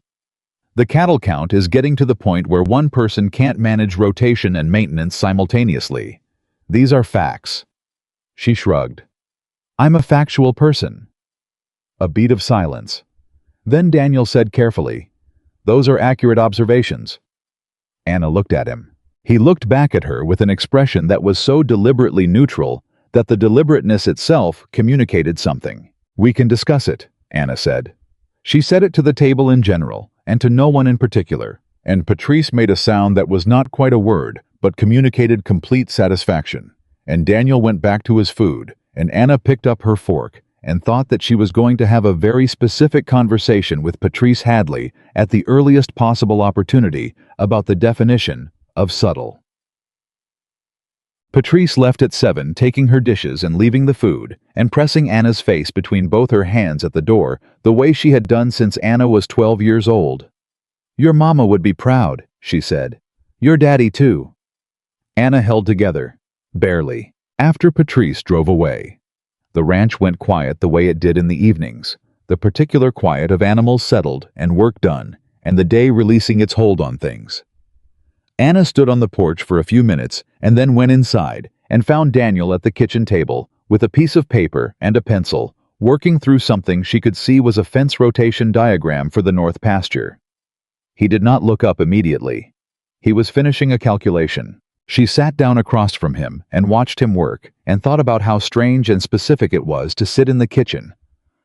The cattle count is getting to the point where one person can't manage rotation and maintenance simultaneously. These are facts." She shrugged. "I'm a factual person." A beat of silence. Then Daniel said carefully, "Those are accurate observations." Anna looked at him. He looked back at her with an expression that was so deliberately neutral that the deliberateness itself communicated something. "We can discuss it," Anna said. She said it to the table in general, and to no one in particular, and Patrice made a sound that was not quite a word, but communicated complete satisfaction. And Daniel went back to his food, and Anna picked up her fork, and thought that she was going to have a very specific conversation with Patrice Hadley at the earliest possible opportunity about the definition of subtle. Patrice left at 7, taking her dishes and leaving the food, and pressing Anna's face between both her hands at the door, the way she had done since Anna was 12 years old. "Your mama would be proud," she said. "Your daddy too." Anna held together. Barely. After Patrice drove away, the ranch went quiet the way it did in the evenings, the particular quiet of animals settled and work done, and the day releasing its hold on things. Anna stood on the porch for a few minutes and then went inside and found Daniel at the kitchen table with a piece of paper and a pencil, working through something she could see was a fence rotation diagram for the north pasture. He did not look up immediately. He was finishing a calculation. She sat down across from him and watched him work and thought about how strange and specific it was to sit in the kitchen.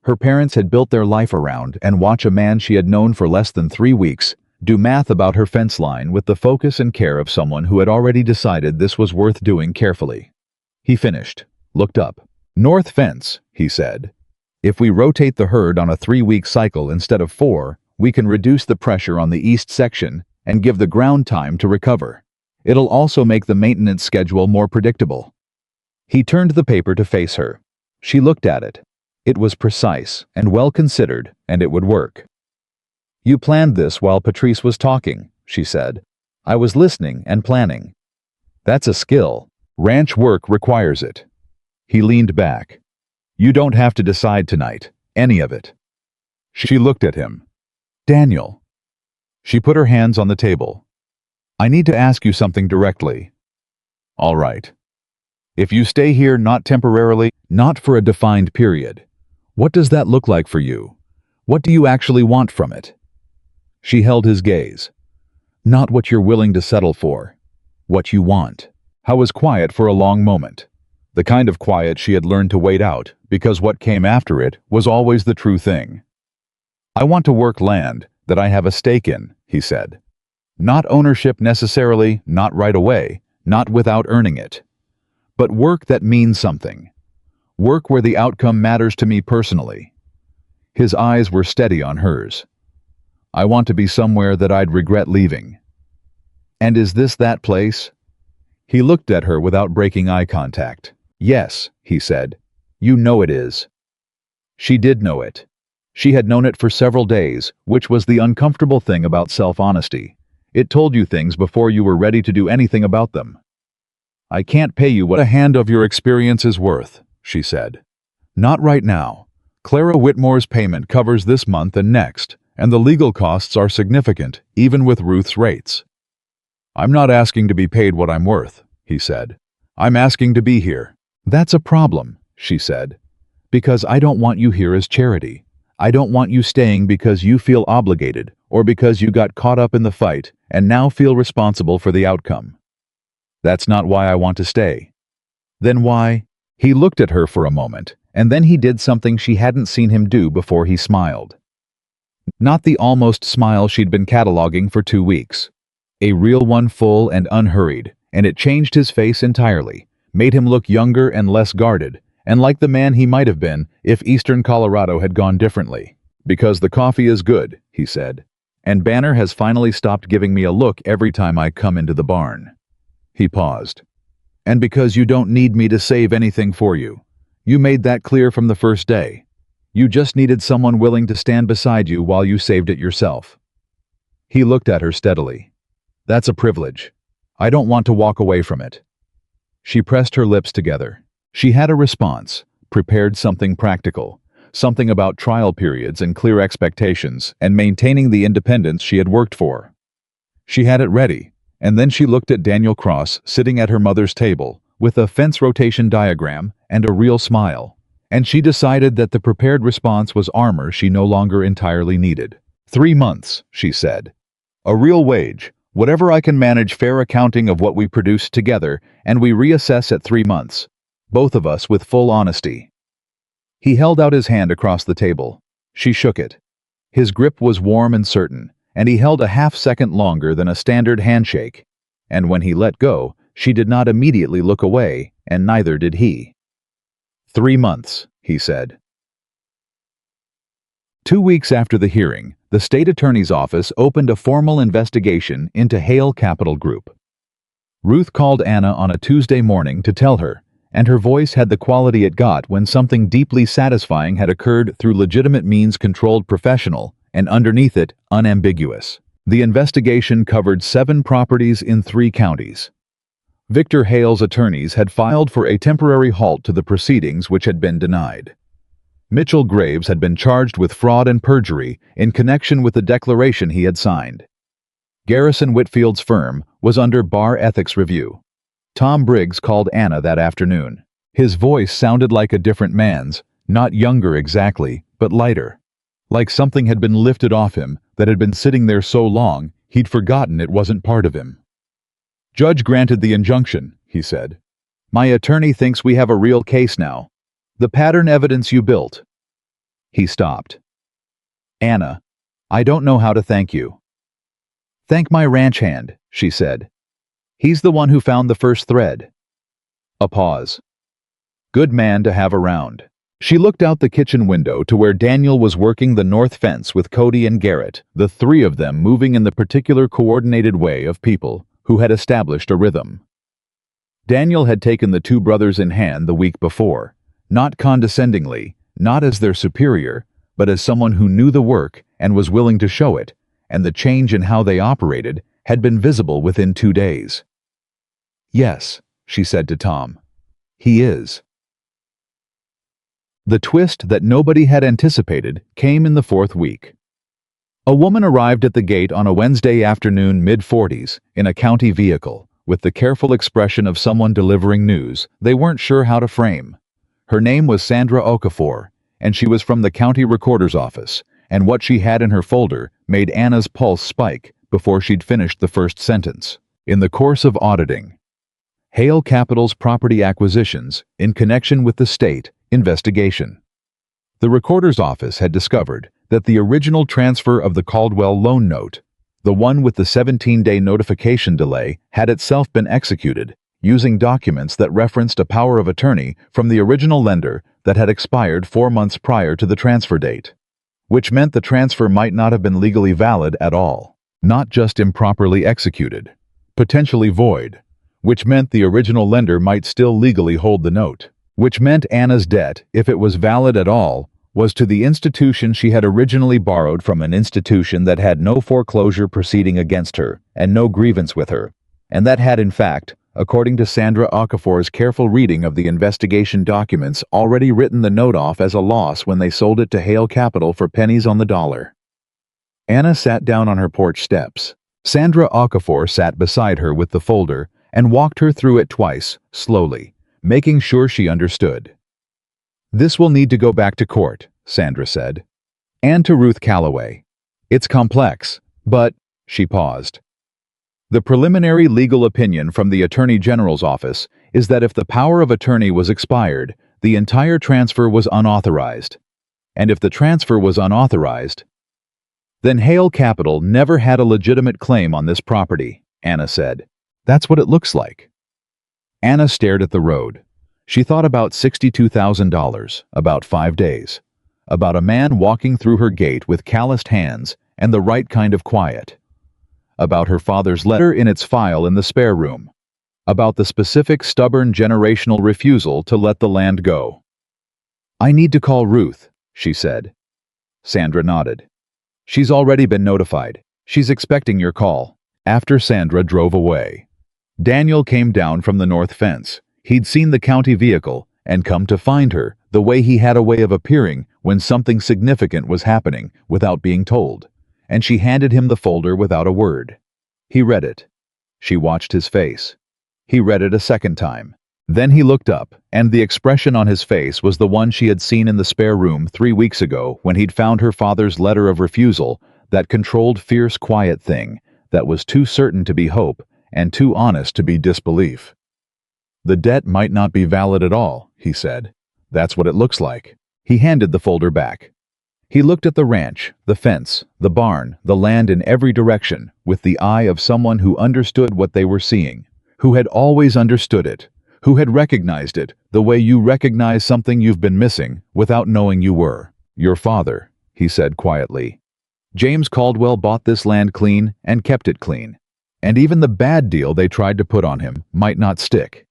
Her parents had built their life around and watch a man she had known for less than 3 weeks do math about her fence line with the focus and care of someone who had already decided this was worth doing carefully. He finished, looked up. "North fence," he said. "If we rotate the herd on a 3-week cycle instead of 4, we can reduce the pressure on the east section and give the ground time to recover. It'll also make the maintenance schedule more predictable." He turned the paper to face her. She looked at it. It was precise and well considered, and it would work. "You planned this while Patrice was talking," she said. "I was listening and planning." "That's a skill. Ranch work requires it." He leaned back. "You don't have to decide tonight, any of it." She looked at him. "Daniel." She put her hands on the table. "I need to ask you something directly." "All right. If you stay here not temporarily, not for a defined period, what does that look like for you? What do you actually want from it? She held his gaze. Not what you're willing to settle for. What you want. Howe was quiet for a long moment. The kind of quiet she had learned to wait out, because what came after it was always the true thing. I want to work land that I have a stake in, he said. Not ownership necessarily, not right away, not without earning it. But work that means something. Work where the outcome matters to me personally. His eyes were steady on hers. I want to be somewhere that I'd regret leaving. And is this that place? He looked at her without breaking eye contact. Yes, he said. You know it is. She did know it. She had known it for several days, which was the uncomfortable thing about self-honesty. It told you things before you were ready to do anything about them. I can't pay you what a hand of your experience is worth, she said. Not right now. Clara Whitmore's payment covers this month and next, and the legal costs are significant, even with Ruth's rates. I'm not asking to be paid what I'm worth, he said. I'm asking to be here. That's a problem, she said. Because I don't want you here as charity. I don't want you staying because you feel obligated, or because you got caught up in the fight and now feel responsible for the outcome. That's not why I want to stay. Then why? He looked at her for a moment, and then he did something she hadn't seen him do before he smiled. Not the almost smile she'd been cataloging for 2 weeks. A real one, full and unhurried, and it changed his face entirely, made him look younger and less guarded, and like the man he might have been if Eastern Colorado had gone differently. Because the coffee is good, he said, and Banner has finally stopped giving me a look every time I come into the barn. He paused. And because you don't need me to save anything for you. You made that clear from the first day. You just needed someone willing to stand beside you while you saved it yourself. He looked at her steadily. That's a privilege. I don't want to walk away from it. She pressed her lips together. She had a response, prepared something practical, something about trial periods and clear expectations and maintaining the independence she had worked for. She had it ready, and then she looked at Daniel Cross sitting at her mother's table with a fence rotation diagram and a real smile, and she decided that the prepared response was armor she no longer entirely needed. 3 months, she said. A real wage, whatever I can manage, fair accounting of what we produce together, and we reassess at 3 months. Both of us with full honesty. He held out his hand across the table. She shook it. His grip was warm and certain, and he held a half-second longer than a standard handshake. And when he let go, she did not immediately look away, and neither did he. 3 months, he said. 2 weeks after the hearing, the state attorney's office opened a formal investigation into Hale Capital Group. Ruth called Anna on a Tuesday morning to tell her, and her voice had the quality it got when something deeply satisfying had occurred through legitimate means, controlled, professional, and underneath it, unambiguous. The investigation covered 7 properties in 3 counties. Victor Hale's attorneys had filed for a temporary halt to the proceedings which had been denied. Mitchell Graves had been charged with fraud and perjury in connection with the declaration he had signed. Garrison Whitfield's firm was under bar ethics review. Tom Briggs called Anna that afternoon. His voice sounded like a different man's, not younger exactly, but lighter. Like something had been lifted off him that had been sitting there so long he'd forgotten it wasn't part of him. Judge granted the injunction, he said. My attorney thinks we have a real case now. The pattern evidence you built. He stopped. Anna, I don't know how to thank you. Thank my ranch hand, she said. He's the one who found the first thread. A pause. Good man to have around. She looked out the kitchen window to where Daniel was working the north fence with Cody and Garrett, the 3 of them moving in the particular coordinated way of people who had established a rhythm. Daniel had taken the 2 brothers in hand the week before, not condescendingly, not as their superior, but as someone who knew the work and was willing to show it, and the change in how they operated had been visible within 2 days. Yes, she said to Tom. He is. The twist that nobody had anticipated came in the 4th week. A woman arrived at the gate on a Wednesday afternoon, mid-40s, in a county vehicle, with the careful expression of someone delivering news they weren't sure how to frame. Her name was Sandra Okafor, and she was from the county recorder's office, and what she had in her folder made Anna's pulse spike before she'd finished the first sentence. In the course of auditing Hale Capital's property acquisitions in connection with the state investigation, the recorder's office had discovered that the original transfer of the Caldwell loan note, the one with the 17-day notification delay, had itself been executed using documents that referenced a power of attorney from the original lender that had expired 4 months prior to the transfer date, which meant the transfer might not have been legally valid at all, not just improperly executed, potentially void, which meant the original lender might still legally hold the note, which meant Anna's debt, if it was valid at all, was to the institution she had originally borrowed from, an institution that had no foreclosure proceeding against her and no grievance with her, and that had in fact, according to Sandra Okafor's careful reading of the investigation documents, already written the note off as a loss when they sold it to Hale Capital for pennies on the dollar. Anna sat down on her porch steps. Sandra Okafor sat beside her with the folder and walked her through it twice, slowly, making sure she understood. "This will need to go back to court," Sandra said. "And to Ruth Calloway. It's complex, but—" she paused. "The preliminary legal opinion from the Attorney General's office is that if the power of attorney was expired, the entire transfer was unauthorized. And if the transfer was unauthorized, then Hale Capital never had a legitimate claim on this property," Anna said. "That's what it looks like." Anna stared at the road. She thought about $62,000, about 5 days, about a man walking through her gate with calloused hands and the right kind of quiet, about her father's letter in its file in the spare room, about the specific stubborn generational refusal to let the land go. "I need to call Ruth," she said. Sandra nodded. "She's already been notified. She's expecting your call." After Sandra drove away, Daniel came down from the north fence. He'd seen the county vehicle and come to find her, the way he had a way of appearing when something significant was happening without being told, and she handed him the folder without a word. He read it. She watched his face. He read it a second time. Then he looked up, and the expression on his face was the one she had seen in the spare room 3 weeks ago when he'd found her father's letter of refusal, that controlled, fierce, quiet thing that was too certain to be hope and too honest to be disbelief. "The debt might not be valid at all," he said. "That's what it looks like." He handed the folder back. He looked at the ranch, the fence, the barn, the land in every direction, with the eye of someone who understood what they were seeing, who had always understood it, who had recognized it the way you recognize something you've been missing without knowing you were. "Your father," he said quietly. "James Caldwell bought this land clean and kept it clean. And even the bad deal they tried to put on him might not stick."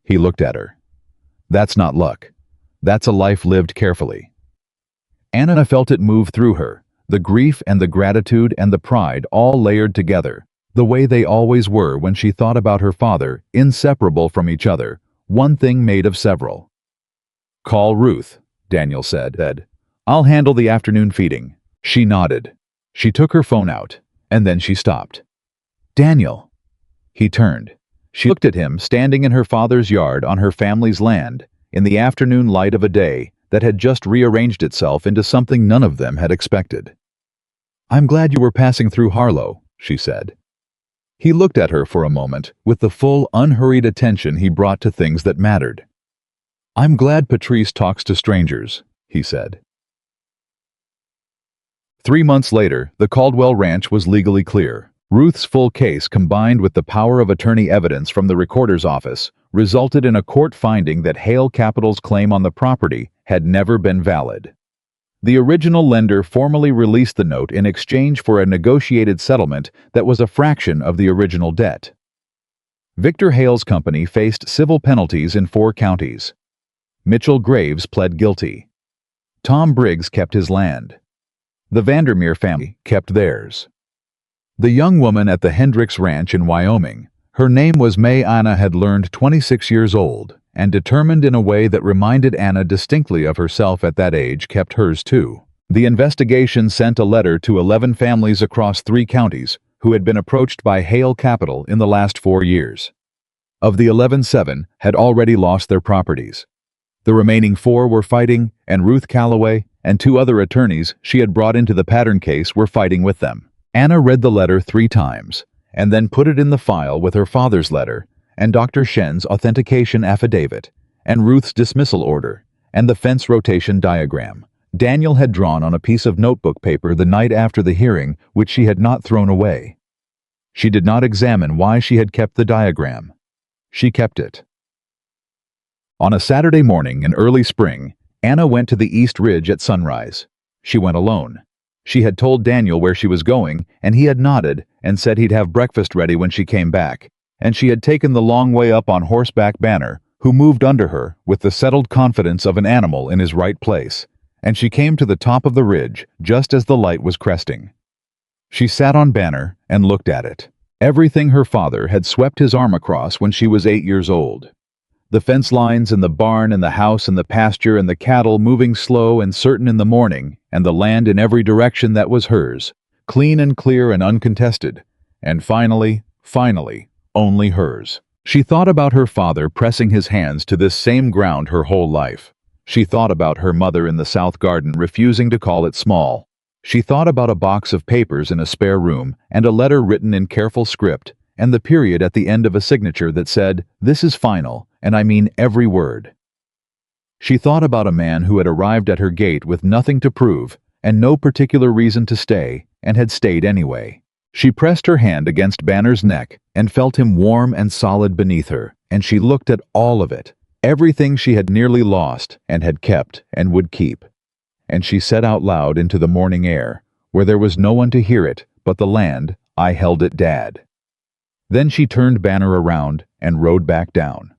He looked at her. "That's not luck. That's a life lived carefully." Anna felt it move through her, the grief and the gratitude and the pride all layered together, the way they always were when she thought about her father, inseparable from each other, one thing made of several. "Call Ruth," Daniel said. "I'll handle the afternoon feeding." She nodded. She took her phone out, and then she stopped. "Daniel." He turned. She looked at him standing in her father's yard on her family's land, in the afternoon light of a day that had just rearranged itself into something none of them had expected. "I'm glad you were passing through Harlow," she said. He looked at her for a moment with the full, unhurried attention he brought to things that mattered. "I'm glad Patrice talks to strangers," he said. 3 months later, the Caldwell Ranch was legally clear. Ruth's full case, combined with the power of attorney evidence from the recorder's office, resulted in a court finding that Hale Capital's claim on the property had never been valid. The original lender formally released the note in exchange for a negotiated settlement that was a fraction of the original debt. Victor Hale's company faced civil penalties in 4 counties. Mitchell Graves pled guilty. Tom Briggs kept his land. The Vandermeer family kept theirs. The young woman at the Hendricks Ranch in Wyoming, her name was May. Anna had learned 26 years old, and determined in a way that reminded Anna distinctly of herself at that age, kept hers too. The investigation sent a letter to 11 families across 3 counties who had been approached by Hale Capital in the last 4 years. Of the 11, 7 had already lost their properties. The remaining 4 were fighting, and Ruth Calloway and 2 other attorneys she had brought into the pattern case were fighting with them. Anna read the letter 3 times, and then put it in the file with her father's letter, and Dr. Shen's authentication affidavit, and Ruth's dismissal order, and the fence rotation diagram Daniel had drawn on a piece of notebook paper the night after the hearing, which she had not thrown away. She did not examine why she had kept the diagram. She kept it. On a Saturday morning in early spring, Anna went to the East Ridge at sunrise. She went alone. She had told Daniel where she was going, and he had nodded and said he'd have breakfast ready when she came back, and she had taken the long way up on horseback Banner, who moved under her with the settled confidence of an animal in his right place, and she came to the top of the ridge just as the light was cresting. She sat on Banner and looked at it. Everything her father had swept his arm across when she was 8 years old. The fence lines and the barn and the house and the pasture and the cattle moving slow and certain in the morning, and the land in every direction that was hers, clean and clear and uncontested, and finally, only hers. She thought about her father pressing his hands to this same ground her whole life. She thought about her mother in the south garden refusing to call it small. She thought about a box of papers in a spare room and a letter written in careful script, and the period at the end of a signature that said, "This is final, and I mean every word." She thought about a man who had arrived at her gate with nothing to prove and no particular reason to stay, and had stayed anyway. She pressed her hand against Banner's neck and felt him warm and solid beneath her, and she looked at all of it, everything she had nearly lost and had kept and would keep. And she said out loud into the morning air, where there was no one to hear it but the land, "I held it, Dad." Then she turned Banner around and rode back down.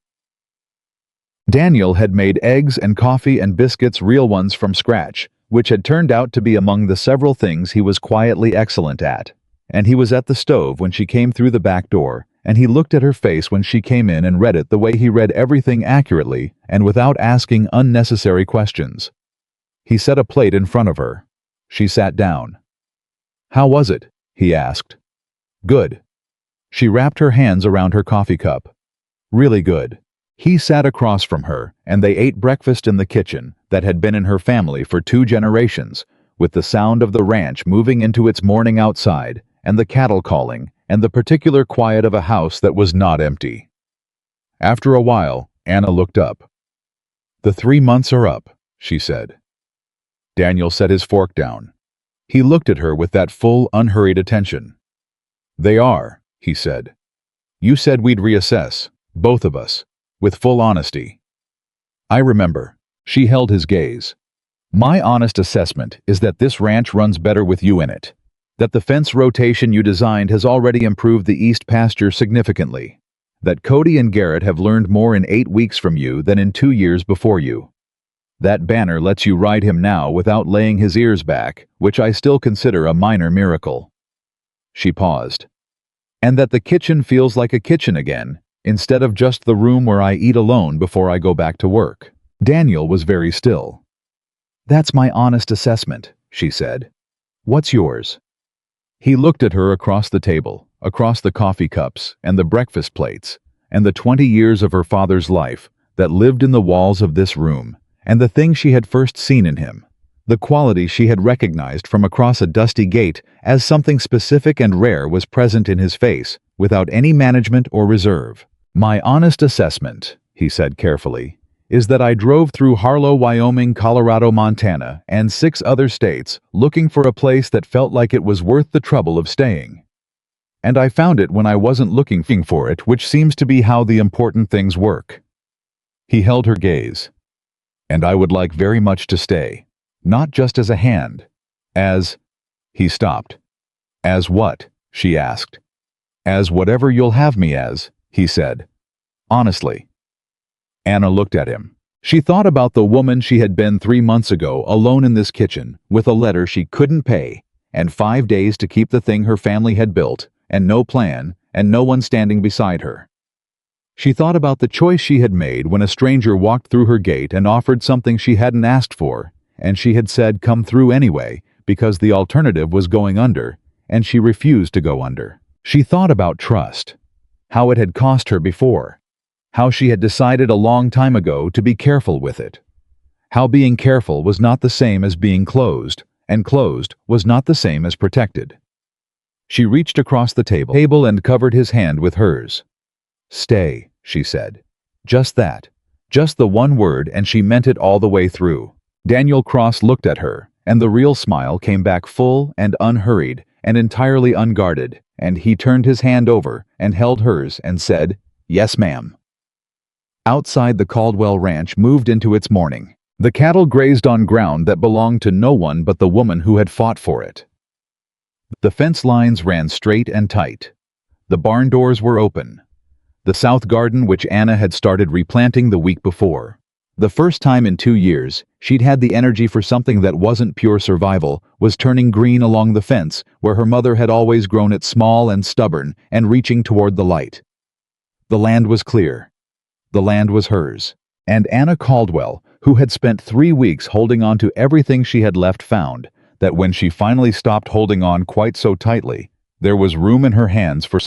Daniel had made eggs and coffee and biscuits, real ones from scratch, which had turned out to be among the several things he was quietly excellent at. And he was at the stove when she came through the back door, and he looked at her face when she came in and read it the way he read everything accurately and without asking unnecessary questions. He set a plate in front of her. She sat down. "How was it?" he asked. "Good." She wrapped her hands around her coffee cup. "Really good." He sat across from her, and they ate breakfast in the kitchen that had been in her family for 2 generations, with the sound of the ranch moving into its morning outside, and the cattle calling, and the particular quiet of a house that was not empty. After a while, Anna looked up. "The 3 months are up," she said. Daniel set his fork down. He looked at her with that full, unhurried attention. "They are," he said. "You said we'd reassess, both of us, with full honesty." "I remember." She held his gaze. "My honest assessment is that this ranch runs better with you in it. That the fence rotation you designed has already improved the east pasture significantly. That Cody and Garrett have learned more in 8 weeks from you than in 2 years before you. That Banner lets you ride him now without laying his ears back, which I still consider a minor miracle." She paused. "And that the kitchen feels like a kitchen again, instead of just the room where I eat alone before I go back to work." Daniel was very still. "That's my honest assessment," she said. "What's yours?" He looked at her across the table, across the coffee cups and the breakfast plates, and the 20 years of her father's life that lived in the walls of this room, and the thing she had first seen in him, the quality she had recognized from across a dusty gate as something specific and rare was present in his face, without any management or reserve. "My honest assessment," he said carefully, "is that I drove through Harlow, Wyoming, Colorado, Montana, and 6 other states looking for a place that felt like it was worth the trouble of staying. And I found it when I wasn't looking for it, which seems to be how the important things work." He held her gaze. "And I would like very much to stay, not just as a hand, as—" He stopped. "As what?" she asked. "As whatever you'll have me as," he said. "Honestly." Anna looked at him. She thought about the woman she had been 3 months ago, alone in this kitchen, with a letter she couldn't pay, and 5 days to keep the thing her family had built, and no plan, and no one standing beside her. She thought about the choice she had made when a stranger walked through her gate and offered something she hadn't asked for, and she had said come through anyway, because the alternative was going under, and she refused to go under. She thought about trust, how it had cost her before, how she had decided a long time ago to be careful with it, How being careful was not the same as being closed, and closed was not the same as protected. She reached across the table and covered his hand with hers. "Stay," she said. Just that. Just the one word, and she meant it all the way through. Daniel Cross looked at her, and the real smile came back full and unhurried and entirely unguarded, and he turned his hand over and held hers and said, "Yes, ma'am." Outside, the Caldwell Ranch moved into its morning. The cattle grazed on ground that belonged to no one but the woman who had fought for it. The fence lines ran straight and tight. The barn doors were open. The south garden, which Anna had started replanting the week before. The first time in 2 years, she'd had the energy for something that wasn't pure survival, was turning green along the fence, where her mother had always grown it small and stubborn and reaching toward the light. The land was clear. The land was hers. And Anna Caldwell, who had spent 3 weeks holding on to everything she had left, found that when she finally stopped holding on quite so tightly, there was room in her hands for